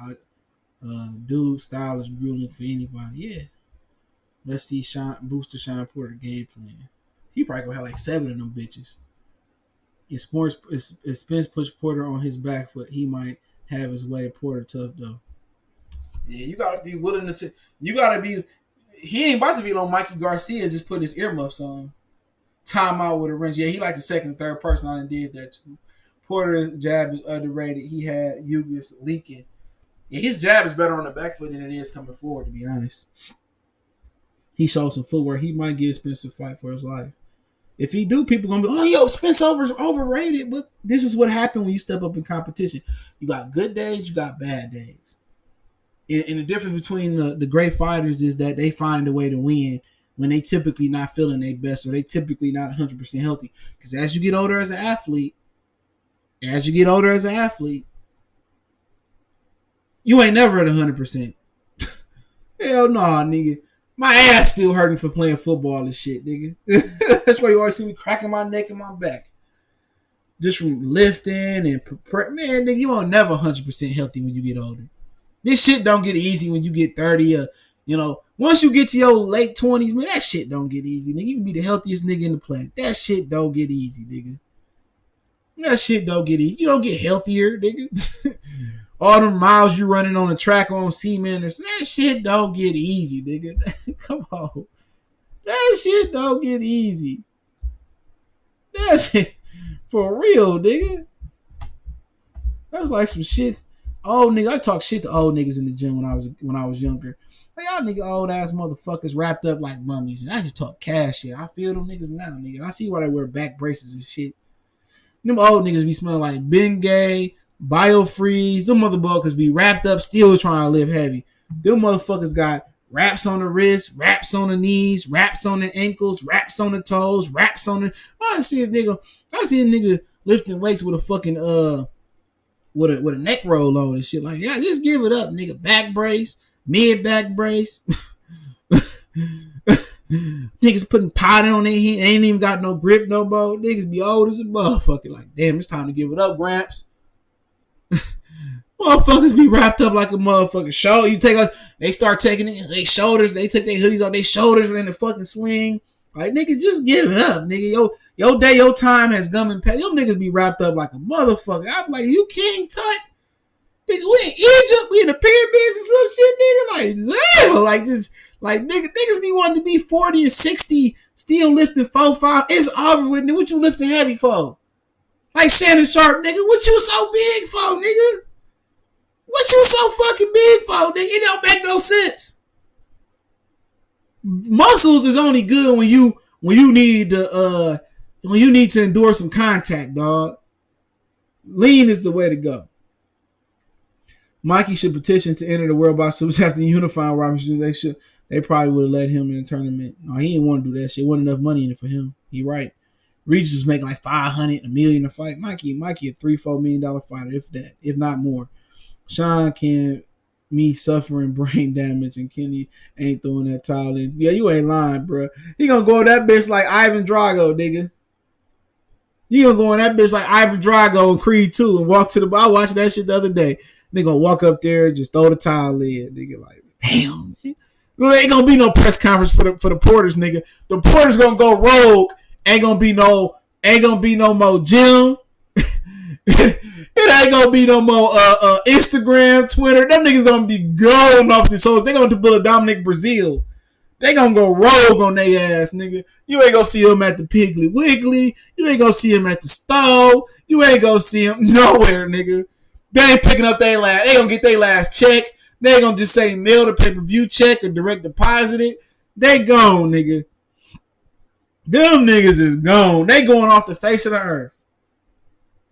Dude, style is grueling for anybody. Yeah. Let's see Booster Sean Porter game plan. He probably gonna have like 7 of them bitches. If Spence push Porter on his back foot, he might have his way. Porter tough though. Yeah, you gotta be willing to. You gotta be. He ain't about to be on Mikey Garcia just putting his earmuffs on. Time out with a wrench. Yeah, he like the second and third person. I done did that too. Porter's jab is underrated. He had Yugas leaking. Yeah, his jab is better on the back foot than it is coming forward, to be honest. He showed some footwork. He might give Spence a fight for his life. If he do, people gonna be, oh, yo, Spence is overrated. But this is what happened when you step up in competition. You got good days, you got bad days. And the difference between the great fighters is that they find a way to win when they typically not feeling their best or they typically not 100% healthy. Because as you get older as an athlete, you ain't never at 100%. Hell no, nigga. My ass still hurting for playing football and shit, nigga. That's why you always see me cracking my neck and my back. Just from lifting and man, nigga, you ain't never 100% healthy when you get older. This shit don't get easy when you get 30 or, once you get to your late 20s, man, that shit don't get easy, nigga. You can be the healthiest nigga in the planet. That shit don't get easy, nigga. That shit don't get easy. You don't get healthier, nigga. All the miles you running on the track on cement or that shit don't get easy, nigga. Come on. That shit don't get easy. That shit, for real, nigga. That's like some shit. Old nigga, I talk shit to old niggas in the gym when I was younger. Like, y'all nigga old ass motherfuckers wrapped up like mummies, and I just talk cash shit. I feel them niggas now, nigga. I see why they wear back braces and shit. Them old niggas be smelling like Bengay, Biofreeze. Them motherfuckers be wrapped up, still trying to live heavy. Them motherfuckers got wraps on the wrist, wraps on the knees, wraps on the ankles, wraps on the toes, wraps on the. I see a nigga lifting weights with a fucking with a neck roll on and shit like, yeah, just give it up, nigga. Back brace, mid back brace. Niggas putting powder on their hand, ain't even got no grip no more. Niggas be old as a motherfucker. Like, damn, it's time to give it up, Gramps. Motherfuckers be wrapped up like a motherfucking show. They start taking it, they shoulders, they take their hoodies off their shoulders in the fucking sling. Like, nigga, just give it up, nigga. Your day, your time has come and passed. Them niggas be wrapped up like a motherfucker. I'm like, you King Tut? Nigga, we in Egypt, we in the pyramids and some shit, nigga. Like, damn, like this, like niggas be wanting to be 40 and 60, still lifting 4-5. It's over with, nigga. What you lifting heavy for? Like Shannon Sharp, nigga. What you so big for, nigga? What you so fucking big for, nigga? It don't make no sense. Muscles is only good when you need to endure some contact, dog. Lean is the way to go. Mikey should petition to enter the World Box Super after unifying Robinson. They probably would have let him in the tournament. No, he didn't want to do that shit. Wasn't enough money in it for him. He right. Regis was making like $500, $1 million a fight. Mikey a $3-4 million fighter, if that, if not more. Sean can me suffering brain damage and Kenny ain't throwing that towel in. Yeah, you ain't lying, bro. He gonna go in that bitch like Ivan Drago, nigga. You gonna go in that bitch like Ivan Drago and Creed 2 and walk to the bar. I watched that shit the other day. They gonna walk up there and just throw the towel in. Nigga, like, damn. There ain't gonna be no press conference for the Porters, nigga. The Porters gonna go rogue. Ain't gonna be no more gym. It ain't gonna be no more Instagram, Twitter. Them niggas gonna be going off this whole. They gonna pull a Dominic Brazil. They gonna go rogue on their ass, nigga. You ain't gonna see him at the Piggly Wiggly. You ain't gonna see him at the stove. You ain't gonna see him nowhere, nigga. They ain't picking up their last. They gonna get their last check. They ain't gonna just say mail the pay-per-view check or direct deposit it. They gone, nigga. Them niggas is gone. They going off the face of the earth.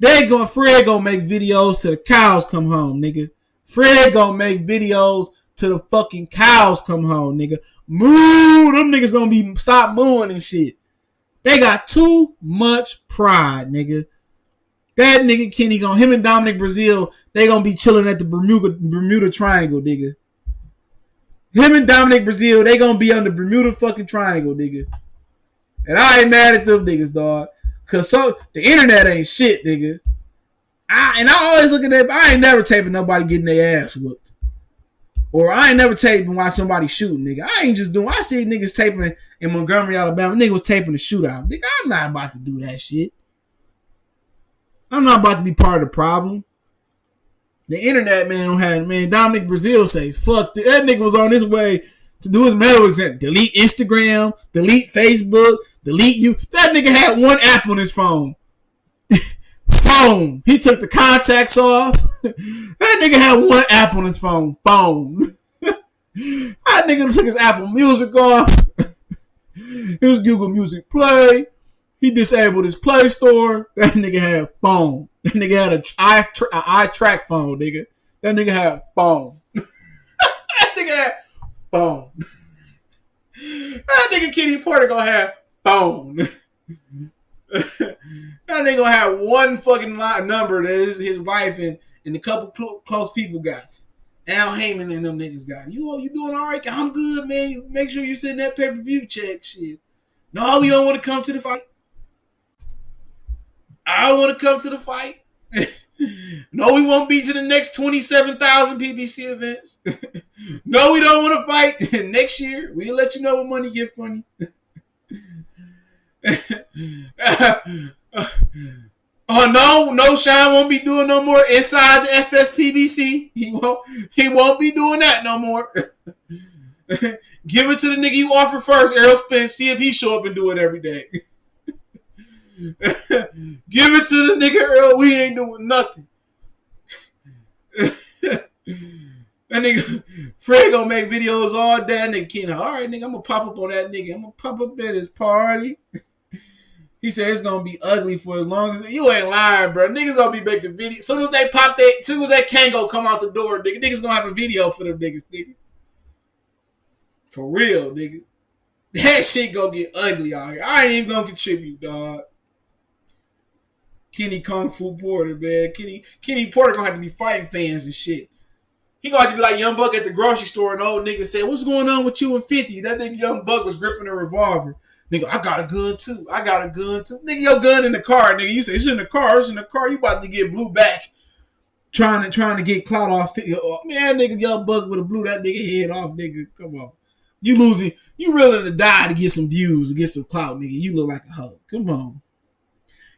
Fred gonna make videos till the cows come home, nigga. Fred gonna make videos till the fucking cows come home, nigga. Moo! Them niggas gonna be stop mooing and shit. They got too much pride, nigga. That nigga Kenny him and Dominic Brazil, they gonna be chilling at the Bermuda Triangle, nigga. Him and Dominic Brazil, they gonna be on the Bermuda fucking Triangle, nigga. And I ain't mad at them niggas, dog. Cause the internet ain't shit, nigga. I always look at that. I ain't never taping nobody getting their ass whooped. Or I ain't never taping watch somebody shooting, nigga. I ain't just doing. I see niggas taping in Montgomery, Alabama. Nigga was taping the shootout. Nigga, I'm not about to do that shit. I'm not about to be part of the problem. The internet, man, Dominic Brazil say, fuck, that nigga was on his way to do his medical exam. Delete Instagram, delete Facebook, delete you. That nigga had one app on his phone. Phone. He took the contacts off. That nigga had one app on his phone. Phone. That nigga took his Apple Music off. His Google Music Play. He disabled his Play Store. That nigga had phone. That nigga had an iTrack phone, nigga. That nigga had phone. That nigga had phone. That nigga Kenny Porter gonna have phone. That nigga gonna have one fucking number that is his wife and a couple close people got. Al Heyman and them niggas got. You doing all right? I'm good, man. You make sure you send that pay-per-view check, shit. No, we don't want to come to the fight. I don't want to come to the fight. No, we won't be to the next 27,000 PBC events. No, we don't want to fight next year. We'll let you know when money get funny. Oh no, Sean won't be doing no more inside the FSPBC. He won't be doing that no more. Give it to the nigga you offer first, Errol Spence. See if he show up and do it every day. Give it to the nigga Earl. We ain't doing nothing. That nigga Fred gonna make videos all day. That nigga Keenan. All right, nigga, I'm gonna pop up on that nigga. I'm gonna pop up at his party. He said it's gonna be ugly for as long as you ain't lying, bro. Niggas gonna be making videos. Soon as they pop that, soon as that Kango come out the door, niggas gonna have a video for them niggas, nigga. For real, nigga. That shit gonna get ugly out here. I ain't even gonna contribute, dog. Kenny Kung Fu Porter, man. Kenny Porter gonna have to be fighting fans and shit. He gonna have to be like Young Buck at the grocery store and the old nigga said, what's going on with you and 50? That nigga Young Buck was gripping a revolver. Nigga, I got a gun too. Nigga, your gun in the car, nigga. You say it's in the car. You about to get blew back. Trying to get clout off. Man, nigga, Young Buck would have blew that nigga head off, nigga. Come on. You losing. You willing to die to get some views, to get some clout, nigga. You look like a hoe. Come on.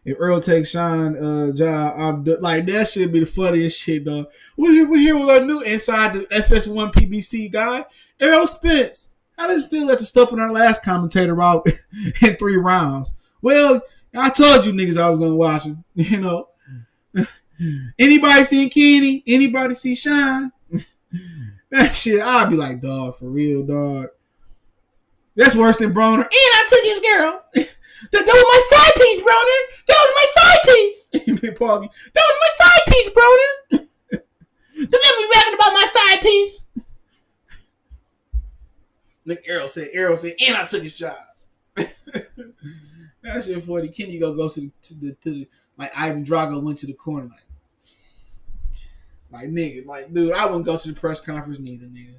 If Earl takes Sean job, like that should be the funniest shit, though. We're here with our new inside the FS1 PBC guy, Earl Spence. How does it feel after stopping our last commentator out in 3 rounds? Well, I told you niggas I was gonna watch him. You know. Anybody seen Kenny? Anybody see Sean? That shit, I'll be like, dog, for real, dog. That's worse than Broner. And I took his girl. That was my side piece, Broner. That was my side piece. Paulie, that was my side piece, Broner. Don't let me rapping about my side piece. Look, Errol said, and I took his job. That shit funny. Kenny go to the like Ivan Drago went to the corner like nigga, like dude, I wouldn't go to the press conference neither, nigga.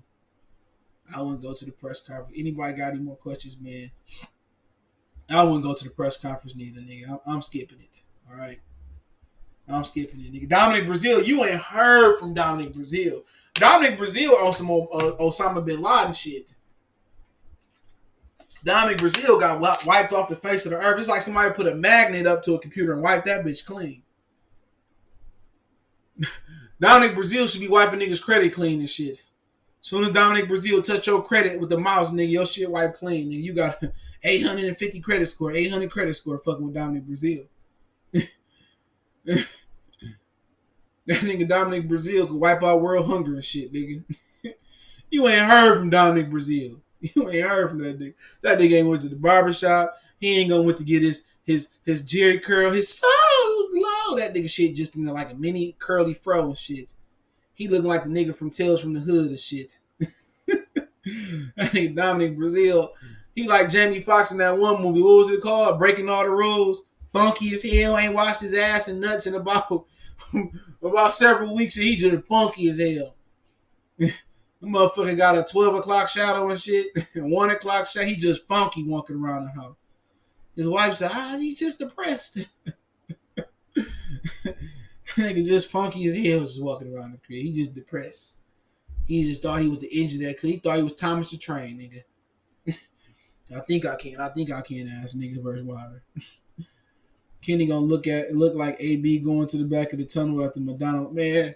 I wouldn't go to the press conference. Anybody got any more questions, man? I wouldn't go to the press conference neither, nigga. I'm skipping it. All right, I'm skipping it, nigga. Dominic Brazil, you ain't heard from Dominic Brazil. Dominic Brazil on some Osama bin Laden shit. Dominic Brazil got wiped off the face of the earth. It's like somebody put a magnet up to a computer and wiped that bitch clean. Dominic Brazil should be wiping niggas' credit clean and shit. As soon as Dominic Brazil touch your credit with the mouse, nigga, your shit wiped clean. Nigga, you got 850 credit score, 800 credit score fucking with Dominic Brazil. That nigga Dominic Brazil could wipe out world hunger and shit, nigga. You ain't heard from Dominic Brazil. You ain't heard from that nigga. That nigga ain't went to the barbershop. He ain't gonna went to get his Jerry curl. His so low. That nigga shit just in like a mini curly fro and shit. He looking like the nigga from Tales from the Hood and shit. That nigga Dominic Brazil. He like Jamie Foxx in that one movie. What was it called? Breaking All the Rules. Funky as hell. Ain't washed his ass and nuts in about several weeks and he just funky as hell. The motherfucker got a 12 o'clock shadow and shit. 1 o'clock shadow. He just funky walking around the house. His wife said, he's just depressed. Nigga just funky as hell just walking around the crib. He just depressed. He just thought he was the engine that could. He thought he was Thomas the Train, nigga. I think I can ask nigga versus Wilder. Kenny gonna look like AB going to the back of the tunnel after Madonna. Man,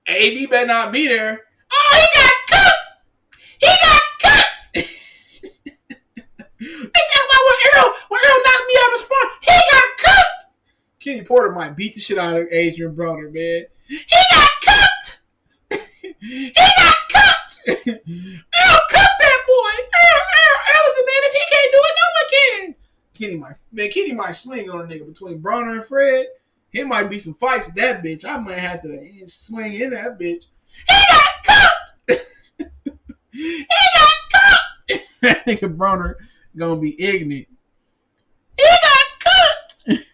AB better not be there. Oh, he got cooked! He got cooked! They talk about when Earl knocked me out of the spawn. He got cooked! Kenny Porter might beat the shit out of Adrian Broner, man. He got cooked! He got cooked! Earl cooked that boy! Earl said, man, if he can't do it, no one can. Kenny might swing on a nigga between Broner and Fred. It might be some fights at that bitch. I might have to swing in that bitch. He got cooked! He got cooked! That nigga Broner gonna be ignorant. He got cooked!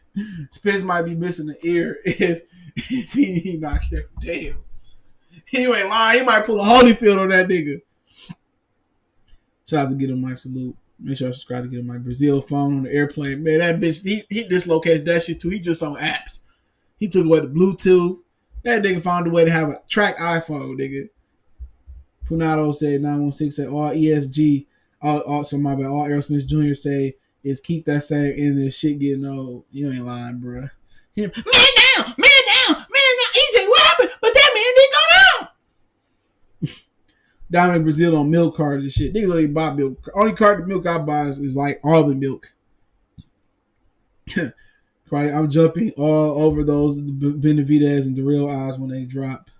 Spence might be missing an ear if he not careful. Damn. He ain't lying. He might pull a Holyfield on that nigga. Shout out to Get Him Mike salute. Make sure I subscribe to Get Him Mike. Brazil phone on the airplane. Man, that bitch, he dislocated that shit too. He just on apps. He took away the Bluetooth. That nigga found a way to have a track iPhone, nigga. Punado said 916 said all ESG, all Errol Spence Jr. say is keep that same end of the shit getting old. You ain't lying, bro. Man down. EJ, what happened? But that man didn't go down. Dominic Brazil on milk cards and shit. Niggas literally buy milk. Only card of milk I buy is like almond milk. I'm jumping all over those Benavidez and Darrell eyes when they drop.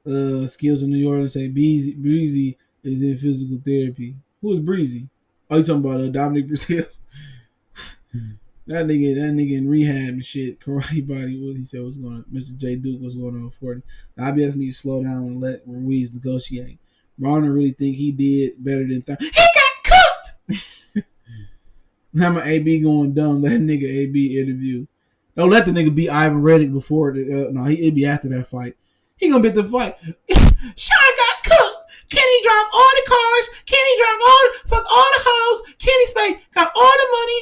Skills in New York and say Breezy is in physical therapy. Who is Breezy? Oh, you talking about Dominic Brazil? That nigga in rehab and shit. Karate body. What he said was going on. Mr. J Duke was going on 40. The IBS needs to slow down and let Ruiz negotiate. Bronner really think he did better than He got cooked! Now my AB going dumb. That nigga AB interview. Don't let the nigga beat Ivan Reddick before it'd be after that fight. He gonna beat the fight. Sean got cooked. Kenny dropped all the cars. Kenny dropped all the hoes. Kenny Spade got all the money.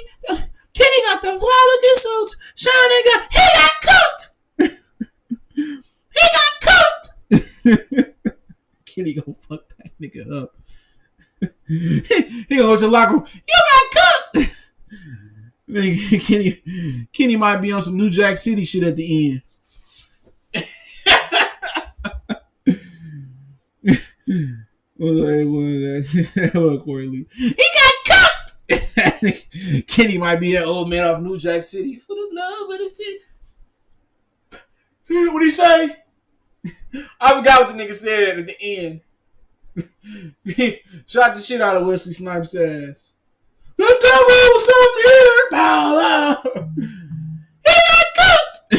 Kenny got the fly-looking suits. Sean he got cooked. He got cooked. Kenny gonna fuck that nigga up. He gonna go to the locker room. You got cooked. Kenny might be on some New Jack City shit at the end. Corey Lee. He got cooked. Kenny might be that old man off New Jack City. For the love of the city. What'd he say? I forgot what the nigga said at the end. He shot the shit out of Wesley Snipes' ass. The devil was some here. He got cooked.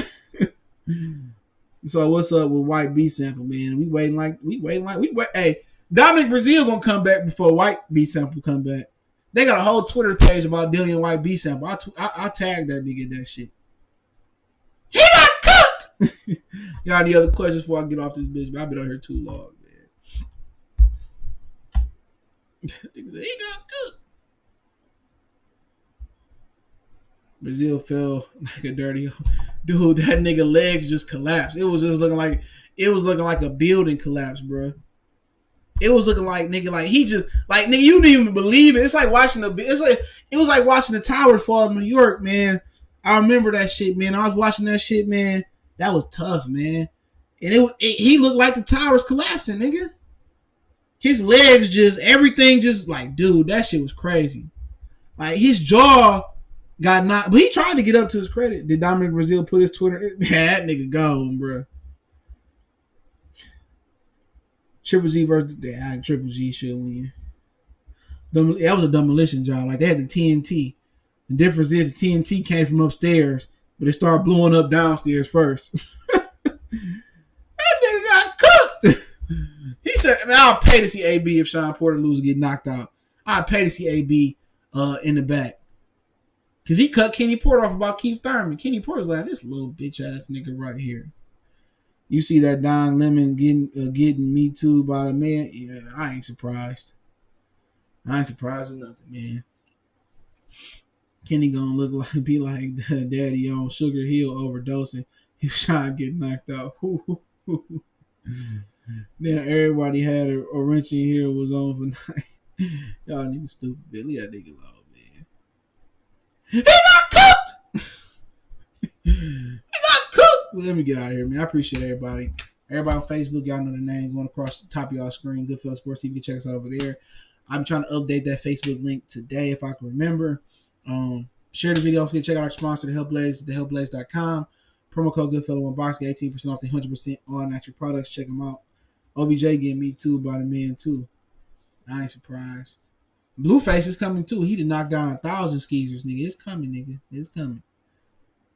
So what's up with White B Sample, man? We waiting. Hey, Dominic Brazil gonna come back before White B Sample come back. They got a whole Twitter page about Dillian White B Sample. I tagged that nigga in that shit. He got cooked. Y'all any other questions before I get off this bitch? I've been on here too long, man. He got cooked. Brazil fell like a dirty dude. That nigga legs just collapsed. It was looking like a building collapse, bro. It was looking like nigga, like he just like nigga. You didn't even believe it. It was like watching the towers fall in New York, man. I remember that shit, man. I was watching that shit, man. That was tough, man. And he looked like the towers collapsing, nigga. His legs just everything just like, dude, that shit was crazy. Like his jaw got knocked, but he tried to get up to his credit. Did Dominic Brazil put his Twitter? Man, that nigga gone, bro. Triple G versus Triple G should win. That was a demolition job. Like they had the TNT. The difference is the TNT came from upstairs, but it started blowing up downstairs first. That nigga got cooked. He said, "Man, I'll pay to see AB if Sean Porter loses, get knocked out. I'll pay to see AB in the back." Because he cut Kenny Porter off about Keith Thurman. Kenny Porter's like, this little bitch ass nigga right here. You see that Don Lemon getting me too by the man? Yeah, I ain't surprised. I ain't surprised with nothing, man. Kenny gonna be like daddy on Sugar Hill overdosing. He was trying to get knocked out. Then everybody had a wrench in here was on for night. Y'all niggas stupid, bitch. Leave that nigga alone, man. He got cooked! He got cooked! Well, let me get out of here, man. I appreciate everybody. Everybody on Facebook, y'all know the name going across the top of y'all screen. Goodfellas Sports TV. You can check us out over there. I'm trying to update that Facebook link today if I can remember. Share the video. Don't forget to check out our sponsor, The Helpblaze, thehelpblaze.com. Promo code Goodfellow1Box, get 18% off the 100% all natural products. Check them out. OBJ getting me too by the man too. I ain't surprised. Blueface is coming too. He did knock down 1,000 skeezers, nigga. It's coming, nigga. It's coming.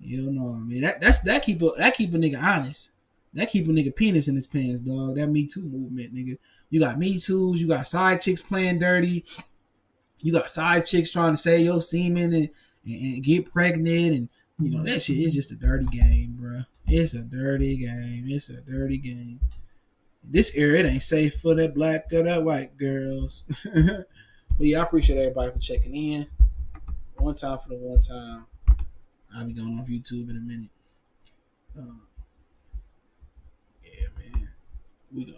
Hell no, man. That keep a nigga honest. That keep a nigga penis in his pants, dog. That Me Too movement, nigga. You got Me Too's. You got side chicks playing dirty. You got side chicks trying to say your semen and get pregnant, and you know that shit is just a dirty game, bro. It's a dirty game. It's a dirty game. This era, it ain't safe for that black or that white girls. But yeah, I appreciate everybody for checking in. One time for the one time. I'll be going off YouTube in a minute. Yeah, man. We go.